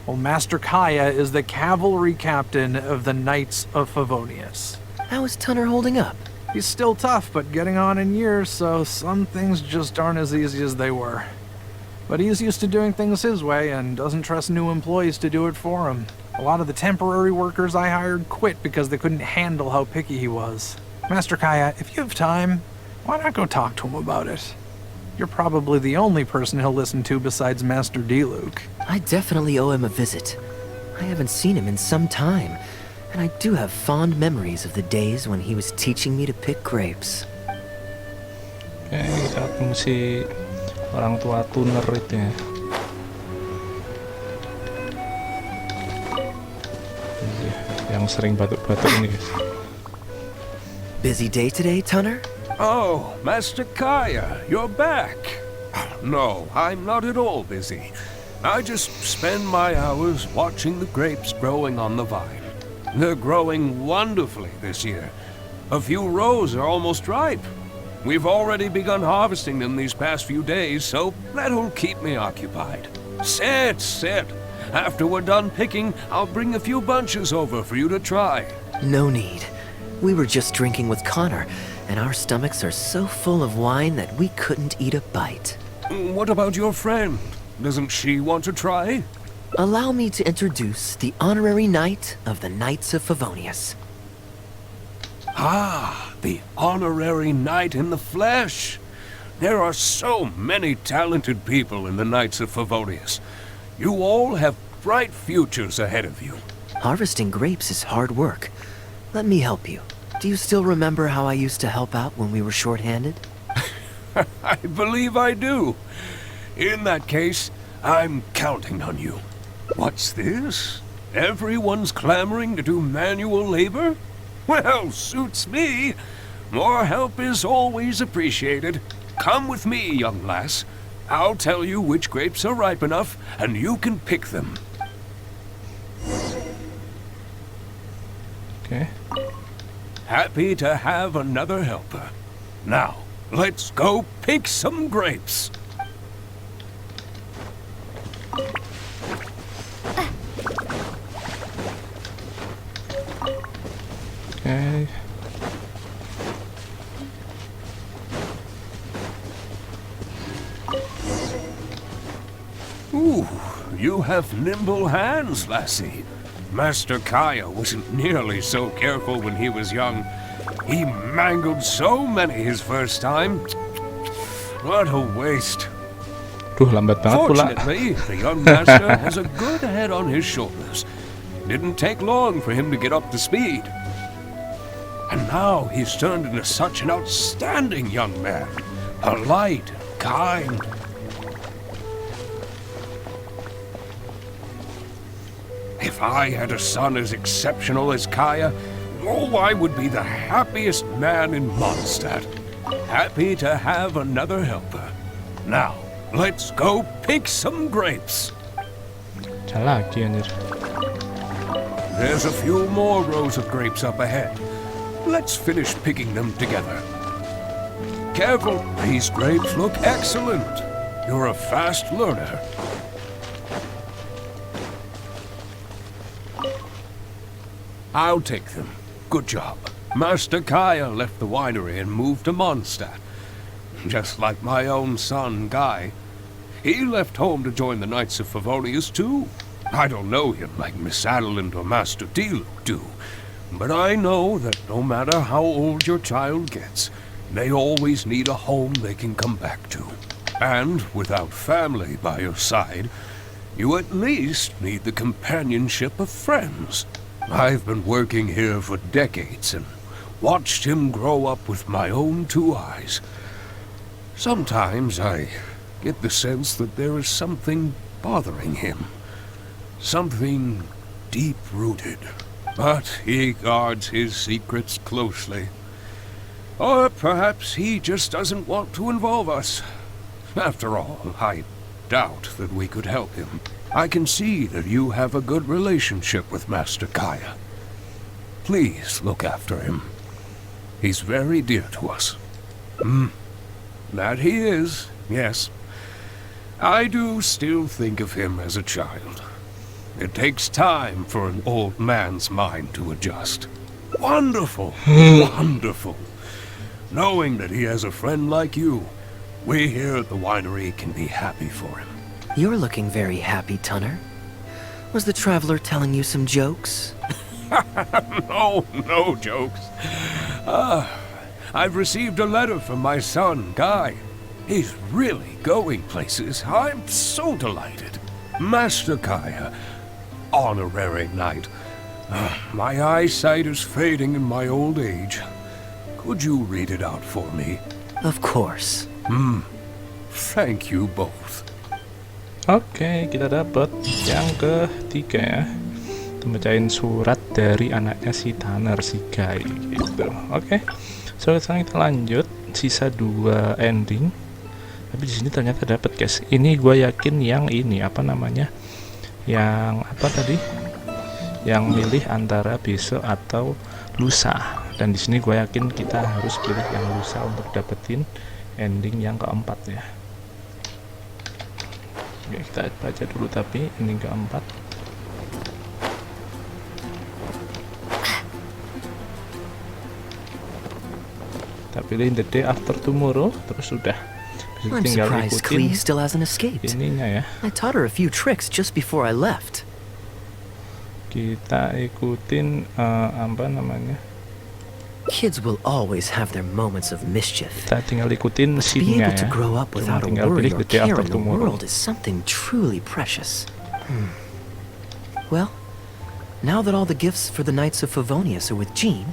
while Master Kaya is the cavalry captain of the Knights of Favonius. How is Tunner holding up? He's still tough, but getting on in years, so some things just aren't as easy as they were. But he's used to doing things his way and doesn't trust new employees to do it for him. A lot of the temporary workers I hired quit because they couldn't handle how picky he was. Master Kaya, if you have time, why not go talk to him about it? You're probably the only person he'll listen to besides Master D-Luke. I definitely owe him a visit. I haven't seen him in some time, and I do have fond memories of the days when he was teaching me to pick grapes. Oke, kita ketemu si orang tua tuner itu ya. Yang sering batuk-batuk ini. Busy day today, Tunner? Oh, Master Kaya, you're back. No, I'm not at all busy. I just spend my hours watching the grapes growing on the vine. They're growing wonderfully this year. A few rows are almost ripe. We've already begun harvesting them these past few days, so that'll keep me occupied. Sit, sit. After we're done picking, I'll bring a few bunches over for you to try. No need. We were just drinking with Connor, and our stomachs are so full of wine that we couldn't eat a bite. What about your friend? Doesn't she want to try? Allow me to introduce the honorary knight of the Knights of Favonius. Ah, the honorary knight in the flesh. There are so many talented people in the Knights of Favonius. You all have bright futures ahead of you. Harvesting grapes is hard work. Let me help you. Do you still remember how I used to help out when we were short-handed? I believe I do. In that case, I'm counting on you. What's this? Everyone's clamoring to do manual labor? Well, suits me. More help is always appreciated. Come with me, young lass. I'll tell you which grapes are ripe enough, and you can pick them. Okay. Happy to have another helper. Now, let's go pick some grapes. Okay. Ooh, you have nimble hands, lassie. Master Kaya wasn't nearly so careful when he was young. He mangled so many his first time. What a waste. Duh, lambat banget pula. Fortunately, the young master has a good head on his shoulders. Didn't take long for him to get up to speed. And now he's turned into such an outstanding young man. Polite, kind. If I had a son as exceptional as Kaya, oh, I would be the happiest man in Mondstadt. Happy to have another helper. Now, let's go pick some grapes. Lagi anjir. There's a few more rows of grapes up ahead. Let's finish picking them together. Careful, these grapes look excellent. You're a fast learner. I'll take them. Good job. Master Kaya left the winery and moved to Mondstadt. Just like my own son, Guy. He left home to join the Knights of Favonius, too. I don't know him like Miss Adeline or Master Diluc do, but I know that no matter how old your child gets, they always need a home they can come back to. And without family by your side, you at least need the companionship of friends. I've been working here for decades and watched him grow up with my own two eyes. Sometimes I get the sense that there is something bothering him. Something deep-rooted. But he guards his secrets closely. Or perhaps he just doesn't want to involve us. After all, I doubt that we could help him. I can see that you have a good relationship with Master Kaya. Please look after him. He's very dear to us. That he is, yes. I do still think of him as a child. It takes time for an old man's mind to adjust. Wonderful, wonderful. Knowing that he has a friend like you, we here at the winery can be happy for him. You're looking very happy, Tunner. Was the traveler telling you some jokes? No jokes. I've received a letter from my son, Guy. He's really going places. I'm so delighted. Master Kaya, honorary knight. My eyesight is fading in my old age. Could you read it out for me? Of course. Thank you both. Oke, kita dapat yang ketiga ya. Membacain surat dari anaknya si Tanner, si Guy gitu. Oke. So sekarang kita lanjut sisa 2 ending. Tapi di sini ternyata dapat, guys. Ini gue yakin yang ini apa namanya? Yang apa tadi? Yang milih antara besok atau lusa. Dan di sini gue yakin kita harus pilih yang lusa untuk dapetin ending yang keempat ya. Oke, kita baca dulu tapi ending keempat. Kita pilih the day after tomorrow, terus sudah I'm tinggal surprised ikutin Clee still hasn't escaped. ininya ya. I taught her a few tricks just before I left. Kita ikutin apa namanya? Kids will always have their moments of mischief. Kita tinggal ikutin But to be scene-nya able to ya. grow up Cuma without a tinggal worry pilih or the day care after in the tomorrow. world is something truly precious. Well, now that all the gifts for the Knights of Favonius are with Jean,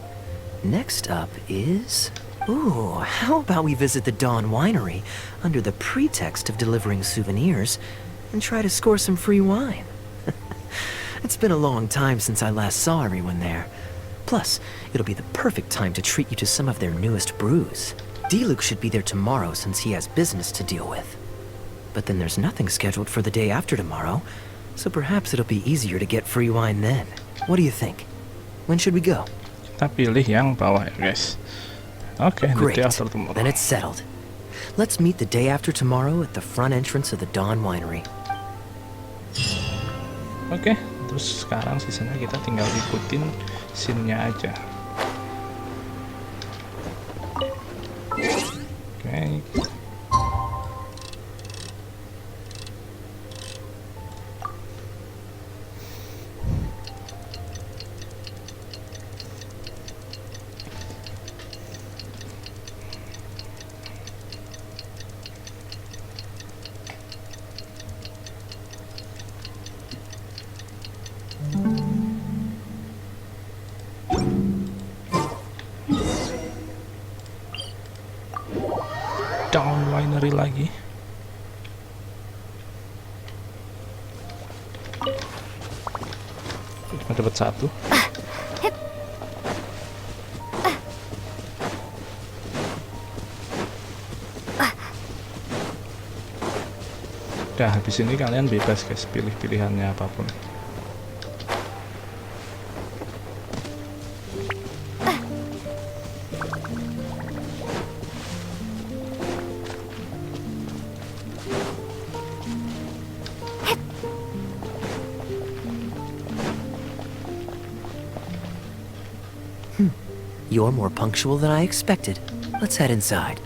next up is... Ooh, how about we visit the Dawn Winery under the pretext of delivering souvenirs and try to score some free wine? It's been a long time since I last saw everyone there. Plus, it'll be the perfect time to treat you to some of their newest brews. D-Luke should be there tomorrow since he has business to deal with. But then there's nothing scheduled for the day after tomorrow, so perhaps it'll be easier to get free wine then. What do you think? When should we go? Kita pilih yang bawah ya guys. Oke, the Great. day after tomorrow. Then it's settled. Let's meet the day after tomorrow at the front entrance of the Dawn Winery. Oke, terus sekarang sisanya kita tinggal ikutin scene-nya aja. Oke. Down winery lagi. Cuma dapat satu. Udah habis ini kalian bebas guys, pilih pilihannya apapun. You're more punctual than I expected. Let's head inside.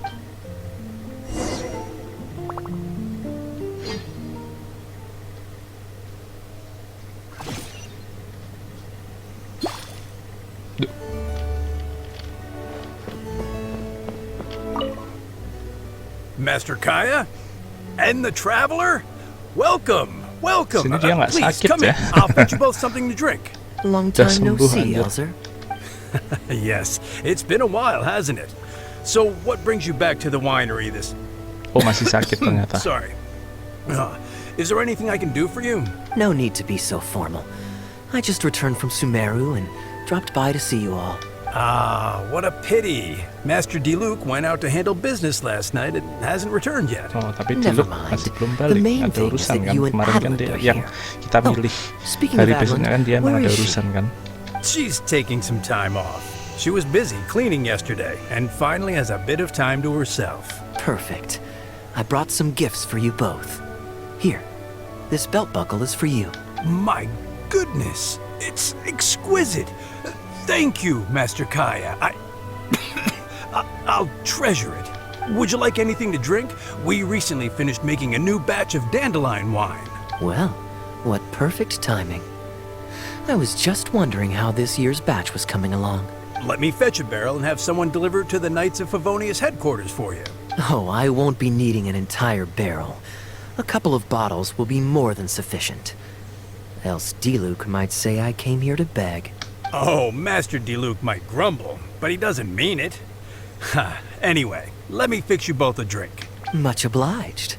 Master Kaya? And the Traveler? Welcome! Welcome! Sini dia nggak Please, sakit come ya. in. I'll fetch you both something to drink. Long Udah time no sembuh see, aja. Elzer. Yes, it's been a while, hasn't it? So, what brings you back to the winery this... Oh, masih sakit ternyata. Sorry. Is there anything I can do for you? No need to be so formal. I just returned from Sumeru and dropped by to see you all. Ah, what a pity. Master D-Luke went out to handle business last night and hasn't returned yet. Oh, tapi Never Diluc mind. masih belum The balik. main Ada thing is urusan that kan. you and Kemarin kan Adland dia are yang here. kita milih. Speaking Hari of besoknya Adland, kan dia emang where ada is she? urusan kan. She's taking some time off. She was busy cleaning yesterday and finally has a bit of time to herself. Perfect. I brought some gifts for you both. Here, this belt buckle is for you. My goodness, it's exquisite. Thank you, Master Kaya. I'll treasure it. Would you like anything to drink? We recently finished making a new batch of dandelion wine. Well, what perfect timing. I was just wondering how this year's batch was coming along. Let me fetch a barrel and have someone deliver it to the Knights of Favonius headquarters for you. Oh, I won't be needing an entire barrel. A couple of bottles will be more than sufficient. Else D-Luke might say I came here to beg. Oh, Master D-Luke might grumble, but he doesn't mean it. Anyway, let me fix you both a drink. Much obliged.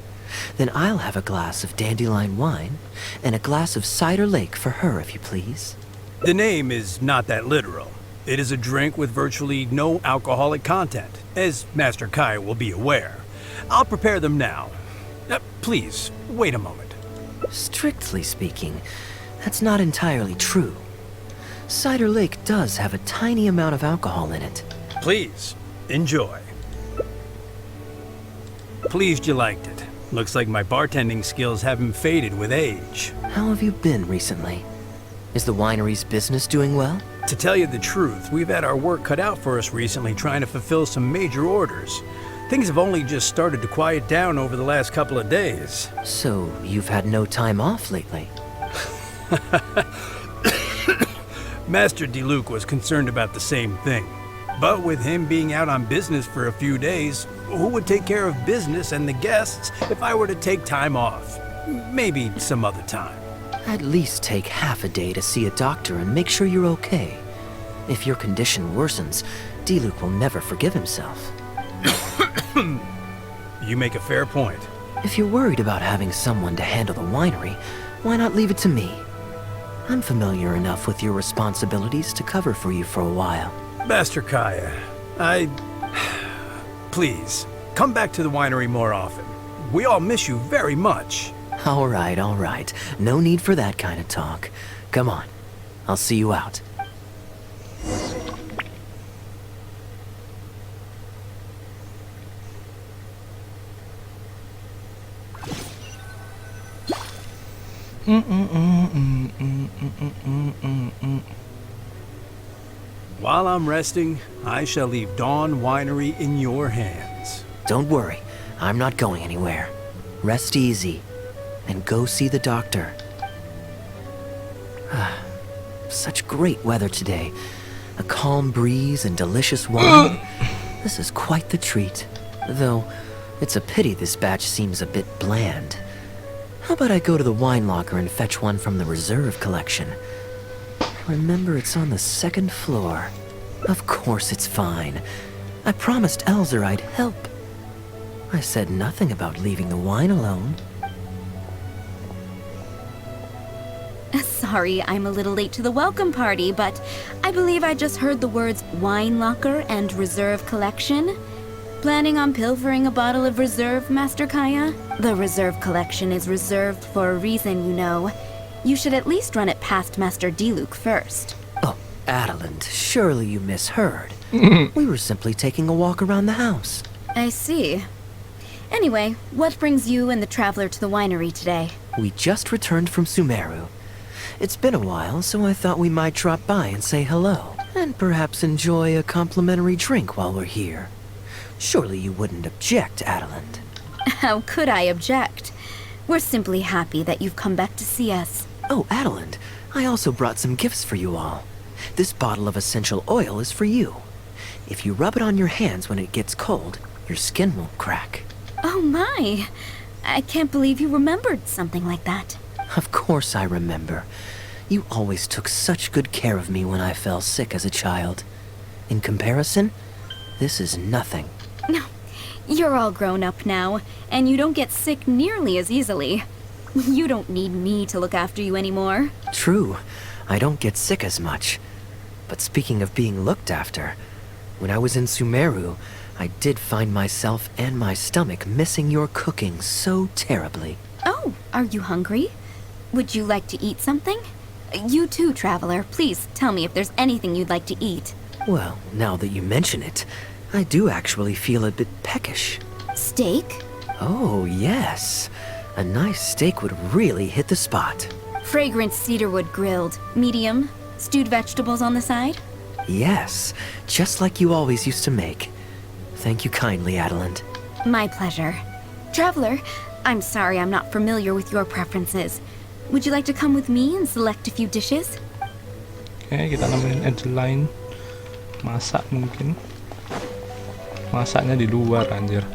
Then I'll have a glass of dandelion wine and a glass of cider lake for her, if you please. The name is not that literal. It is a drink with virtually no alcoholic content, as Master Kai will be aware. I'll prepare them now. Please, wait a moment. Strictly speaking, that's not entirely true. Cider Lake does have a tiny amount of alcohol in it. Please, enjoy. Pleased you liked it. Looks like my bartending skills haven't faded with age. How have you been recently? Is the winery's business doing well? To tell you the truth, we've had our work cut out for us recently trying to fulfill some major orders. Things have only just started to quiet down over the last couple of days. So, you've had no time off lately? Master Diluc was concerned about the same thing. But with him being out on business for a few days, who would take care of business and the guests if I were to take time off? Maybe some other time. At least take half a day to see a doctor and make sure you're okay. If your condition worsens, Diluc will never forgive himself. You make a fair point. If you're worried about having someone to handle the winery, why not leave it to me? I'm familiar enough with your responsibilities to cover for you for a while. Master Kaya, Please, come back to the winery more often. We all miss you very much. All right. No need for that kind of talk. Come on. I'll see you out. While I'm resting, I shall leave Dawn Winery in your hands. Don't worry. I'm not going anywhere. Rest easy. And go see the doctor. Such great weather today. A calm breeze and delicious wine. This is quite the treat. Though, it's a pity this batch seems a bit bland. How about I go to the wine locker and fetch one from the reserve collection? Remember, it's on the second floor. Of course it's fine. I promised Elzer I'd help. I said nothing about leaving the wine alone. Sorry, I'm a little late to the welcome party, but I believe I just heard the words wine locker and reserve collection. Planning on pilfering a bottle of reserve, Master Kaya? The reserve collection is reserved for a reason, you know. You should at least run it past Master Diluc first. Oh, Adeland, surely you misheard. We were simply taking a walk around the house. I see. Anyway, what brings you and the traveler to the winery today? We just returned from Sumeru. It's been a while, so I thought we might drop by and say hello. And perhaps enjoy a complimentary drink while we're here. Surely you wouldn't object, Adeland. How could I object? We're simply happy that you've come back to see us. Oh, Adeland, I also brought some gifts for you all. This bottle of essential oil is for you. If you rub it on your hands when it gets cold, your skin won't crack. Oh my! I can't believe you remembered something like that. Of course I remember. You always took such good care of me when I fell sick as a child. In comparison, this is nothing. No, you're all grown up now, and you don't get sick nearly as easily. You don't need me to look after you anymore. True, I don't get sick as much. But speaking of being looked after, when I was in Sumeru, I did find myself and my stomach missing your cooking so terribly. Oh, are you hungry? Would you like to eat something? You too, traveler. Please tell me if there's anything you'd like to eat. Well, now that you mention it, I do actually feel a bit peckish. Steak? Oh, yes. A nice steak would really hit the spot. Fragrant cedarwood grilled, medium, stewed vegetables on the side? Yes, just like you always used to make. Thank you kindly, Adeland. My pleasure. Traveler, I'm sorry I'm not familiar with your preferences. Would you like to come with me and select a few dishes? Oke, kita nemenin Adeline masak mungkin. Masaknya di luar, anjir.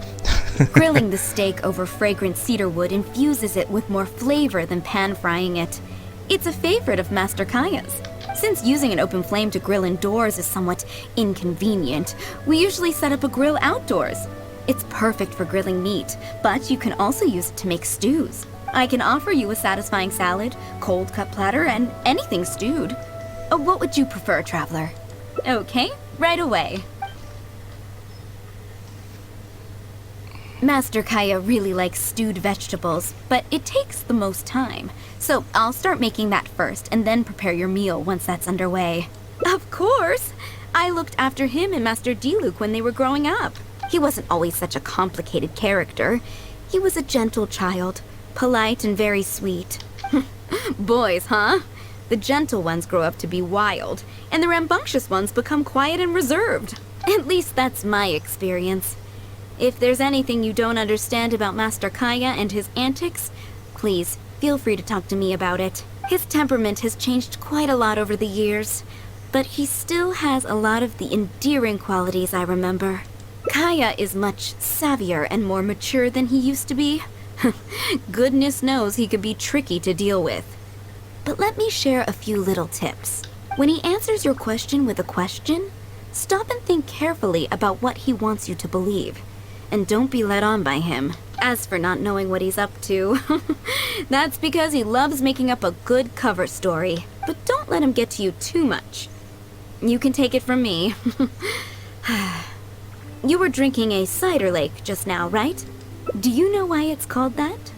Grilling the steak over fragrant cedarwood infuses it with more flavor than pan-frying it. It's a favorite of Master Kaya's. Since using an open flame to grill indoors is somewhat inconvenient, we usually set up a grill outdoors. It's perfect for grilling meat, but you can also use it to make stews. I can offer you a satisfying salad, cold cut platter, and anything stewed. What would you prefer, traveler? Okay, right away. Master Kaya really likes stewed vegetables, but it takes the most time. So I'll start making that first and then prepare your meal once that's underway. Of course! I looked after him and Master Diluc when they were growing up. He wasn't always such a complicated character. He was a gentle child, polite and very sweet. Boys, huh? The gentle ones grow up to be wild, and the rambunctious ones become quiet and reserved. At least that's my experience. If there's anything you don't understand about Master Kaya and his antics, please, feel free to talk to me about it. His temperament has changed quite a lot over the years, but he still has a lot of the endearing qualities I remember. Kaya is much savvier and more mature than he used to be. Goodness knows he could be tricky to deal with. But let me share a few little tips. When he answers your question with a question, stop and think carefully about what he wants you to believe. And don't be led on by him. As for not knowing what he's up to, that's because he loves making up a good cover story. But don't let him get to you too much. You can take it from me. You were drinking a cider lake just now, right? Do you know why it's called that?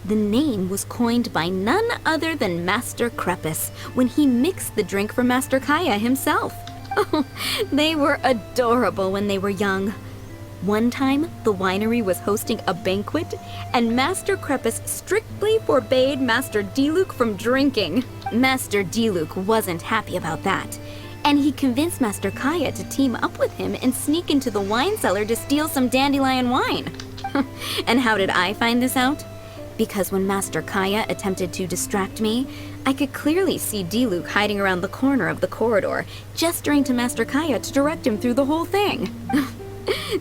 The name was coined by none other than Master Krepis when he mixed the drink for Master Kaya himself. They were adorable when they were young. One time, the winery was hosting a banquet, and Master Krepis strictly forbade Master Diluc from drinking. Master Diluc wasn't happy about that, and he convinced Master Kaya to team up with him and sneak into the wine cellar to steal some dandelion wine. And how did I find this out? Because when Master Kaya attempted to distract me, I could clearly see Diluc hiding around the corner of the corridor, gesturing to Master Kaya to direct him through the whole thing.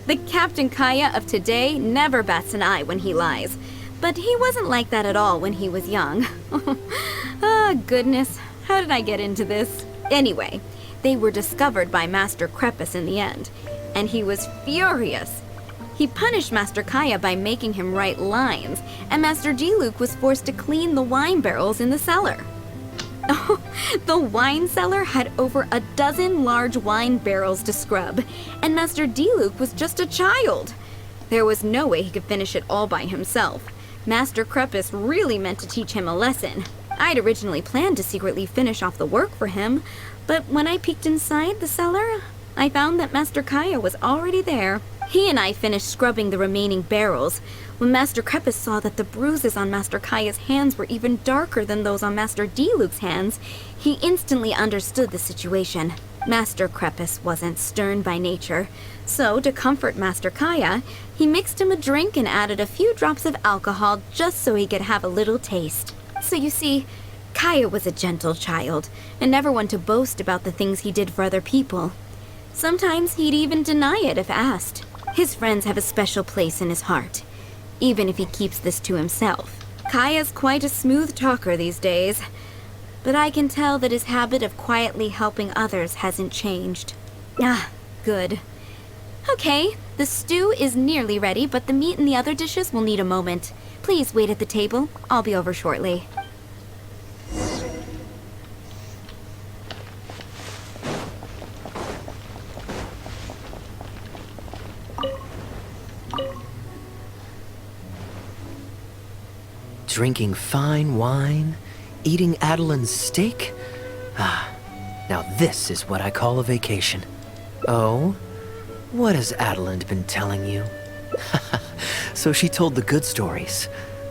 The Captain Kaya of today never bats an eye when he lies, but he wasn't like that at all when he was young. Oh, goodness, how did I get into this? Anyway, they were discovered by Master Krepis in the end, and he was furious. He punished Master Kaya by making him write lines, and Master Diluc was forced to clean the wine barrels in the cellar. Oh, the wine cellar had over a dozen large wine barrels to scrub, and Master Diluc was just a child. There was no way he could finish it all by himself. Master Krepis really meant to teach him a lesson. I'd originally planned to secretly finish off the work for him, but when I peeked inside the cellar, I found that Master Kaya was already there. He and I finished scrubbing the remaining barrels when Master Krepis saw that the bruises on Master Kaya's hands were even darker than those on Master Diluc's hands. He instantly understood the situation. Master Krepis wasn't stern by nature, so to comfort Master Kaya, he mixed him a drink and added a few drops of alcohol just so he could have a little taste. So you see, Kaya was a gentle child, and never one to boast about the things he did for other people. Sometimes he'd even deny it if asked. His friends have a special place in his heart, even if he keeps this to himself. Kaya's quite a smooth talker these days, but I can tell that his habit of quietly helping others hasn't changed. Ah, good. Okay, the stew is nearly ready, but the meat and the other dishes will need a moment. Please wait at the table. I'll be over shortly. Drinking fine wine, eating Adeline's steak? Ah, now this is what I call a vacation. Oh? What has Adeline been telling you? So she told the good stories.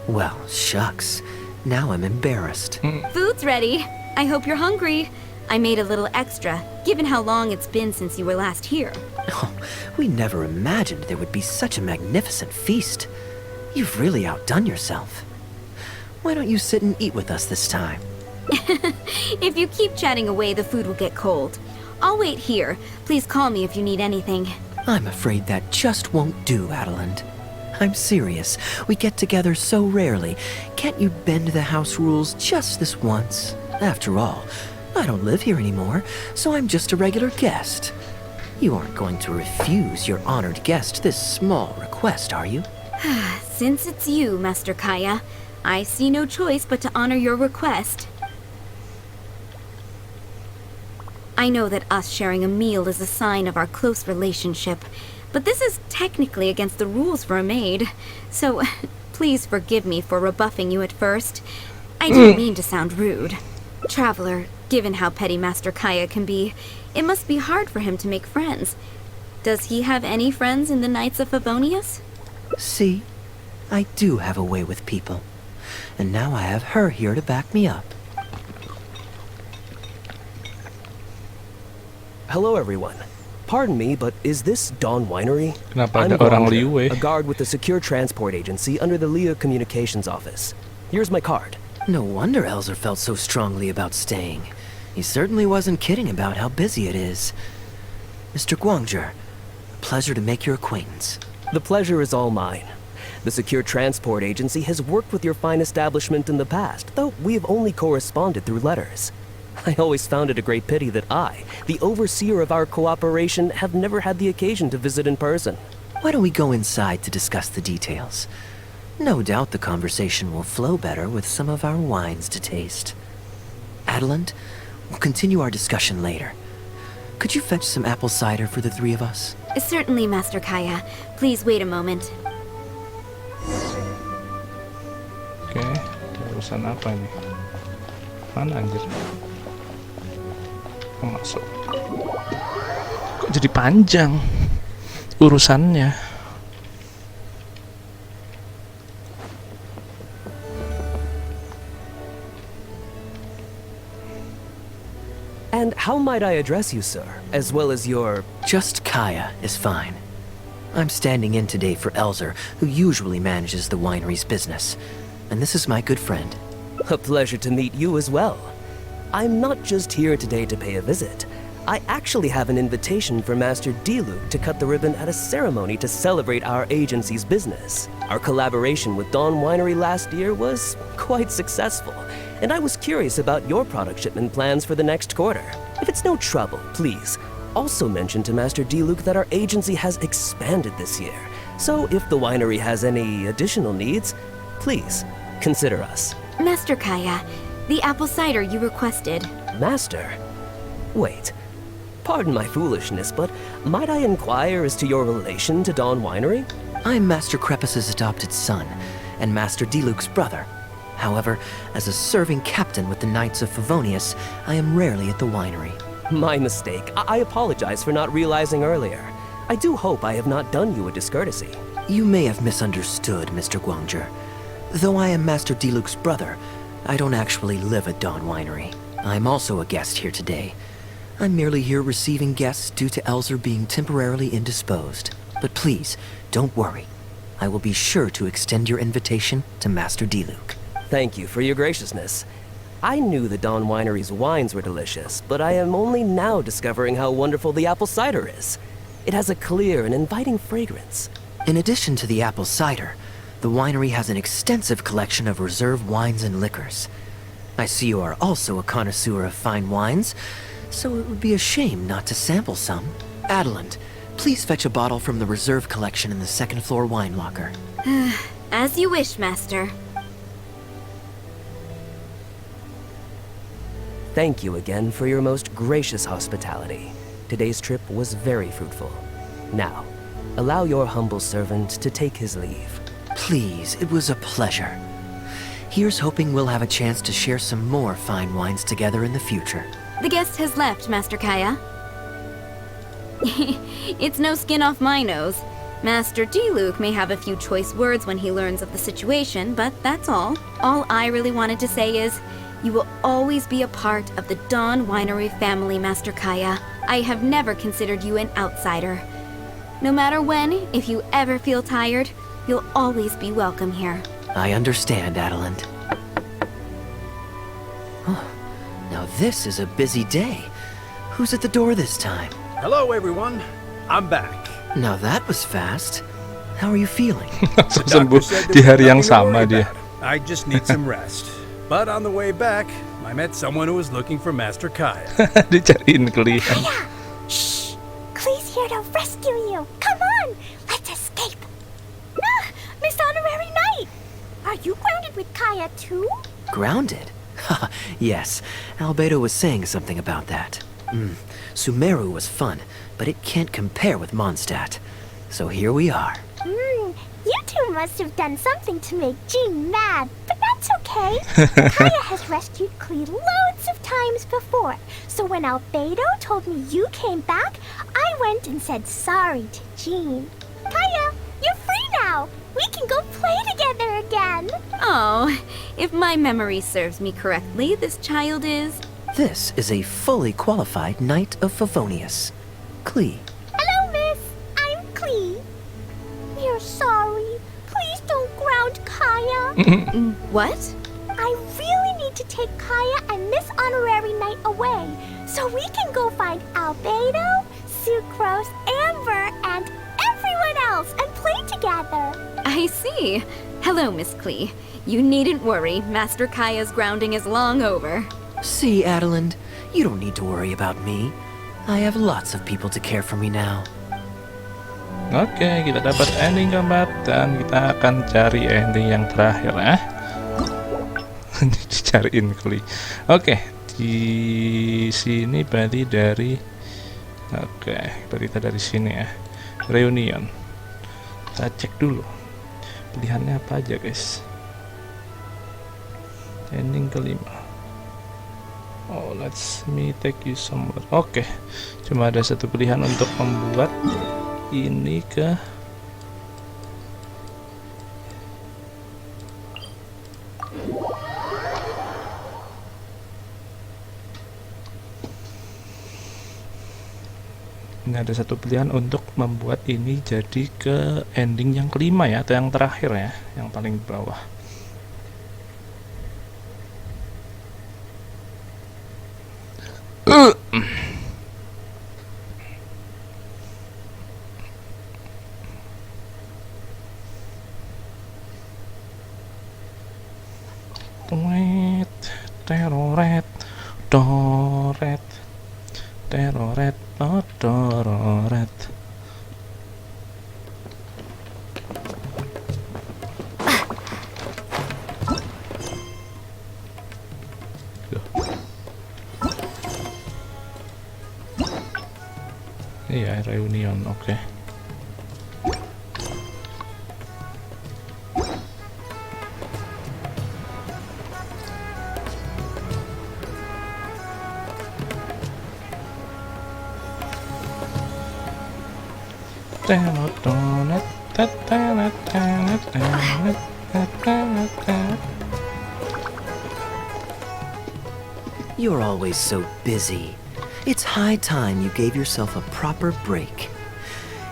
Well, shucks. Now I'm embarrassed. Food's ready. I hope you're hungry. I made a little extra, given how long it's been since you were last here. Oh, we never imagined there would be such a magnificent feast. You've really outdone yourself. Why don't you sit and eat with us this time? If you keep chatting away, the food will get cold. I'll wait here. Please call me if you need anything. I'm afraid that just won't do, Adeline. I'm serious. We get together so rarely. Can't you bend the house rules just this once? After all, I don't live here anymore, so I'm just a regular guest. You aren't going to refuse your honored guest this small request, are you? Since it's you, Master Kaya, I see no choice but to honor your request. I know that us sharing a meal is a sign of our close relationship, but this is technically against the rules for a maid, so please forgive me for rebuffing you at first. I didn't mean to sound rude. Traveler, given how petty Master Kaya can be, it must be hard for him to make friends. Does he have any friends in the Knights of Favonius? See, I do have a way with people. And now I have her here to back me up. Hello, everyone. Pardon me, but is this Dawn Winery? Kenapa I'm ada orang Guangzhe, Liu, a guard with the Secure Transport Agency under the Leo Communications Office. Here's my card. No wonder Elzer felt so strongly about staying. He certainly wasn't kidding about how busy it is. Mr. Guangzhe, pleasure to make your acquaintance. The pleasure is all mine. The Secure Transport Agency has worked with your fine establishment in the past, though we have only corresponded through letters. I always found it a great pity that I, the overseer of our cooperation, have never had the occasion to visit in person. Why don't we go inside to discuss the details? No doubt the conversation will flow better with some of our wines to taste. Adelant, we'll continue our discussion later. Could you fetch some apple cider for the three of us? Certainly, Master Kaya. Please wait a moment. Oke, urusan apa ini? Mana anjir? Oh, masuk. Kok jadi panjang urusannya? And how might I address you, sir, as well as your... Just Kaya is fine. I'm standing in today for Elzer, who usually manages the winery's business. And this is my good friend. A pleasure to meet you as well. I'm not just here today to pay a visit. I actually have an invitation for Master Diluc to cut the ribbon at a ceremony to celebrate our agency's business. Our collaboration with Dawn Winery last year was quite successful, and I was curious about your product shipment plans for the next quarter. If it's no trouble, please, also mention to Master Diluc that our agency has expanded this year. So if the winery has any additional needs, please consider us. Master Kaya, the apple cider you requested. Master? Wait. Pardon my foolishness, but might I inquire as to your relation to Dawn Winery? I'm Master Krepus's adopted son, and Master Diluc's brother. However, as a serving captain with the Knights of Favonius, I am rarely at the winery. My mistake. I apologize for not realizing earlier. I do hope I have not done you a discourtesy. You may have misunderstood, Mr. Guangzhe. Though I am Master Diluc's brother, I don't actually live at Dawn Winery. I'm also a guest here today. I'm merely here receiving guests due to Elzer being temporarily indisposed. But please, don't worry. I will be sure to extend your invitation to Master Diluc. Thank you for your graciousness. I knew the Dawn Winery's wines were delicious, but I am only now discovering how wonderful the apple cider is. It has a clear and inviting fragrance. In addition to the apple cider, the winery has an extensive collection of reserve wines and liquors. I see you are also a connoisseur of fine wines, so it would be a shame not to sample some. Adelant, please fetch a bottle from the reserve collection in the second floor wine locker. As you wish, Master. Thank you again for your most gracious hospitality. Today's trip was very fruitful. Now, allow your humble servant to take his leave. Please, it was a pleasure. Here's hoping we'll have a chance to share some more fine wines together in the future. The guest has left, Master Kaya. It's no skin off my nose. Master Diluc may have a few choice words when he learns of the situation, but that's all. All I really wanted to say is, you will always be a part of the Dawn Winery family, Master Kaya. I have never considered you an outsider. No matter when, if you ever feel tired, you'll always be welcome here. I understand, Adelant. Oh, now this is a busy day. Who's at the door this time? Hello, everyone. I'm back. Now that was fast. How are you feeling? Sembuh di hari yang sama dia. I just need some rest. But on the way back, I met someone who was looking for Master Kaya. Dicariin kalian. Kaya! Shh! Klee's here to rescue you. Come on, let's escape. Ah, Miss Honorary Knight! Are you grounded with Kaya too? Grounded? Yes, Albedo was saying something about that. Sumeru was fun, but it can't compare with Mondstadt. So here we are. You two must have done something to make Jean mad, but that's okay. Kaya has rescued Klee loads of times before, so when Albedo told me you came back, I went and said sorry to Jean. Kaya, you're free now. We can go play together again. Oh, if my memory serves me correctly, this child is... This is a fully qualified Knight of Favonius. Klee, Kaya? What? I really need to take Kaya and Miss Honorary Knight away so we can go find Albedo, Sucrose, Amber, and everyone else and play together. I see. Hello, Miss Klee. You needn't worry. Master Kaya's grounding is long over. See, Adeland, you don't need to worry about me. I have lots of people to care for me now. Oke, kita dapat ending keempat dan kita akan cari ending yang terakhir ya. Dicariin Klee. Oke, di sini berarti dari berarti kita dari sini ya. Reunion. Kita cek dulu. Pilihannya apa aja, guys? Ending kelima. Oh, let's me take you somewhere. Oke, cuma ada satu pilihan untuk membuat ini ke ini ada satu pilihan untuk membuat ini jadi ke ending yang kelima ya, atau yang terakhir ya, yang paling bawah. Teroret, doret, teroret, doret. Iya, reunion, oke. You're always so busy. It's high time you gave yourself a proper break.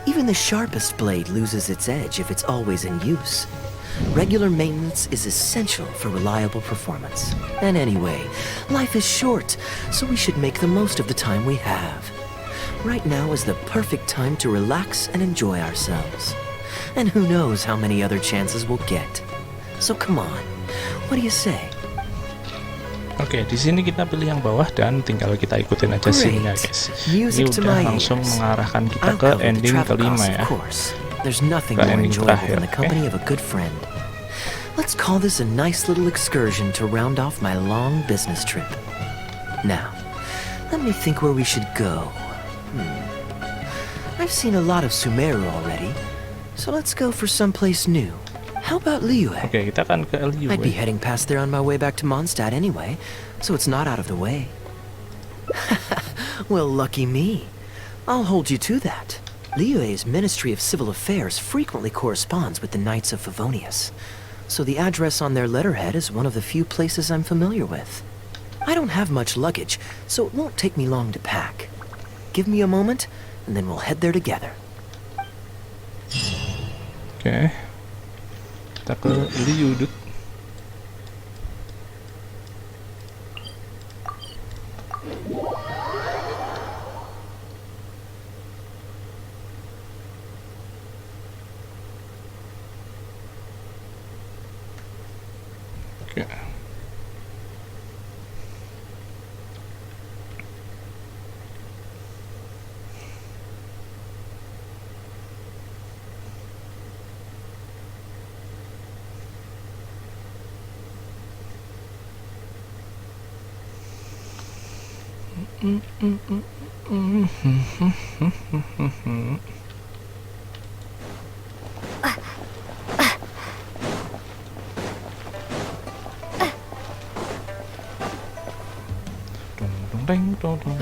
Even the sharpest blade loses its edge if it's always in use. Regular maintenance is essential for reliable performance. And anyway, life is short, so we should make the most of the time we have. Right now is the perfect time to relax and enjoy ourselves. And who knows how many other chances we'll get. So come on, what do you say? Oke, di sini kita pilih yang bawah dan tinggal kita ikutin aja scene-nya, guys. Ini udah langsung mengarahkan kita ke ending kelima ya. There's nothing more enjoyable than the company of a good friend. Let's call this a nice little excursion to round off my long business trip. Now, let me think where we should go. I've seen a lot of Sumeru already, so let's go for someplace new. How about Liyue? Oke, kita akan ke Liyue. I'd be heading past there on my way back to Mondstadt anyway, so it's not out of the way. Well, lucky me. I'll hold you to that. Liyue's Ministry of Civil Affairs frequently corresponds with the Knights of Favonius, so the address on their letterhead is one of the few places I'm familiar with. I don't have much luggage, so it won't take me long to pack. Give me a moment, and then we'll head there together. Oke. Kita ke Liyue. Oke.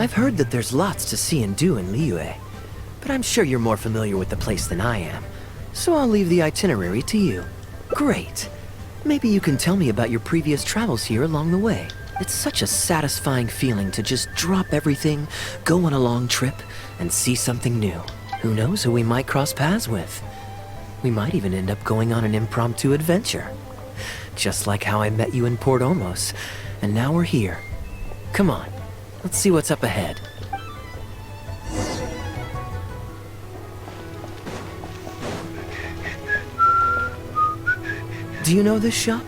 I've heard that there's lots to see and do in Liyue, but I'm sure you're more familiar with the place than I am, so I'll leave the itinerary to you. Great. Maybe you can tell me about your previous travels here along the way. It's such a satisfying feeling to just drop everything, go on a long trip, and see something new. Who knows who we might cross paths with? We might even end up going on an impromptu adventure. Just like how I met you in Port Omos, and now we're here. Come on, let's see what's up ahead. Do you know this shop?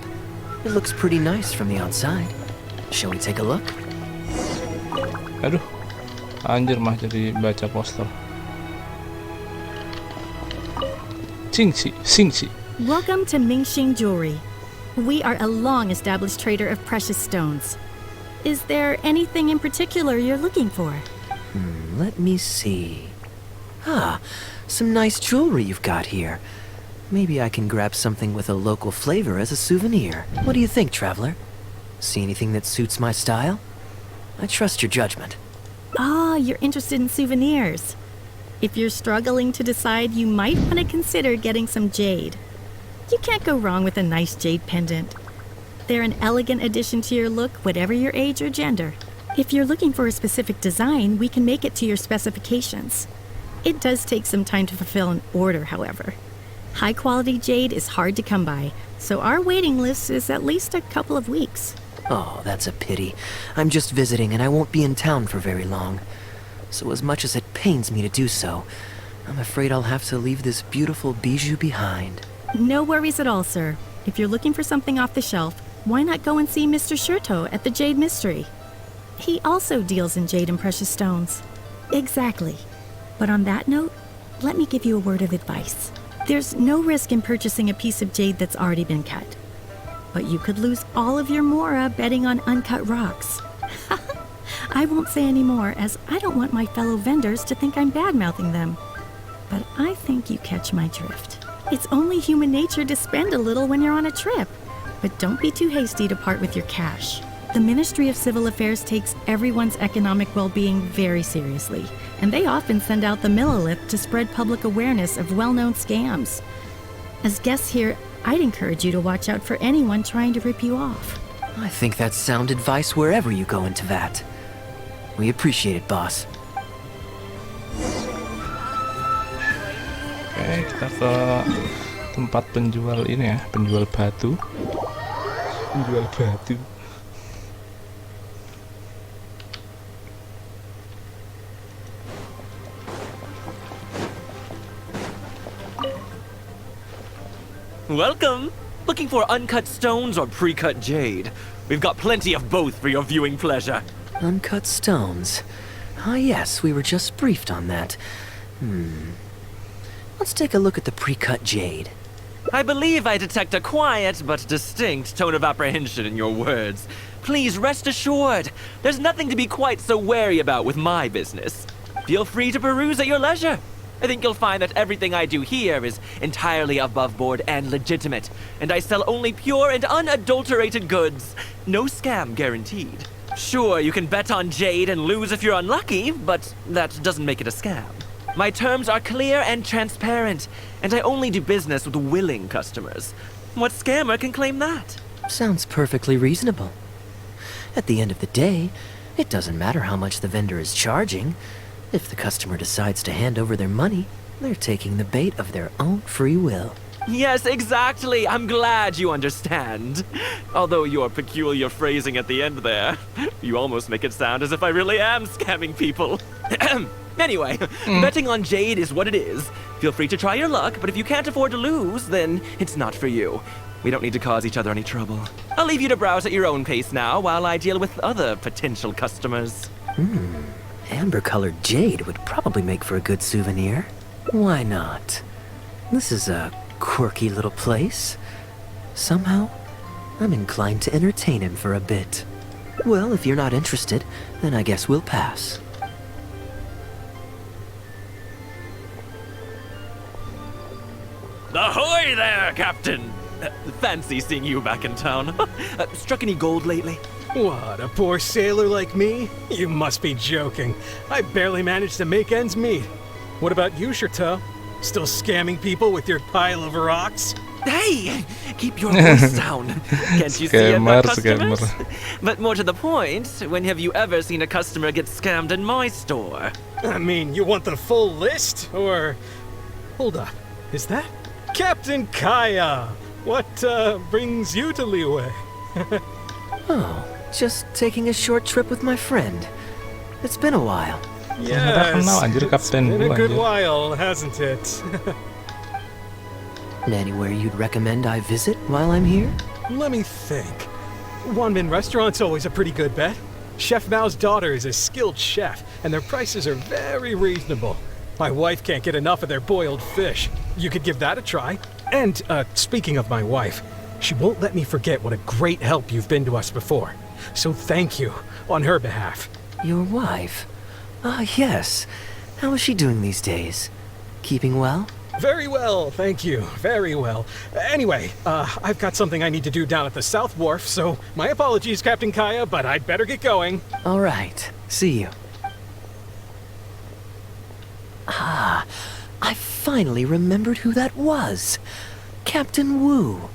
It looks pretty nice from the outside. Shall we take a look? Aduh, anjir mah jadi baca poster. Xingqi. Welcome to Mingxing Jewelry. We are a long-established trader of precious stones. Is there anything in particular you're looking for? Let me see. Some nice jewelry you've got here. Maybe I can grab something with a local flavor as a souvenir. What do you think, traveler? See anything that suits my style? I trust your judgment. You're interested in souvenirs. If you're struggling to decide, you might want to consider getting some jade. You can't go wrong with a nice jade pendant. They're an elegant addition to your look, whatever your age or gender. If you're looking for a specific design, we can make it to your specifications. It does take some time to fulfill an order, however. High-quality jade is hard to come by, so our waiting list is at least a couple of weeks. Oh, that's a pity. I'm just visiting and I won't be in town for very long. So as much as it pains me to do so, I'm afraid I'll have to leave this beautiful bijou behind. No worries at all, sir. If you're looking for something off the shelf, why not go and see Mr. Shurto at the Jade Mystery? He also deals in jade and precious stones. Exactly. But on that note, let me give you a word of advice. There's no risk in purchasing a piece of jade that's already been cut. But you could lose all of your mora betting on uncut rocks. I won't say any more, as I don't want my fellow vendors to think I'm bad-mouthing them. But I think you catch my drift. It's only human nature to spend a little when you're on a trip. But don't be too hasty to part with your cash. The Ministry of Civil Affairs takes everyone's economic well-being very seriously, and they often send out the Millilith to spread public awareness of well-known scams. As guests here, I'd encourage you to watch out for anyone trying to rip you off. I think that's sound advice wherever you go into that. We appreciate it, boss. Oke, kita ke tempat penjual ini ya, penjual batu. Welcome! Looking for uncut stones or pre-cut jade? We've got plenty of both for your viewing pleasure. Uncut stones. Yes, we were just briefed on that. Let's take a look at the pre-cut jade. I believe I detect a quiet but distinct tone of apprehension in your words. Please rest assured, there's nothing to be quite so wary about with my business. Feel free to peruse at your leisure. I think you'll find that everything I do here is entirely above board and legitimate, and I sell only pure and unadulterated goods. No scam guaranteed. Sure, you can bet on jade and lose if you're unlucky, but that doesn't make it a scam. My terms are clear and transparent, and I only do business with willing customers. What scammer can claim that? Sounds perfectly reasonable. At the end of the day, it doesn't matter how much the vendor is charging. If the customer decides to hand over their money, they're taking the bait of their own free will. Yes, exactly. I'm glad you understand. Although your peculiar phrasing at the end there, you almost make it sound as if I really am scamming people. Anyway, betting on jade is what it is. Feel free to try your luck, but if you can't afford to lose, then it's not for you. We don't need to cause each other any trouble. I'll leave you to browse at your own pace now while I deal with other potential customers. Amber-colored jade would probably make for a good souvenir. Why not? This is a quirky little place. Somehow, I'm inclined to entertain him for a bit. Well, if you're not interested, then I guess we'll pass. Ahoy there, Captain! Fancy seeing you back in town. Struck any gold lately? What, a poor sailor like me? You must be joking. I barely managed to make ends meet. What about you, Shurto? Still scamming people with your pile of rocks? Hey! Keep your voice down. Can't you see I'm not customers? But more to the point, when have you ever seen a customer get scammed in my store? I mean, you want the full list? Or... Hold up. Is that... Captain Kaya! What brings you to Liyue? Oh, just taking a short trip with my friend. It's been a while. Yes, anjir, it's Kapten been a gua, good anjir. while, hasn't it? Anywhere you'd recommend I visit while I'm here? Let me think. Wanmin Restaurant's always a pretty good bet. Chef Mao's daughter is a skilled chef, and their prices are very reasonable. My wife can't get enough of their boiled fish. You could give that a try. And, speaking of my wife, she won't let me forget what a great help you've been to us before. So thank you, on her behalf. Your wife? Ah, yes. How is she doing these days? Keeping well? Very well, thank you. Very well. Anyway, I've got something I need to do down at the South Wharf, so my apologies, Captain Kaya, but I'd better get going. All right. See you. Ah, I finally remembered who that was. Captain Wu.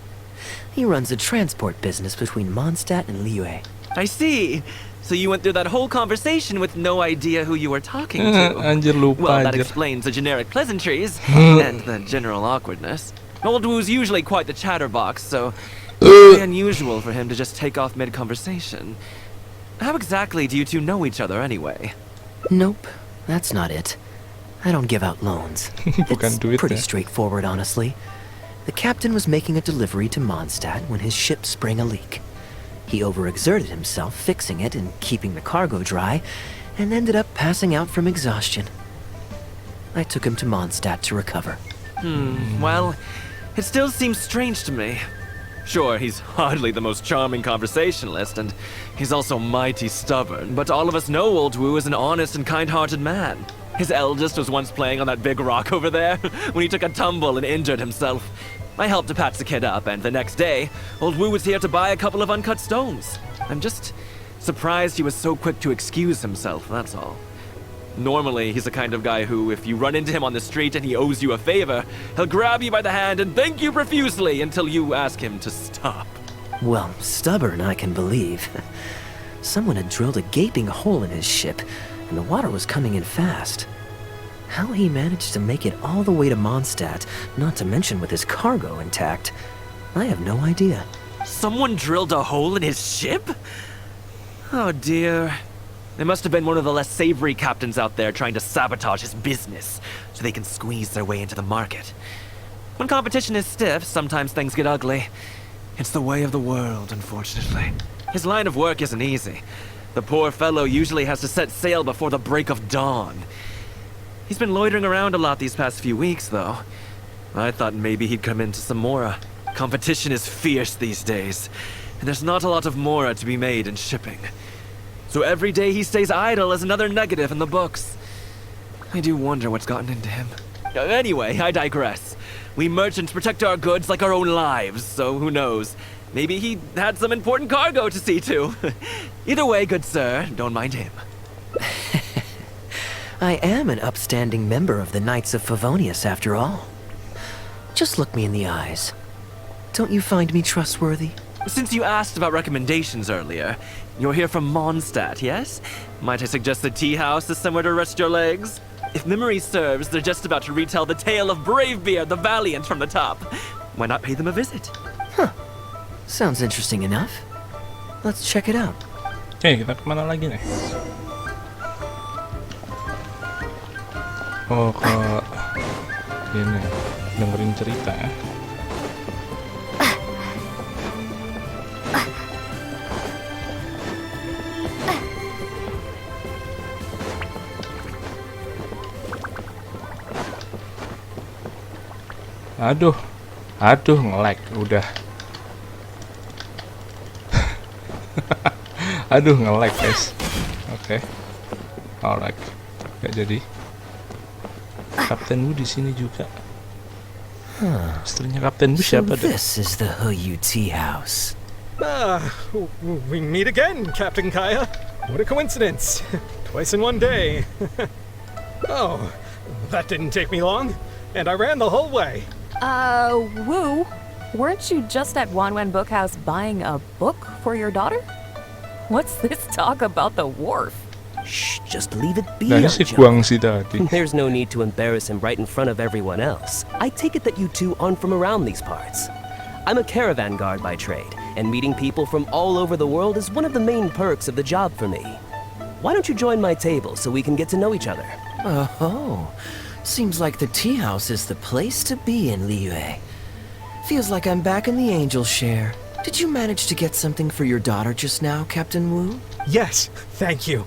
He runs a transport business between Mondstadt and Liyue. I see. So you went through that whole conversation with no idea who you were talking to. Anjir, lupa, Well, that anjir. explains the generic pleasantries and the general awkwardness. Old Wu's usually quite the chatterbox, so it's very unusual for him to just take off mid-conversation. How exactly do you two know each other anyway? Nope, that's not it. I don't give out loans. Bukan It's duit pretty ya. straightforward, honestly. The captain was making a delivery to Mondstadt when his ship sprang a leak. He overexerted himself fixing it and keeping the cargo dry, and ended up passing out from exhaustion. I took him to Mondstadt to recover. Well, it still seems strange to me. Sure, he's hardly the most charming conversationalist, and he's also mighty stubborn, but all of us know Old Wu is an honest and kind-hearted man. His eldest was once playing on that big rock over there when he took a tumble and injured himself. I helped to patch the kid up, and the next day, Old Wu was here to buy a couple of uncut stones. I'm just surprised he was so quick to excuse himself, that's all. Normally, he's the kind of guy who, if you run into him on the street and he owes you a favor, he'll grab you by the hand and thank you profusely until you ask him to stop. Well, stubborn, I can believe. Someone had drilled a gaping hole in his ship, and the water was coming in fast. How he managed to make it all the way to Mondstadt, not to mention with his cargo intact, I have no idea. Someone drilled a hole in his ship? Oh dear. There must have been one of the less savory captains out there trying to sabotage his business so they can squeeze their way into the market. When competition is stiff, sometimes things get ugly. It's the way of the world, unfortunately. His line of work isn't easy. The poor fellow usually has to set sail before the break of dawn. He's been loitering around a lot these past few weeks, though. I thought maybe he'd come into some Mora. Competition is fierce these days, and there's not a lot of Mora to be made in shipping. So every day he stays idle is another negative in the books. I do wonder what's gotten into him. Anyway, I digress. We merchants protect our goods like our own lives, so who knows? Maybe he had some important cargo to see to. Either way, good sir, don't mind him. I am an upstanding member of the Knights of Favonius, after all. Just look me in the eyes. Don't you find me trustworthy? Since you asked about recommendations earlier, you're here from Mondstadt, yes? Might I suggest the tea house is somewhere to rest your legs? If memory serves, they're just about to retell the tale of Bravebeard the Valiant from the top. Why not pay them a visit? Huh. Sounds interesting enough. Let's check it out. Oke, kita kemana lagi nih? Oh, ke ini dengerin cerita ya. Aduh, nge-lag udah. Aduh, nge-lag guys. Oke, alright, gak jadi. Kapten Wu di sini juga. Istrinya Kapten Wu So siapa deh? this is the Hoyu Tea House. We meet again, Captain Kaya. What a coincidence. Twice in one day. Oh, that didn't take me long. And I ran the whole way. Wu, weren't you just at Wanwen Bookhouse buying a book for your daughter? What's this talk about the wharf? Shh, just leave it be. Nah, si Guang si tadi. There's no need to embarrass him right in front of everyone else. I take it that you two aren't from around these parts. I'm a caravan guard by trade, and meeting people from all over the world is one of the main perks of the job for me. Why don't you join my table so we can get to know each other? Oh, seems like the tea house is the place to be in Liyue. Feels like I'm back in the angel share. Did you manage to get something for your daughter just now, Captain Wu? Yes, thank you.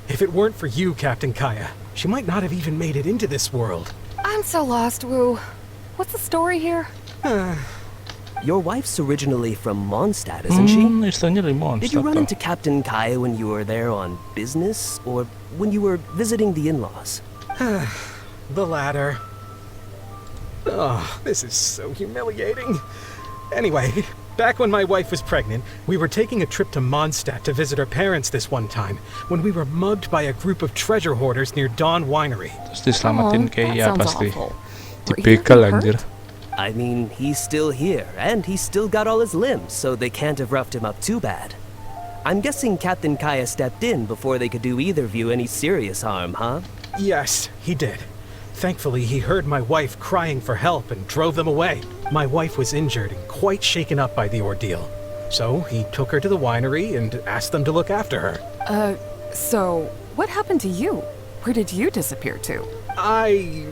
If it weren't for you, Captain Kaya, she might not have even made it into this world. I'm so lost, Wu. What's the story here? Your wife's originally from Mondstadt, isn't she? Istilahnya dari Mondstadt. Did you run into Captain Kaya when you were there on business, or when you were visiting the in-laws? The latter. Oh, this is so humiliating. Anyway, back when my wife was pregnant, we were taking a trip to Mondstadt to visit her parents this one time, when we were mugged by a group of treasure hoarders near Dawn Winery. Terus diselamatin Kaya pasti. Dibegal anjir. I mean, he's still here, and he's still got all his limbs, so they can't have roughed him up too bad. I'm guessing Captain Kaya stepped in before they could do either of you any serious harm, huh? Yes, he did. Thankfully, he heard my wife crying for help and drove them away. My wife was injured and quite shaken up by the ordeal. So he took her to the winery and asked them to look after her. So what happened to you? Where did you disappear to? I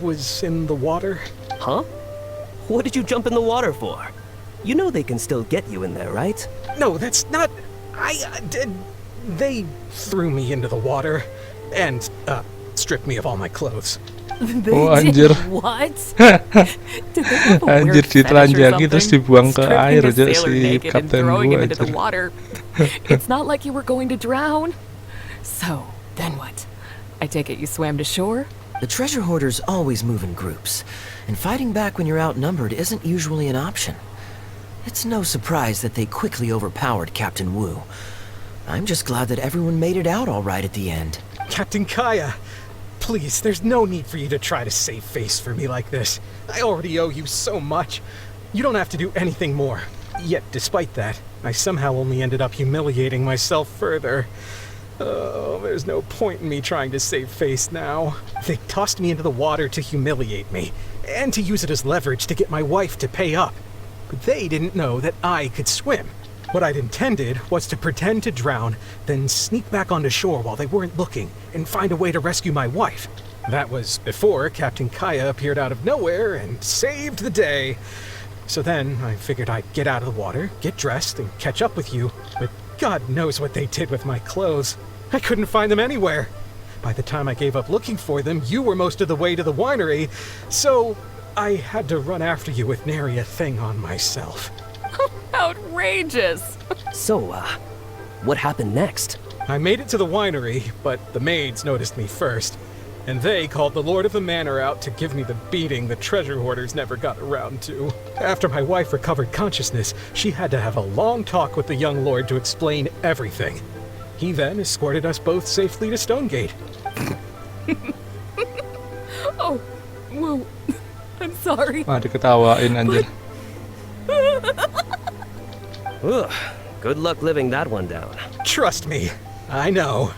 was in the water. Huh? What did you jump in the water for? You know they can still get you in there, right? No, that's not... They threw me into the water and, stripped me of all my clothes. Anjir. What? Anjir, ditelanjangi terus dibuang ke air aja si Kapten Wu into the water. It's not like you were going to drown. So, then what? I take it you swam to shore? The treasure hoarders always move in groups, and fighting back when you're outnumbered isn't usually an option. It's no surprise that they quickly overpowered Captain Wu. I'm just glad that everyone made it out all right at the end. Captain Kaya, please, there's no need for you to try to save face for me like this. I already owe you so much. You don't have to do anything more. Yet, despite that, I somehow only ended up humiliating myself further. Oh, there's no point in me trying to save face now. They tossed me into the water to humiliate me, and to use it as leverage to get my wife to pay up. But they didn't know that I could swim. What I'd intended was to pretend to drown, then sneak back onto shore while they weren't looking, and find a way to rescue my wife. That was before Captain Kaya appeared out of nowhere and saved the day. So then I figured I'd get out of the water, get dressed, and catch up with you, but God knows what they did with my clothes. I couldn't find them anywhere. By the time I gave up looking for them, you were most of the way to the winery, so I had to run after you with nary a thing on myself. Outrageous! So, what happened next? I made it to the winery, but the maids noticed me first, and they called the Lord of the Manor out to give me the beating the treasure hoarders never got around to. After my wife recovered consciousness, she had to have a long talk with the young lord to explain everything. He then escorted us both safely to Stonegate. Oh, Wu, I'm sorry. Diketawain anjir. Ugh, good luck living that one down. Trust me, I know.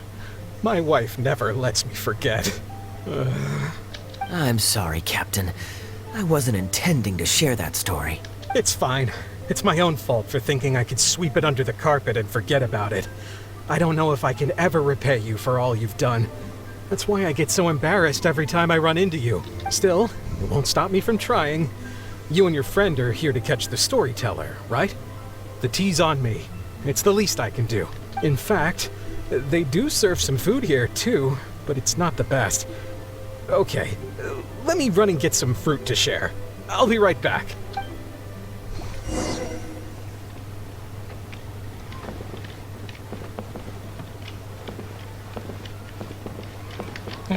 My wife never lets me forget. I'm sorry, Captain. I wasn't intending to share that story. It's fine. It's my own fault for thinking I could sweep it under the carpet and forget about it. I don't know if I can ever repay you for all you've done. That's why I get so embarrassed every time I run into you. Still, it won't stop me from trying. You and your friend are here to catch the storyteller, right? The tea's on me. It's the least I can do. In fact, they do serve some food here, too, but it's not the best. Okay, let me run and get some fruit to share. I'll be right back.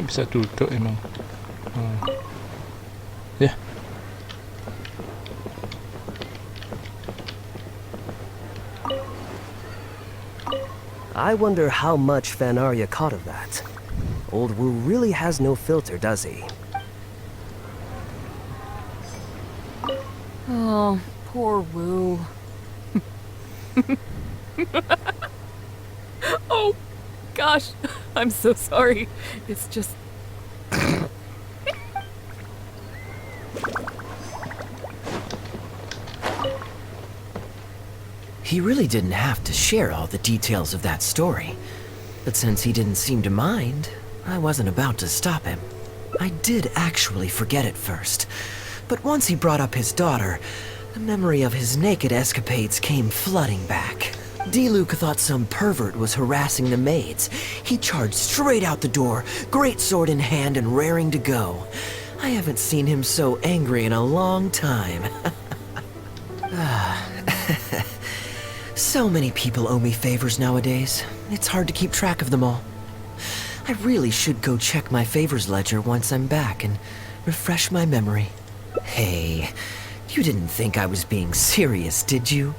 Bisa duduk emang. Ya. I wonder how much Fanaria caught of that. Old Wu really has no filter, does he? Oh, poor Wu. Oh, gosh, I'm so sorry. It's just... He really didn't have to share all the details of that story. But since he didn't seem to mind, I wasn't about to stop him. I did actually forget at first, but once he brought up his daughter, the memory of his naked escapades came flooding back. D-Luke thought some pervert was harassing the maids. He charged straight out the door, great sword in hand and raring to go. I haven't seen him so angry in a long time. So many people owe me favors nowadays. It's hard to keep track of them all. I really should go check my favors ledger once I'm back and refresh my memory. Hey, you didn't think I was being serious, did you?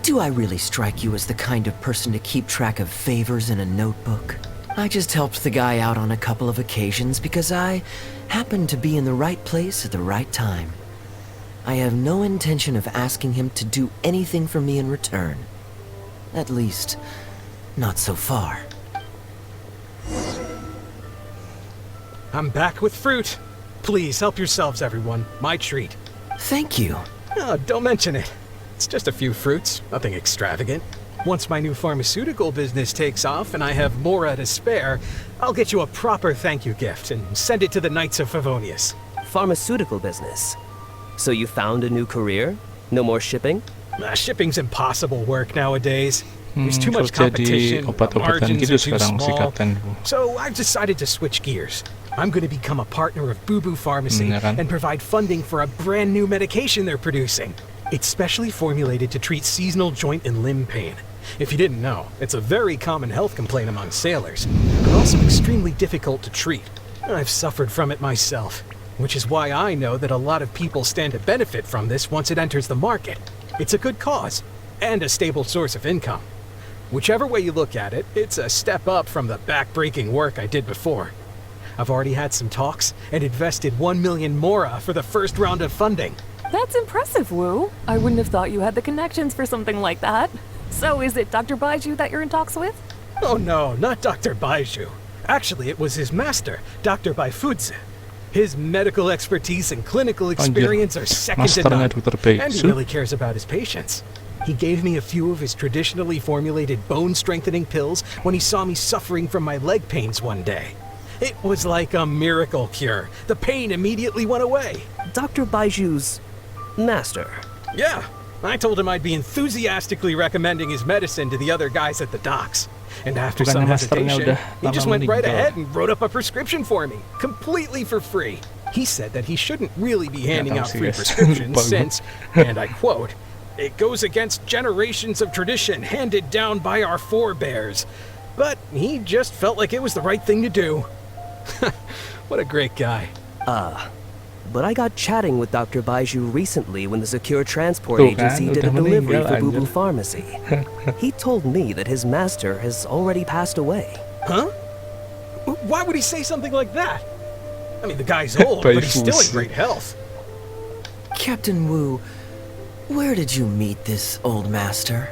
Do I really strike you as the kind of person to keep track of favors in a notebook? I just helped the guy out on a couple of occasions because I happened to be in the right place at the right time. I have no intention of asking him to do anything for me in return. At least, not so far. I'm back with fruit. Please help yourselves, everyone. My treat. Thank you. Oh, don't mention it. It's just a few fruits, nothing extravagant. Once my new pharmaceutical business takes off and I have Mora to spare, I'll get you a proper thank you gift and send it to the Knights of Favonius. Pharmaceutical business? So you found a new career? No more shipping? Shipping's impossible work nowadays. There's too much kerja di competition, the obat-obatan margins gitu are too sekarang si small. Kapten. So I've decided to switch gears. I'm going to become a partner of Boo Boo Pharmacy Ya kan? and provide funding for a brand new medication they're producing. It's specially formulated to treat seasonal joint and limb pain. If you didn't know, it's a very common health complaint among sailors, but also extremely difficult to treat. I've suffered from it myself, which is why I know that a lot of people stand to benefit from this once it enters the market. It's a good cause, and a stable source of income. Whichever way you look at it, it's a step up from the back-breaking work I did before. I've already had some talks and invested 1 million Mora for the first round of funding. That's impressive, Wu. I wouldn't have thought you had the connections for something like that. So is it Dr. Baiju that you're in talks with? Oh no, not Dr. Baiju. Actually, it was his master, Dr. Baifudze. His medical expertise and clinical experience are second to Masternya none, Dr. and he Baiju. really cares about his patients. He gave me a few of his traditionally formulated bone-strengthening pills when he saw me suffering from my leg pains one day. It was like a miracle cure. The pain immediately went away. Dr. Baiju's master? Yeah, I told him I'd be enthusiastically recommending his medicine to the other guys at the docks. And after some Bukannya masternya hesitation, udah he just lama went right meninggal. ahead and wrote up a prescription for me, completely for free. He said that he shouldn't really be handing tahu out sih, free guys. prescriptions Bagus. since, and I quote, "It goes against generations of tradition handed down by our forebears." But he just felt like it was the right thing to do. What a great guy. But I got chatting with Dr. Baiju recently when the Secure Transport Tuh kan, Agency did a udah delivery meninggal, for Boo Boo anjir. Pharmacy. He told me that his master has already passed away. Huh? Why would he say something like that? I mean, the guy's old, but he's still in great health. Captain Wu, where did you meet this old master?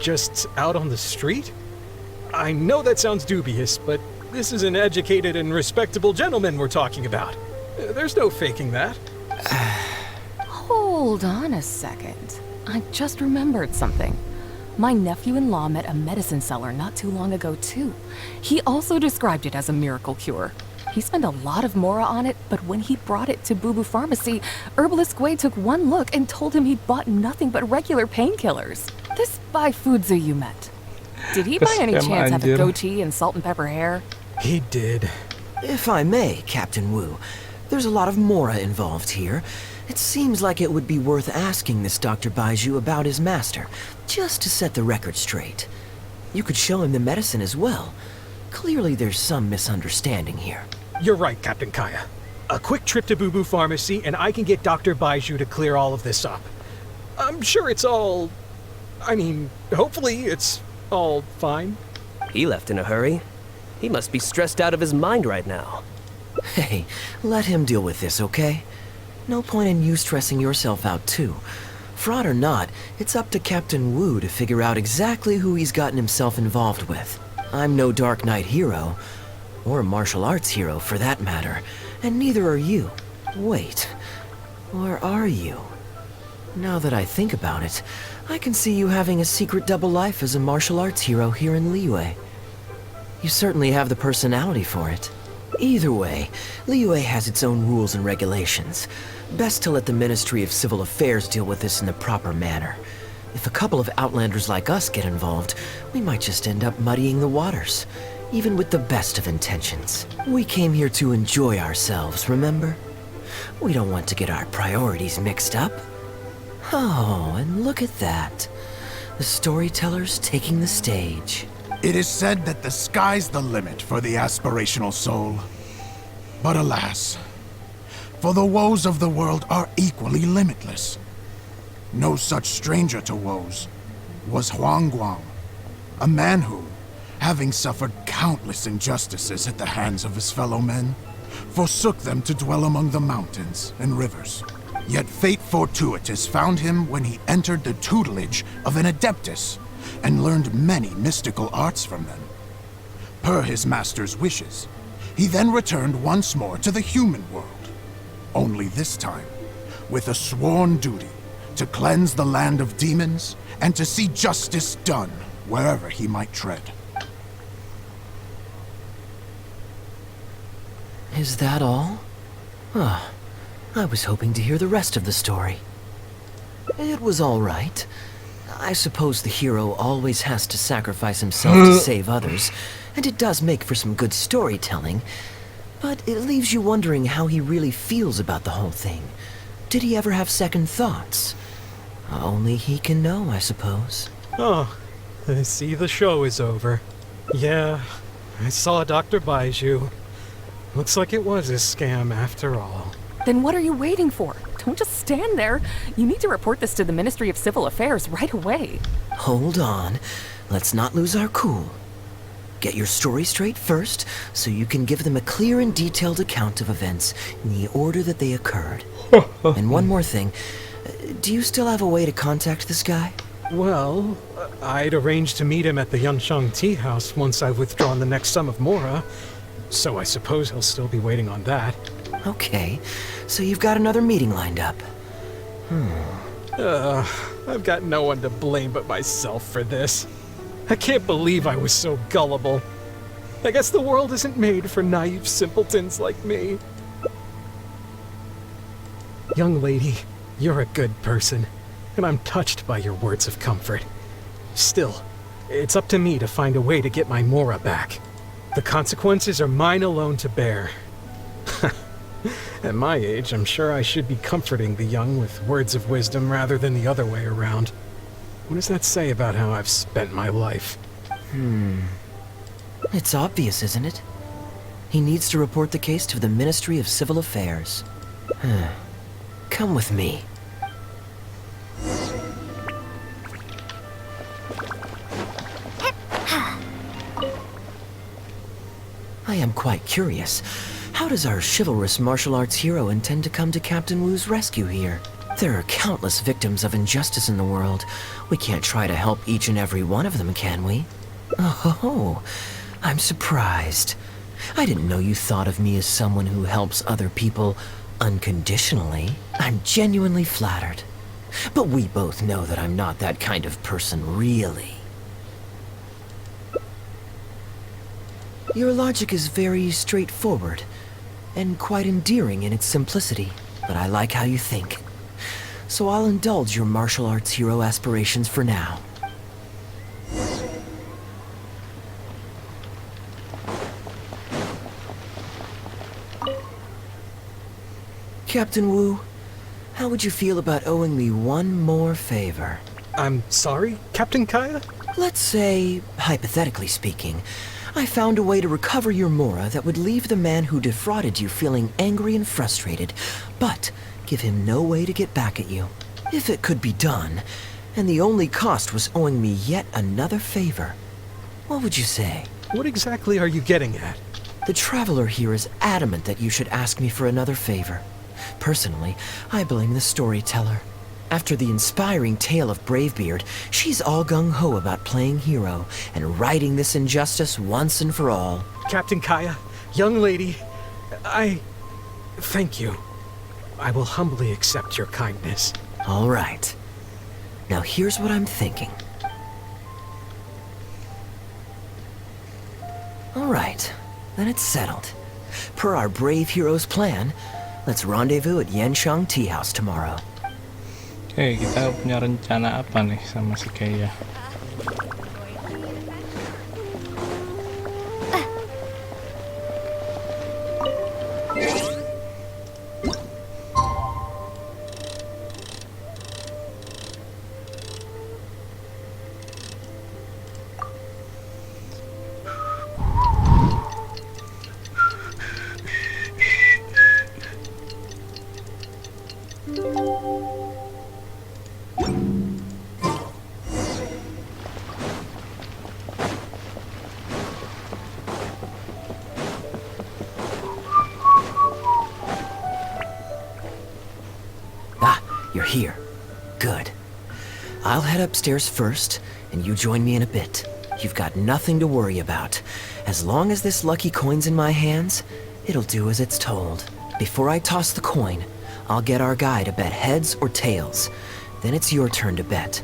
Just out on the street? I know that sounds dubious, but this is an educated and respectable gentleman we're talking about. There's no faking that. Hold on a second. I just remembered something. My nephew-in-law met a medicine seller not too long ago, too. He also described it as a miracle cure. He spent a lot of Mora on it, but when he brought it to Boo Boo Pharmacy, Herbalist Gui took one look and told him he'd bought nothing but regular painkillers. This Baifudze you met. Did he by any Scam chance have a anjir. goatee and salt and pepper hair? He did. If I may, Captain Wu, there's a lot of Mora involved here. It seems like it would be worth asking this Dr. Baiju about his master, just to set the record straight. You could show him the medicine as well. Clearly there's some misunderstanding here. You're right, Captain Kaya. A quick trip to Boo Boo Pharmacy and I can get Dr. Baiju to clear all of this up. I'm sure it's all... I mean, hopefully it's all fine. He left in a hurry. He must be stressed out of his mind right now. Hey, let him deal with this, okay? No point in you stressing yourself out too. Fraud or not, it's up to Captain Wu to figure out exactly who he's gotten himself involved with. I'm no Dark Knight hero, or martial arts hero for that matter, and neither are you. Wait, or are you? Now that I think about it, I can see you having a secret double life as a martial arts hero here in Liyue. You certainly have the personality for it. Either way, Liyue has its own rules and regulations. Best to let the Ministry of Civil Affairs deal with this in the proper manner. If a couple of outlanders like us get involved, we might just end up muddying the waters, even with the best of intentions. We came here to enjoy ourselves, remember? We don't want to get our priorities mixed up. Oh, and look at that. The storyteller's taking the stage. It is said that the sky's the limit for the aspirational soul. But alas, for the woes of the world are equally limitless. No such stranger to woes was Huang Guang, a man who, having suffered countless injustices at the hands of his fellow men, forsook them to dwell among the mountains and rivers. Yet fate fortuitous found him when he entered the tutelage of an adeptus and learned many mystical arts from them. Per his master's wishes, he then returned once more to the human world, only this time with a sworn duty to cleanse the land of demons and to see justice done wherever he might tread. Is that all? Ah, I was hoping to hear the rest of the story. It was all right. I suppose the hero always has to sacrifice himself to save others, and it does make for some good storytelling, but it leaves you wondering how he really feels about the whole thing. Did he ever have second thoughts? Only he can know, I suppose. Oh, I see the show is over. Yeah, I saw Dr. Baiju. Looks like it was a scam after all. Then what are you waiting for? Don't just stand there. You need to report this to the Ministry of Civil Affairs right away. Hold on. Let's not lose our cool. Get your story straight first, so you can give them a clear and detailed account of events in the order that they occurred. And one more thing. Do you still have a way to contact this guy? Well, I'd arranged to meet him at the Yunsheng Tea House once I've withdrawn the next sum of Mora, so I suppose he'll still be waiting on that. Okay, so you've got another meeting lined up. I've got no one to blame but myself for this. I can't believe I was so gullible. I guess the world isn't made for naive simpletons like me. Young lady, you're a good person, and I'm touched by your words of comfort. Still, it's up to me to find a way to get my Mora back. The consequences are mine alone to bear. At my age, I'm sure I should be comforting the young with words of wisdom rather than the other way around. What does that say about how I've spent my life? It's obvious, isn't it? He needs to report the case to the Ministry of Civil Affairs. Come with me. I am quite curious. How does our chivalrous martial arts hero intend to come to Captain Wu's rescue here? There are countless victims of injustice in the world. We can't try to help each and every one of them, can we? Oh, I'm surprised. I didn't know you thought of me as someone who helps other people unconditionally. I'm genuinely flattered. But we both know that I'm not that kind of person, really. Your logic is very straightforward, and quite endearing in its simplicity, but I like how you think. So I'll indulge your martial arts hero aspirations for now. Captain Wu, how would you feel about owing me one more favor? I'm sorry, Captain Kaya? Let's say, hypothetically speaking, I found a way to recover your Mora that would leave the man who defrauded you feeling angry and frustrated, but give him no way to get back at you. If it could be done, and the only cost was owing me yet another favor, what would you say? What exactly are you getting at? The traveler here is adamant that you should ask me for another favor. Personally, I blame the storyteller. After the inspiring tale of Bravebeard, she's all gung-ho about playing hero and righting this injustice once and for all. Captain Kaya, young lady, thank you. I will humbly accept your kindness. All right. Now here's what I'm thinking. All right, then it's settled. Per our brave hero's plan, let's rendezvous at Yanshang Tea House tomorrow. Oke, kita punya rencana apa nih sama si Kaya? You're here. Good. I'll head upstairs first, and you join me in a bit. You've got nothing to worry about. As long as this lucky coin's in my hands, it'll do as it's told. Before I toss the coin, I'll get our guy to bet heads or tails. Then it's your turn to bet.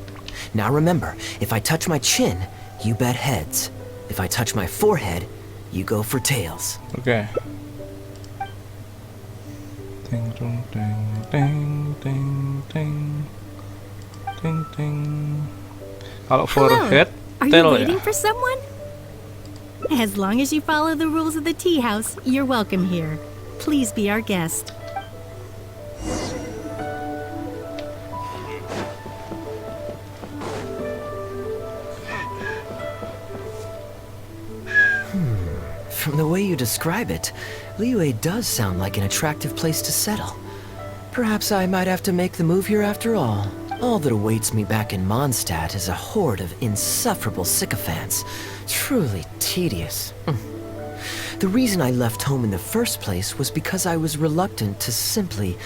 Now remember, if I touch my chin, you bet heads. If I touch my forehead, you go for tails. Okay. Ding dong ding ding ding ding ding ding. Kalau forehead, Are you tail waiting ya. for someone? As long as you follow the rules of the tea house, you're welcome here. Please be our guest. From the way you describe it, Liyue does sound like an attractive place to settle. Perhaps I might have to make the move here after all. All that awaits me back in Mondstadt is a horde of insufferable sycophants. Truly tedious. The reason I left home in the first place was because I was reluctant to simply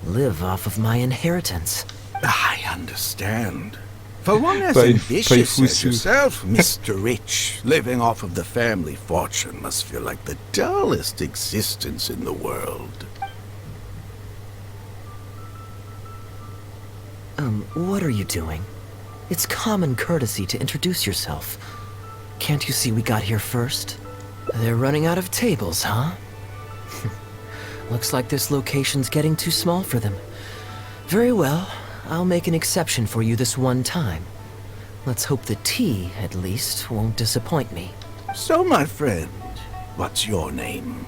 live off of my inheritance. I understand. For one as By ambitious as Fusu. yourself, Mr. Rich, living off of the family fortune must feel like the dullest existence in the world. What are you doing? It's common courtesy to introduce yourself. Can't you see we got here first? They're running out of tables, huh? Looks like this location's getting too small for them. Very well. I'll make an exception for you this one time. Let's hope the tea, at least, won't disappoint me. So, my friend, what's your name?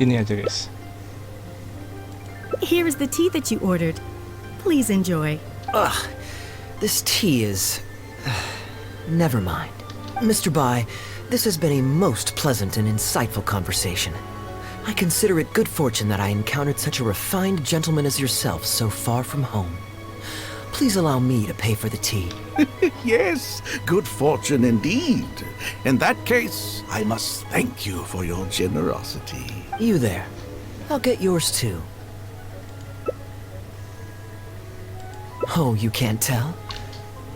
Ini aja guys. Here is the tea that you ordered. Please enjoy. Ugh, this tea is... Never mind. Mr. Bai, this has been a most pleasant and insightful conversation. I consider it good fortune that I encountered such a refined gentleman as yourself so far from home. Please allow me to pay for the tea. Yes, good fortune indeed. In that case, I must thank you for your generosity. You there. I'll get yours too. Oh, you can't tell?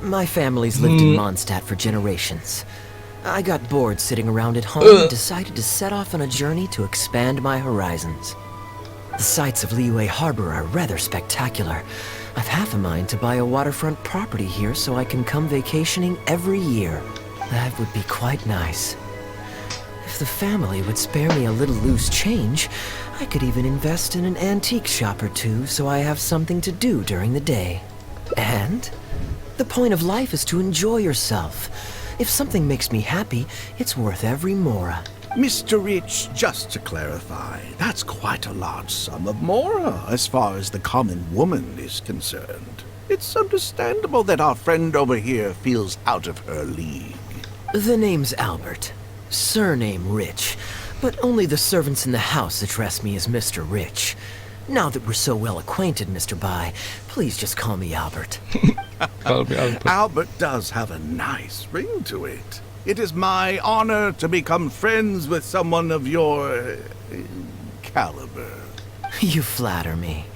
My family's lived in Mondstadt for generations. I got bored sitting around at home and decided to set off on a journey to expand my horizons. The sights of Liyue Harbor are rather spectacular. I've half a mind to buy a waterfront property here so I can come vacationing every year. That would be quite nice. If the family would spare me a little loose change, I could even invest in an antique shop or two so I have something to do during the day. And the point of life is to enjoy yourself. If something makes me happy, it's worth every mora. Mr. Rich, just to clarify, that's quite a large sum of mora as far as the common woman is concerned. It's understandable that our friend over here feels out of her league. The name's Albert. Surname Rich. But only the servants in the house address me as Mr. Rich. Now that we're so well acquainted, Mr. Bai, please just call me Albert. Albert does have a nice ring to it. It is my honor to become friends with someone of your caliber. You flatter me.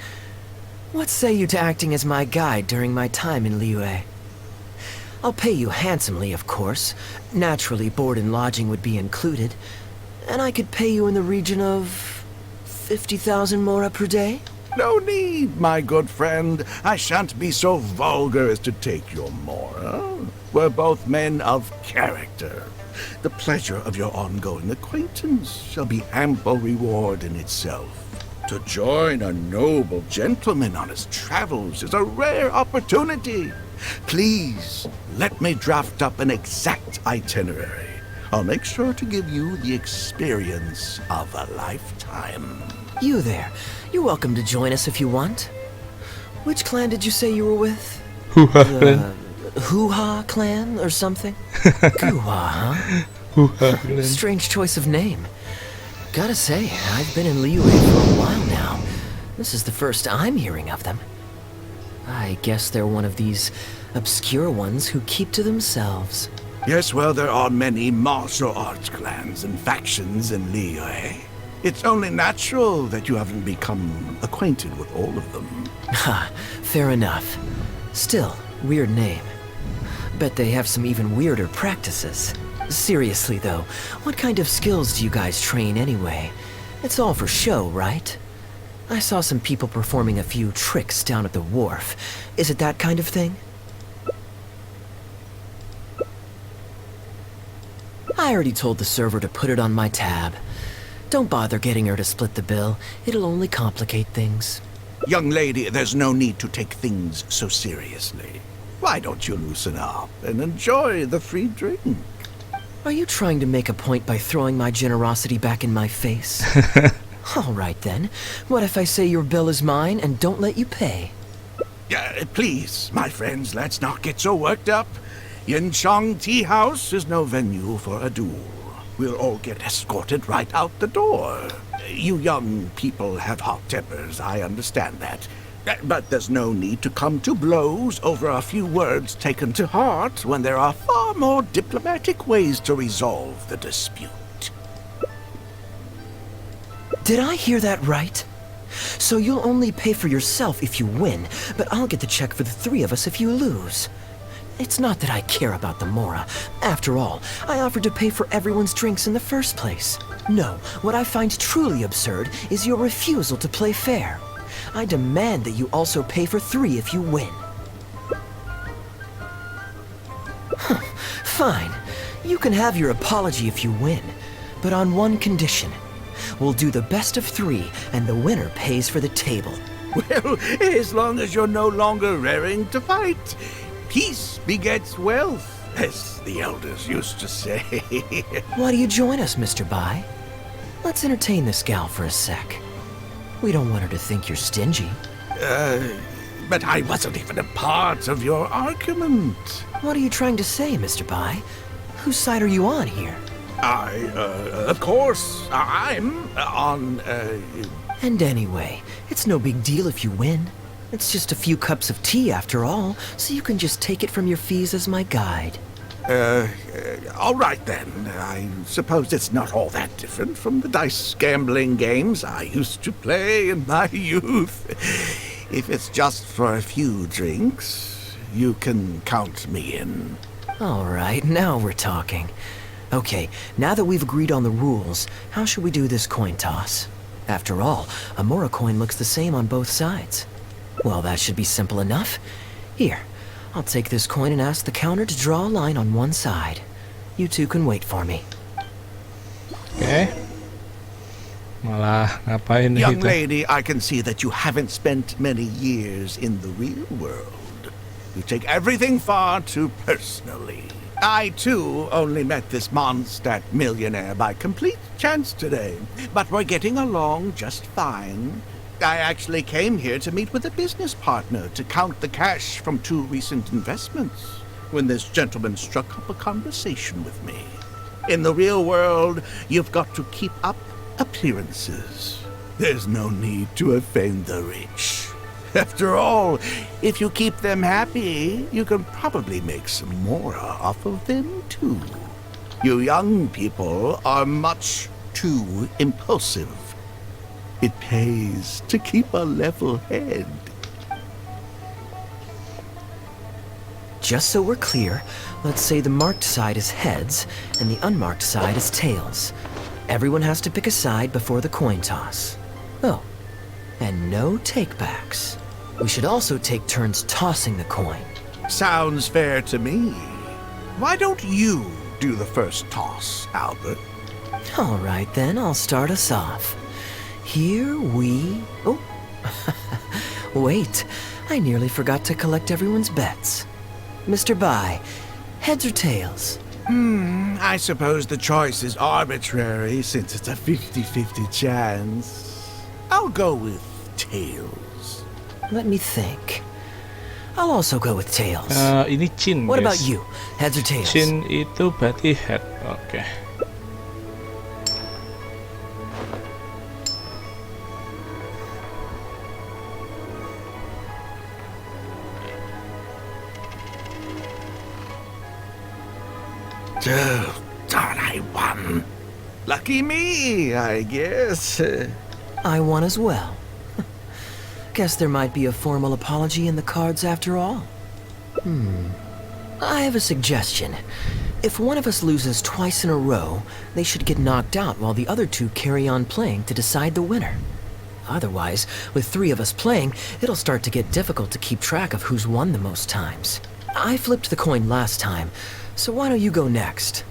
What say you to acting as my guide during my time in Liyue? I'll pay you handsomely, of course. Naturally, board and lodging would be included. And I could pay you in the region of 50,000 mora per day? No need, my good friend. I shan't be so vulgar as to take your mora. We're both men of character. The pleasure of your ongoing acquaintance shall be ample reward in itself. To join a noble gentleman on his travels is a rare opportunity. Please, let me draft up an exact itinerary. I'll make sure to give you the experience of a lifetime. You there. You're welcome to join us if you want. Which clan did you say you were with? Hoo-ha clan. Hoo-ha clan or something? Hoo-ha, huh? Hoo-ha clan. Strange choice of name. Gotta say, I've been in Liyue for a while now. This is the first I'm hearing of them. I guess they're one of these obscure ones who keep to themselves. Yes, well, there are many martial arts clans and factions in Liyue. It's only natural that you haven't become acquainted with all of them. Ha, fair enough. Still, weird name. Bet they have some even weirder practices. Seriously though, what kind of skills do you guys train anyway? It's all for show, right? I saw some people performing a few tricks down at the wharf. Is it that kind of thing? I already told the server to put it on my tab. Don't bother getting her to split the bill. It'll only complicate things. Young lady, there's no need to take things so seriously. Why don't you loosen up and enjoy the free drink? Are you trying to make a point by throwing my generosity back in my face? All right then. What if I say your bill is mine and don't let you pay? Please, my friends, let's not get so worked up. Yinchang Tea House is no venue for a duel. We'll all get escorted right out the door. You young people have hot tempers, I understand that. But there's no need to come to blows over a few words taken to heart when there are far more diplomatic ways to resolve the dispute. Did I hear that right? So you'll only pay for yourself if you win, but I'll get the check for the three of us if you lose. It's not that I care about the mora. After all, I offered to pay for everyone's drinks in the first place. No, what I find truly absurd is your refusal to play fair. I demand that you also pay for 3 if you win. Fine. You can have your apology if you win, but on one condition. We'll do the best of 3, and the winner pays for the table. Well, as long as you're no longer raring to fight. Peace begets wealth, as the elders used to say. Why do you join us, Mr. Bai? Let's entertain this gal for a sec. We don't want her to think you're stingy. But I wasn't even a part of your argument. What are you trying to say, Mr. Bai? Whose side are you on here? Of course, I'm on, And anyway, it's no big deal if you win. It's just a few cups of tea after all, so you can just take it from your fees as my guide. All right then. I suppose it's not all that different from the dice gambling games I used to play in my youth. If it's just for a few drinks, you can count me in. All right, now we're talking. Okay, now that we've agreed on the rules, how should we do this coin toss? After all, a mora coin looks the same on both sides. Well, that should be simple enough. Here, I'll take this coin and ask the counter to draw a line on one side. You two can wait for me. Okay. Malah ngapain Young itu? lady, I can see that you haven't spent many years in the real world. You take everything far too personally. I, too, only met this Mondstadt millionaire by complete chance today, but we're getting along just fine. I actually came here to meet with a business partner to count the cash from 2 recent investments, when this gentleman struck up a conversation with me. In the real world, you've got to keep up appearances. There's no need to offend the rich. After all, if you keep them happy, you can probably make some more off of them, too. You young people are much too impulsive. It pays to keep a level head. Just so we're clear, let's say the marked side is heads, and the unmarked side is tails. Everyone has to pick a side before the coin toss. Oh, and no takebacks. We should also take turns tossing the coin. Sounds fair to me. Why don't you do the first toss, Albert? All right then, I'll start us off. Here we... Oh, wait, I nearly forgot to collect everyone's bets. Mr. Bai, heads or tails? I suppose the choice is arbitrary since it's a 50-50 chance. I'll go with tails. Let me think. I'll also go with tails. Ini Chin. What guys. about you? Heads or tails? Chin itu berarti head. Oke. Oh, darn, I won. Lucky me, I guess. I won as well. Guess there might be a formal apology in the cards after all. I have a suggestion. If one of us loses twice in a row, they should get knocked out while the other two carry on playing to decide the winner. Otherwise, with three of us playing, it'll start to get difficult to keep track of who's won the most times. I flipped the coin last time, so why don't you go next?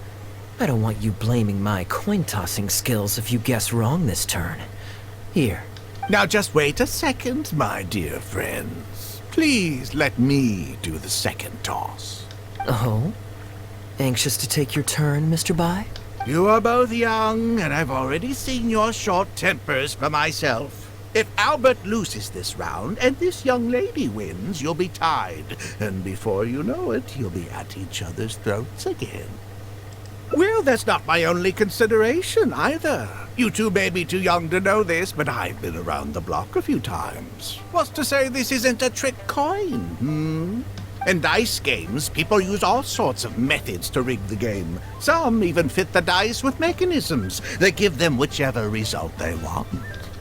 I don't want you blaming my coin-tossing skills if you guess wrong this turn. Here. Now just wait a second, my dear friends. Please let me do the second toss. Oh? Anxious to take your turn, Mr. Bai? You are both young, and I've already seen your short tempers for myself. If Albert loses this round and this young lady wins, you'll be tied. And before you know it, you'll be at each other's throats again. Well, that's not my only consideration, either. You two may be too young to know this, but I've been around the block a few times. What's to say this isn't a trick coin, In dice games, people use all sorts of methods to rig the game. Some even fit the dice with mechanisms that give them whichever result they want.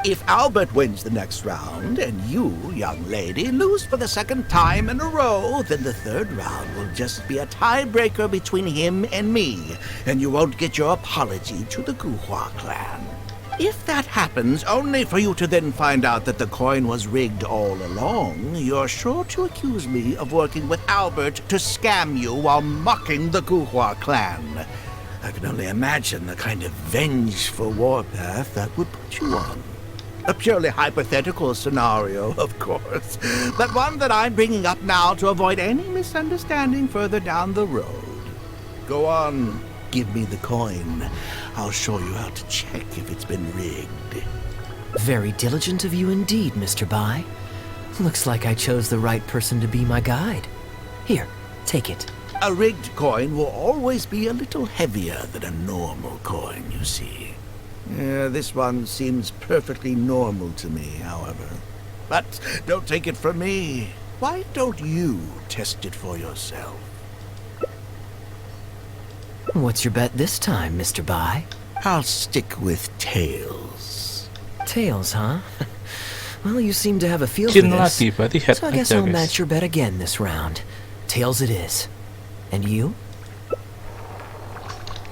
If Albert wins the next round, and you, young lady, lose for the second time in a row, then the third round will just be a tiebreaker between him and me, and you won't get your apology to the Guhua clan. If that happens, only for you to then find out that the coin was rigged all along, you're sure to accuse me of working with Albert to scam you while mocking the Guhua clan. I can only imagine the kind of vengeful warpath that would put you on. A purely hypothetical scenario, of course, but one that I'm bringing up now to avoid any misunderstanding further down the road. Go on, give me the coin. I'll show you how to check if it's been rigged. Very diligent of you indeed, Mr. Bai. Looks like I chose the right person to be my guide. Here, take it. A rigged coin will always be a little heavier than a normal coin, you see. This one seems perfectly normal to me, however. But don't take it from me. Why don't you test it for yourself? What's your bet this time, Mr. Bai? I'll stick with tails. Tails, huh? Well, you seem to have a feel for this. So I guess I'll match your bet again this round. Tails it is. And you?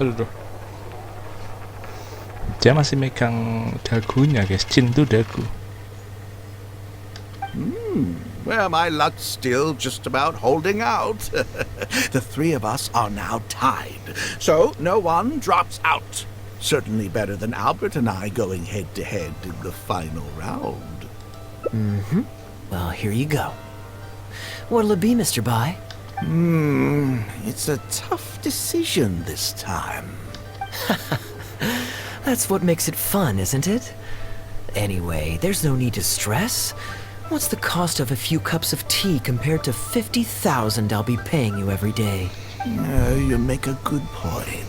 Aduh. Dia masih megang dagunya, guys. Chin tuh dagu. Well, my luck's still just about holding out. The three of us are now tied, so no one drops out. Certainly better than Albert and I going head-to-head in the final round. Well, here you go. What'll it be, Mr. Bai? It's a tough decision this time. That's what makes it fun, isn't it? Anyway, there's no need to stress. What's the cost of a few cups of tea compared to 50,000 I'll be paying you every day? You make a good point.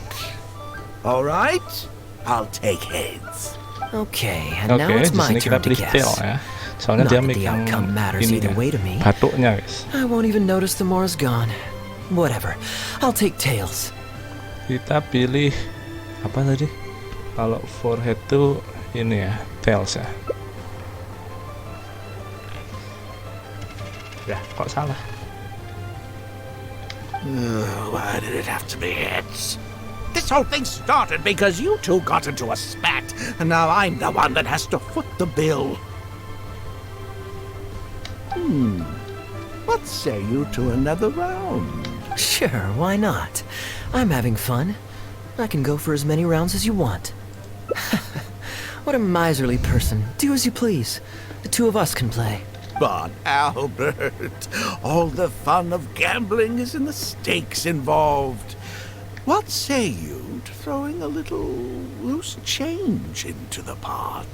All right, I'll take heads. Okay, and now it's my turn to guess. Soalnya dia Not that the megang outcome matters ini either ya, way to me. batuknya, guys. I won't even notice the more's gone. Whatever, I'll take tails. Kita pilih apa tadi? Kalau forehead tuh ini ya, tails ya. Ya, kok salah? Why did it have to be heads? This This whole thing started because you two got into a spat, and now I'm the one that has to foot the bill. What say you to another round? Sure, why not? I'm having fun. I can go for as many rounds as you want. What a miserly person. Do as you please. The two of us can play. But Albert, all the fun of gambling is in the stakes involved. What say you to throwing a little loose change into the pot?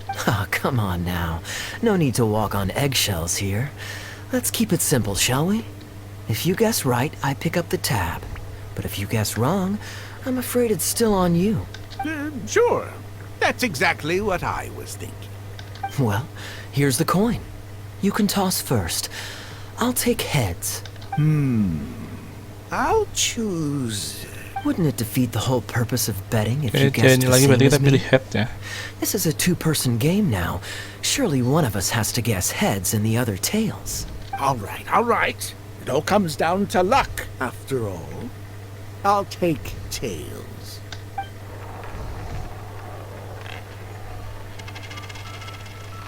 Ah, come on now. No need to walk on eggshells here. Let's keep it simple, shall we? If you guess right, I pick up the tab. But if you guess wrong, I'm afraid it's still on you. Sure. That's exactly what I was thinking. Well, here's the coin. You can toss first. I'll take heads. I'll choose. Wouldn't it defeat the whole purpose of betting if you Oke, guessed ini the lagi same berarti as kita pilih me? head ya. This is a two-person game now. Surely one of us has to guess heads and the other tails. All right. It all comes down to luck, after all. I'll take tails.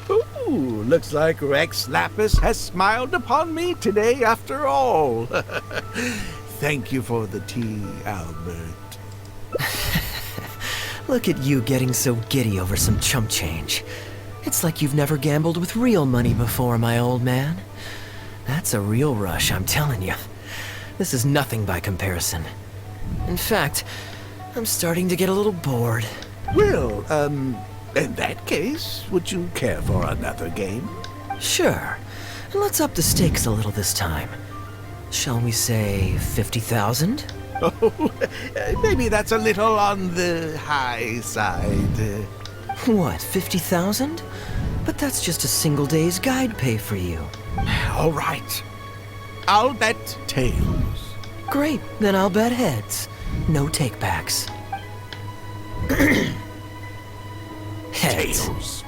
Ooh, looks like Rex Lapis has smiled upon me today after all. Thank you for the tea, Albert. Look at you getting so giddy over some chump change. It's like you've never gambled with real money before, my old man. That's a real rush, I'm telling you. This is nothing by comparison. In fact, I'm starting to get a little bored. Well, in that case, would you care for another game? Sure. And let's up the stakes a little this time. Shall we say 50,000? Oh, maybe that's a little on the high side. What, 50,000? But that's just a single day's guide pay for you. All right. I'll bet tails. Great, then I'll bet heads. No takebacks. Heads. Tails.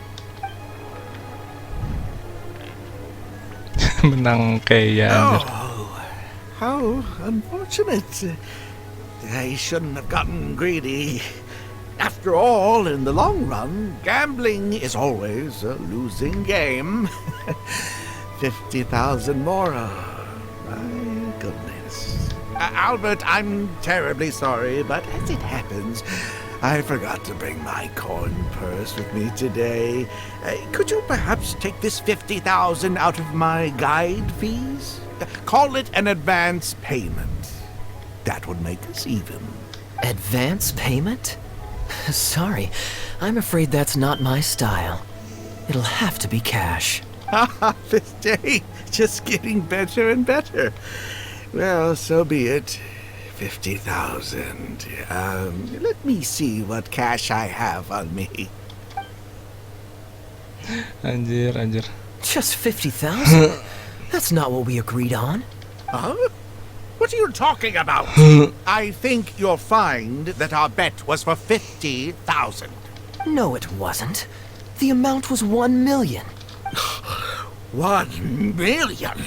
Menang kayak anjir. How unfortunate. I shouldn't have gotten greedy. After all, in the long run, gambling is always a losing game. 50,000 more. My goodness. Albert, I'm terribly sorry, but as it happens, I forgot to bring my coin purse with me today. Could you perhaps take this 50,000 out of my guide fees? Call it an advance payment. That would make us even. Advance payment? Sorry, I'm afraid that's not my style. It'll have to be cash. This day, just getting better and better. Well, so be it. 50,000. Let me see what cash I have on me. Anjir. Just 50,000? That's not what we agreed on. Huh? What are you talking about? I think you'll find that our bet was for 50,000. No, it wasn't. The amount was 1 million. 1 million?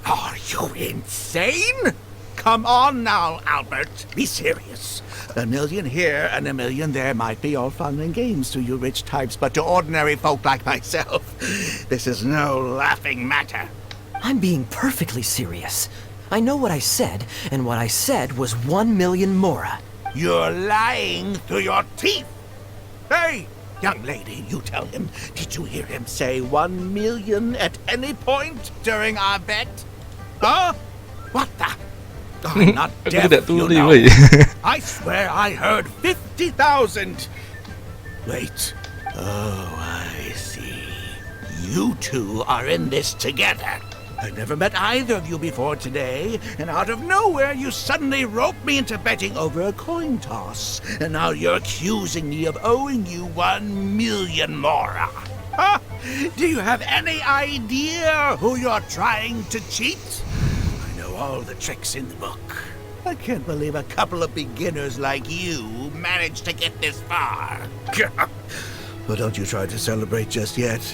Are you insane? Come on now, Albert. Be serious. A million here and a million there might be all fun and games to you rich types, but to ordinary folk like myself, this is no laughing matter. I'm being perfectly serious. I know what I said, and what I said was 1 million mora. You're lying through your teeth. Hey, young lady, you tell him. Did you hear him say 1 million at any point during our bet? Huh? What the? Oh, I'm not deaf, you know. I swear I heard 50,000. Wait. Oh, I see. You two are in this together. I've never met either of you before today, and out of nowhere you suddenly roped me into betting over a coin toss, and now you're accusing me of owing you 1 million mora. Huh? Do you have any idea who you're trying to cheat? I know all the tricks in the book. I can't believe a couple of beginners like you managed to get this far. Well, don't you try to celebrate just yet.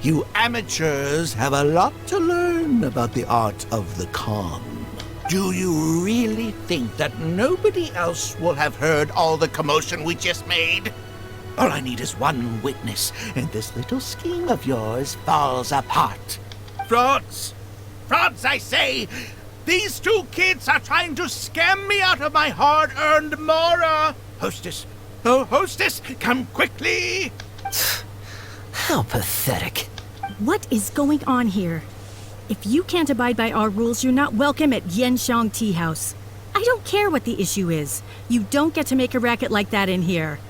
You amateurs have a lot to learn about the art of the con. Do you really think that nobody else will have heard all the commotion we just made? All I need is one witness, and this little scheme of yours falls apart. Frauds! Frauds, I say! These two kids are trying to scam me out of my hard-earned Mora! Hostess! Oh, hostess, come quickly! How pathetic. What is going on here? If you can't abide by our rules, you're not welcome at Yenshang Tea House. I don't care what the issue is. You don't get to make a racket like that in here.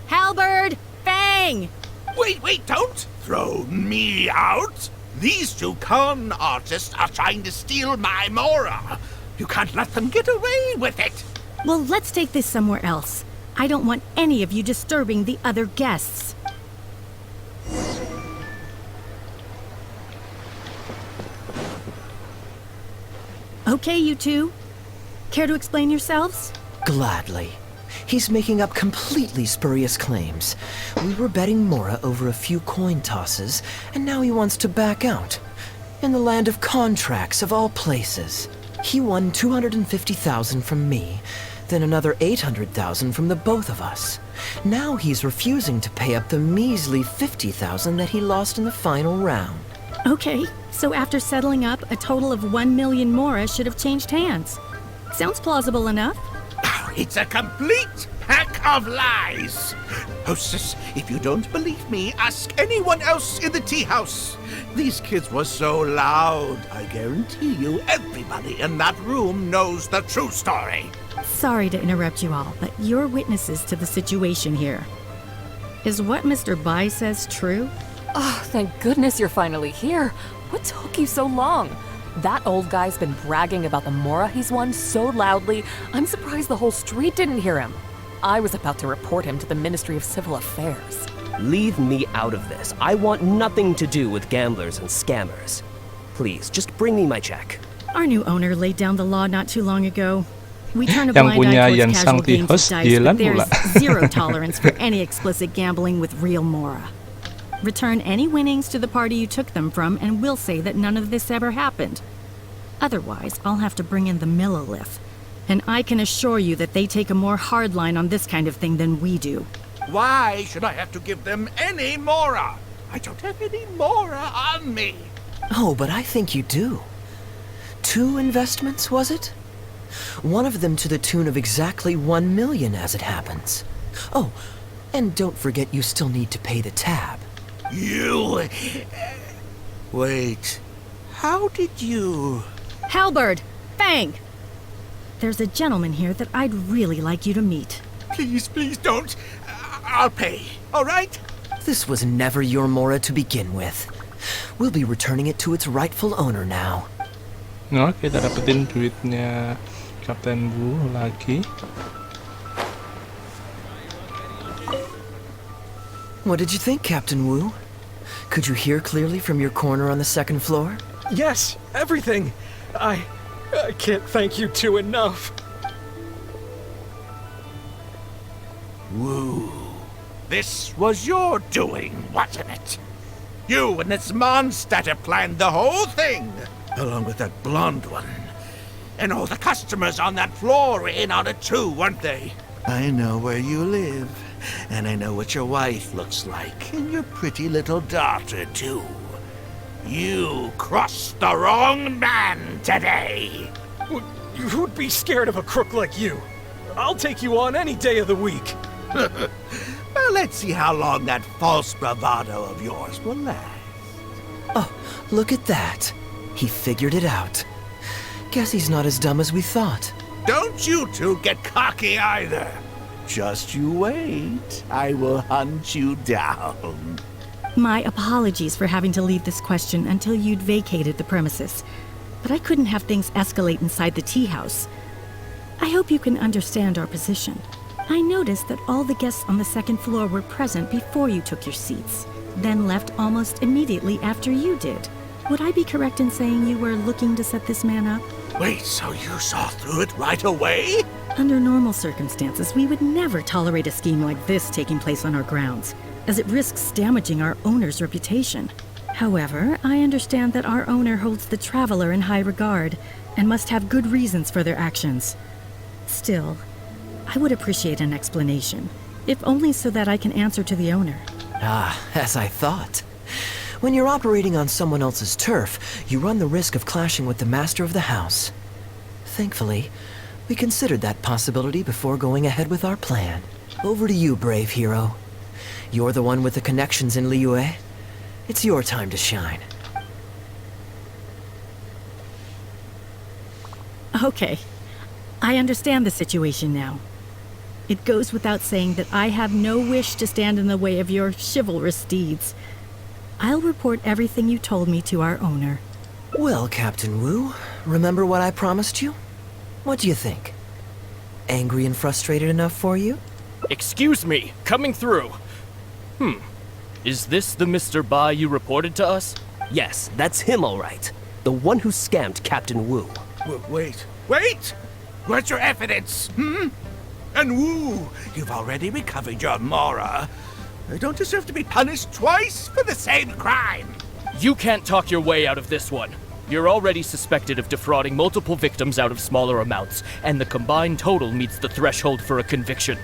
Halberd! Fang! Wait, don't throw me out! These two con artists are trying to steal my Mora. You can't let them get away with it. Well, let's take this somewhere else. I don't want any of you disturbing the other guests. Okay, you two. Care to explain yourselves? Gladly. He's making up completely spurious claims. We were betting Mora over a few coin tosses, and now he wants to back out. In the land of contracts, of all places. He won 250,000 from me, then another 800,000 from the both of us. Now he's refusing to pay up the measly 50,000 that he lost in the final round. Okay, so after settling up, a total of 1 million Mora should have changed hands. Sounds plausible enough. It's a complete pack of lies! Hostess, if you don't believe me, ask anyone else in the tea house. These kids were so loud. I guarantee you everybody in that room knows the true story. Sorry to interrupt you all, but you're witnesses to the situation here. Is what Mr. Bai says true? Oh, thank goodness you're finally here. What took you so long? That old guy's been bragging about the Mora he's won so loudly, I'm surprised the whole street didn't hear him. I was about to report him to the Ministry of Civil Affairs. Leave me out of this. I want nothing to do with gamblers and scammers. Please, just bring me my check. Our new owner laid down the law not too long ago. We turn a Yang blind punya eye towards Yenshang casual Tea games House of dice, Dylan but there's pula. zero tolerance for any explicit gambling with real Mora. Return any winnings to the party you took them from, and we'll say that none of this ever happened. Otherwise, I'll have to bring in the Millilith. And I can assure you that they take a more hard line on this kind of thing than we do. Why should I have to give them any Mora? I don't have any Mora on me. Oh, but I think you do. 2 investments, was it? One of them to the tune of exactly 1 million as it happens. Oh, and don't forget you still need to pay the tab. You... Wait. How did you... Halberd! Fang! There's a gentleman here that I'd really like you to meet. Please don't. I'll pay, all right? This was never your Mora to begin with. We'll be returning it to its rightful owner now. Nah, kita dapetin duitnya Kapten Wu lagi. What did you think, Captain Wu? Could you hear clearly from your corner on the second floor? Yes, everything. I can't thank you two enough. Woo. This was your doing, wasn't it? You and this monster planned the whole thing, along with that blonde one. And all the customers on that floor were in on it too, weren't they? I know where you live, and I know what your wife looks like, and your pretty little daughter too. You crossed the wrong man today. Who'd be scared of a crook like you? I'll take you on any day of the week. Well, let's see how long that false bravado of yours will last. Oh, look at that. He figured it out. Guess he's not as dumb as we thought. Don't you two get cocky either. Just you wait. I will hunt you down. My apologies for having to leave this question until you'd vacated the premises. But I couldn't have things escalate inside the tea house. I hope you can understand our position. I noticed that all the guests on the second floor were present before you took your seats, then left almost immediately after you did. Would I be correct in saying you were looking to set this man up? Wait, so you saw through it right away? Under normal circumstances, we would never tolerate a scheme like this taking place on our grounds, as it risks damaging our owner's reputation. However, I understand that our owner holds the Traveler in high regard, and must have good reasons for their actions. Still, I would appreciate an explanation, if only so that I can answer to the owner. Ah, as I thought. When you're operating on someone else's turf, you run the risk of clashing with the master of the house. Thankfully, we considered that possibility before going ahead with our plan. Over to you, brave hero. You're the one with the connections in Liyue. It's your time to shine. Okay, I understand the situation now. It goes without saying that I have no wish to stand in the way of your chivalrous deeds. I'll report everything you told me to our owner. Well, Captain Wu, remember what I promised you? What do you think? Angry and frustrated enough for you? Excuse me, coming through. Is this the Mr. Bai you reported to us? Yes, that's him all right. The one who scammed Captain Wu. Wait! Where's your evidence, And Wu, you've already recovered your Mora. You don't deserve to be punished twice for the same crime. You can't talk your way out of this one. You're already suspected of defrauding multiple victims out of smaller amounts, and the combined total meets the threshold for a conviction.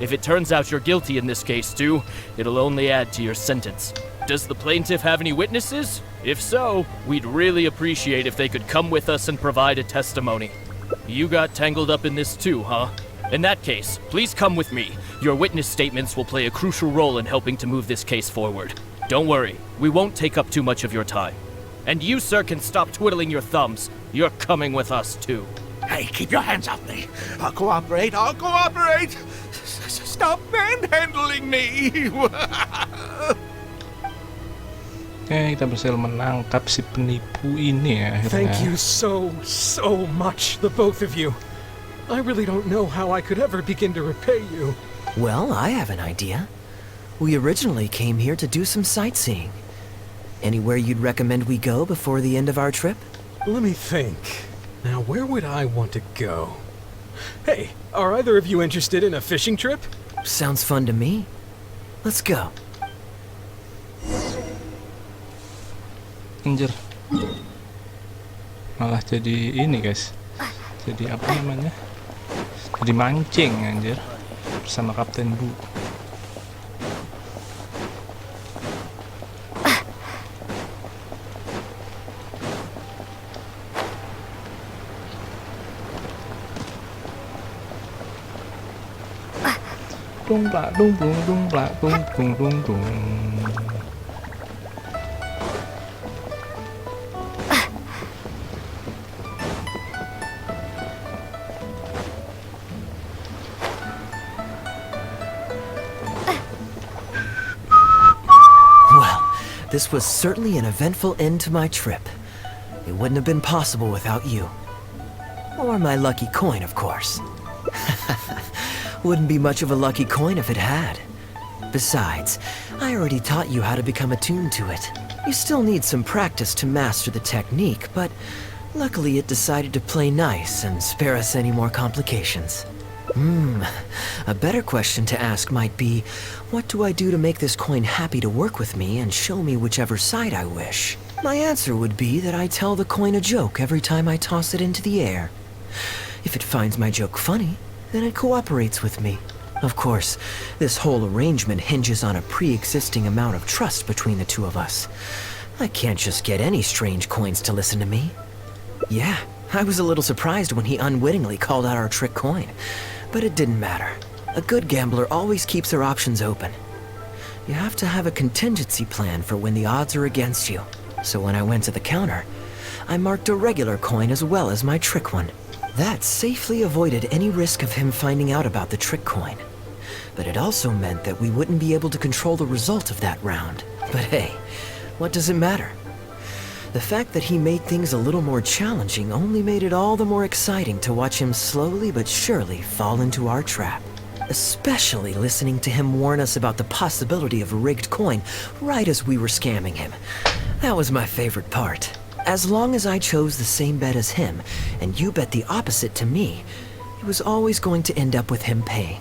If it turns out you're guilty in this case too, it'll only add to your sentence. Does the plaintiff have any witnesses? If so, we'd really appreciate if they could come with us and provide a testimony. You got tangled up in this too, huh? In that case, please come with me. Your witness statements will play a crucial role in helping to move this case forward. Don't worry, we won't take up too much of your time. And you, sir, can stop twiddling your thumbs. You're coming with us too. Hey, keep your hands off me. I'll cooperate. Stop manhandling me. Kita berhasil menangkap si penipu ini ya akhirnya. Thank you so much, the both of you. I really don't know how I could ever begin to repay you. Well, I have an idea. We originally came here to do some sightseeing. Anywhere you'd recommend we go before the end of our trip? Let me think. Now, where would I want to go? Hey, are either of you interested in a fishing trip? Sounds fun to me. Let's go. Anjir. Malah jadi ini, guys. Jadi apa namanya? Jadi mancing anjir bersama Kapten Bu. Dung plak dung dung dung plak dung dung dung dung. This was certainly an eventful end to my trip. It wouldn't have been possible without you. Or my lucky coin, of course. Wouldn't be much of a lucky coin if it had. Besides, I already taught you how to become attuned to it. You still need some practice to master the technique, but luckily it decided to play nice and spare us any more complications. A better question to ask might be, what do I do to make this coin happy to work with me and show me whichever side I wish? My answer would be that I tell the coin a joke every time I toss it into the air. If it finds my joke funny, then it cooperates with me. Of course, this whole arrangement hinges on a pre-existing amount of trust between the two of us. I can't just get any strange coins to listen to me. Yeah, I was a little surprised when he unwittingly called out our trick coin. But it didn't matter. A good gambler always keeps their options open. You have to have a contingency plan for when the odds are against you. So when I went to the counter, I marked a regular coin as well as my trick one. That safely avoided any risk of him finding out about the trick coin. But it also meant that we wouldn't be able to control the result of that round. But hey, what does it matter? The fact that he made things a little more challenging only made it all the more exciting to watch him slowly but surely fall into our trap. Especially listening to him warn us about the possibility of a rigged coin right as we were scamming him. That was my favorite part. As long as I chose the same bet as him, and you bet the opposite to me, it was always going to end up with him paying.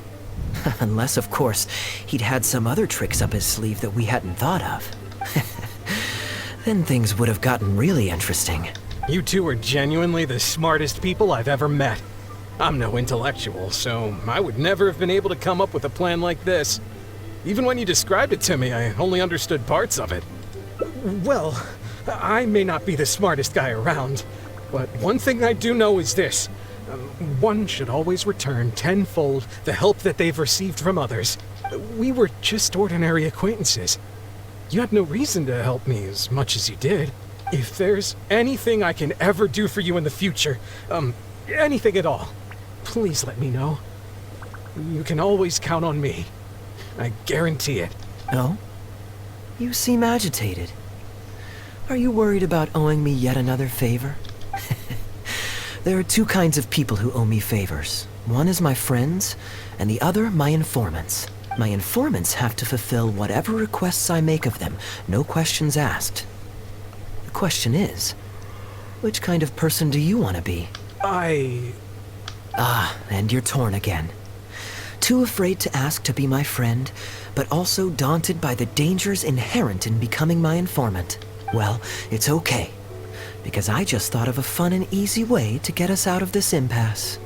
Unless, of course, he'd had some other tricks up his sleeve that we hadn't thought of. Then things would have gotten really interesting. You two are genuinely the smartest people I've ever met. I'm no intellectual, so I would never have been able to come up with a plan like this. Even when you described it to me, I only understood parts of it. Well, I may not be the smartest guy around, but one thing I do know is this. One should always return tenfold the help that they've received from others. We were just ordinary acquaintances. You had no reason to help me as much as you did. If there's anything I can ever do for you in the future, anything at all, please let me know. You can always count on me. I guarantee it. No? You seem agitated. Are you worried about owing me yet another favor? There are two kinds of people who owe me favors. One is my friends, and the other my informants. My informants have to fulfill whatever requests I make of them, no questions asked. The question is, which kind of person do you want to be? And you're torn again. Too afraid to ask to be my friend, but also daunted by the dangers inherent in becoming my informant. Well, it's okay, because I just thought of a fun and easy way to get us out of this impasse.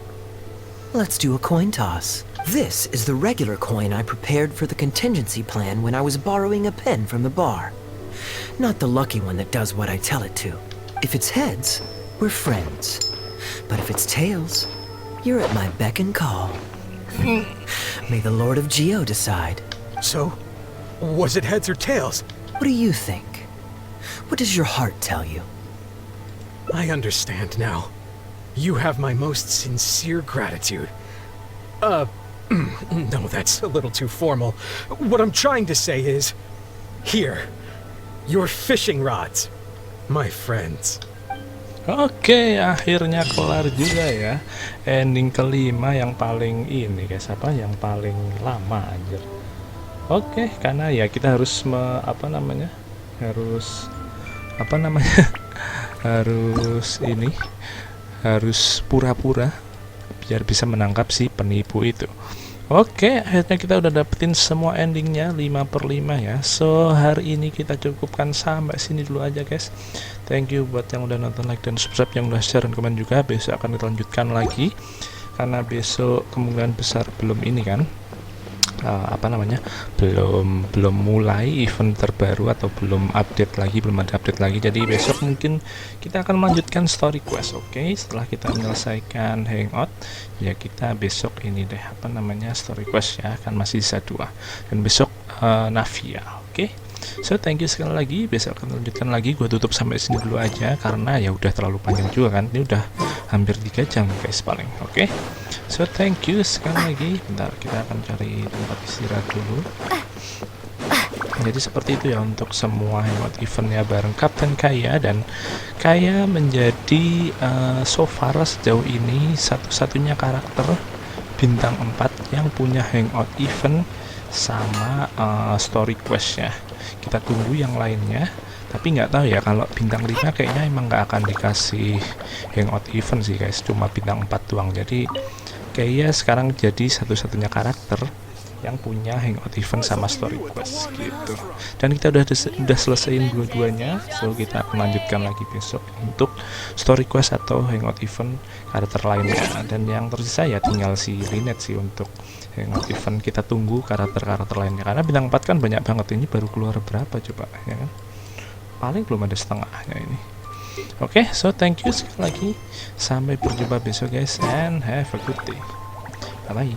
Let's do a coin toss. This is the regular coin I prepared for the contingency plan when I was borrowing a pen from the bar. Not the lucky one that does what I tell it to. If it's heads, we're friends. But if it's tails, you're at my beck and call. May the Lord of Geo decide. So, was it heads or tails? What do you think? What does your heart tell you? I understand now. You have my most sincere gratitude. No, that's a little too formal. What I'm trying to say is, here, your fishing rods, my friends. Oke, akhirnya kelar juga ya. Ending kelima yang paling ini guys, yang paling lama anjir. Oke, karena ya kita harus harus pura-pura biar bisa menangkap si penipu itu. Oke, akhirnya kita udah dapetin semua endingnya 5/5 ya. So hari ini kita cukupkan sampai sini dulu aja guys. Thank you buat yang udah nonton, like dan subscribe, yang udah share dan komen juga. Besok akan kita lanjutkan lagi karena besok kemungkinan besar belum ini kan belum mulai event terbaru atau belum ada update lagi, jadi besok mungkin kita akan melanjutkan story quest. Oke, setelah kita menyelesaikan hangout ya kita besok ini deh story quest ya, kan masih sisa 2 dan besok Navia. Oke, so thank you sekali lagi, besok akan lanjutkan lagi. Gua tutup sampai sini dulu aja karena ya udah terlalu panjang juga kan, ini udah hampir 3 jam guys paling. Oke, so thank you sekali lagi. Bentar, kita akan cari tempat istirahat dulu. Jadi seperti itu ya untuk semua hangout eventnya bareng Kapten Kaya, dan Kaya menjadi so far sejauh ini satu-satunya karakter bintang 4 yang punya hangout event sama story quest ya. Kita tunggu yang lainnya, tapi nggak tahu ya kalau bintang 5 kayaknya emang nggak akan dikasih hangout event sih guys, cuma bintang 4 doang. Jadi kayaknya sekarang jadi satu-satunya karakter yang punya hangout event sama story quest gitu. Dan kita udah selesaiin dua-duanya, so kita akan lanjutkan lagi besok untuk story quest atau hangout event karakter lainnya. Dan yang tersisa ya tinggal si Linet sih untuk hangout event. Kita tunggu karakter-karakter lainnya karena bintang 4 kan banyak banget, ini baru keluar berapa coba ya kan, paling belum ada setengahnya ini. Oke, so thank you sekali lagi, sampai berjumpa besok guys, and have a good day, bye bye.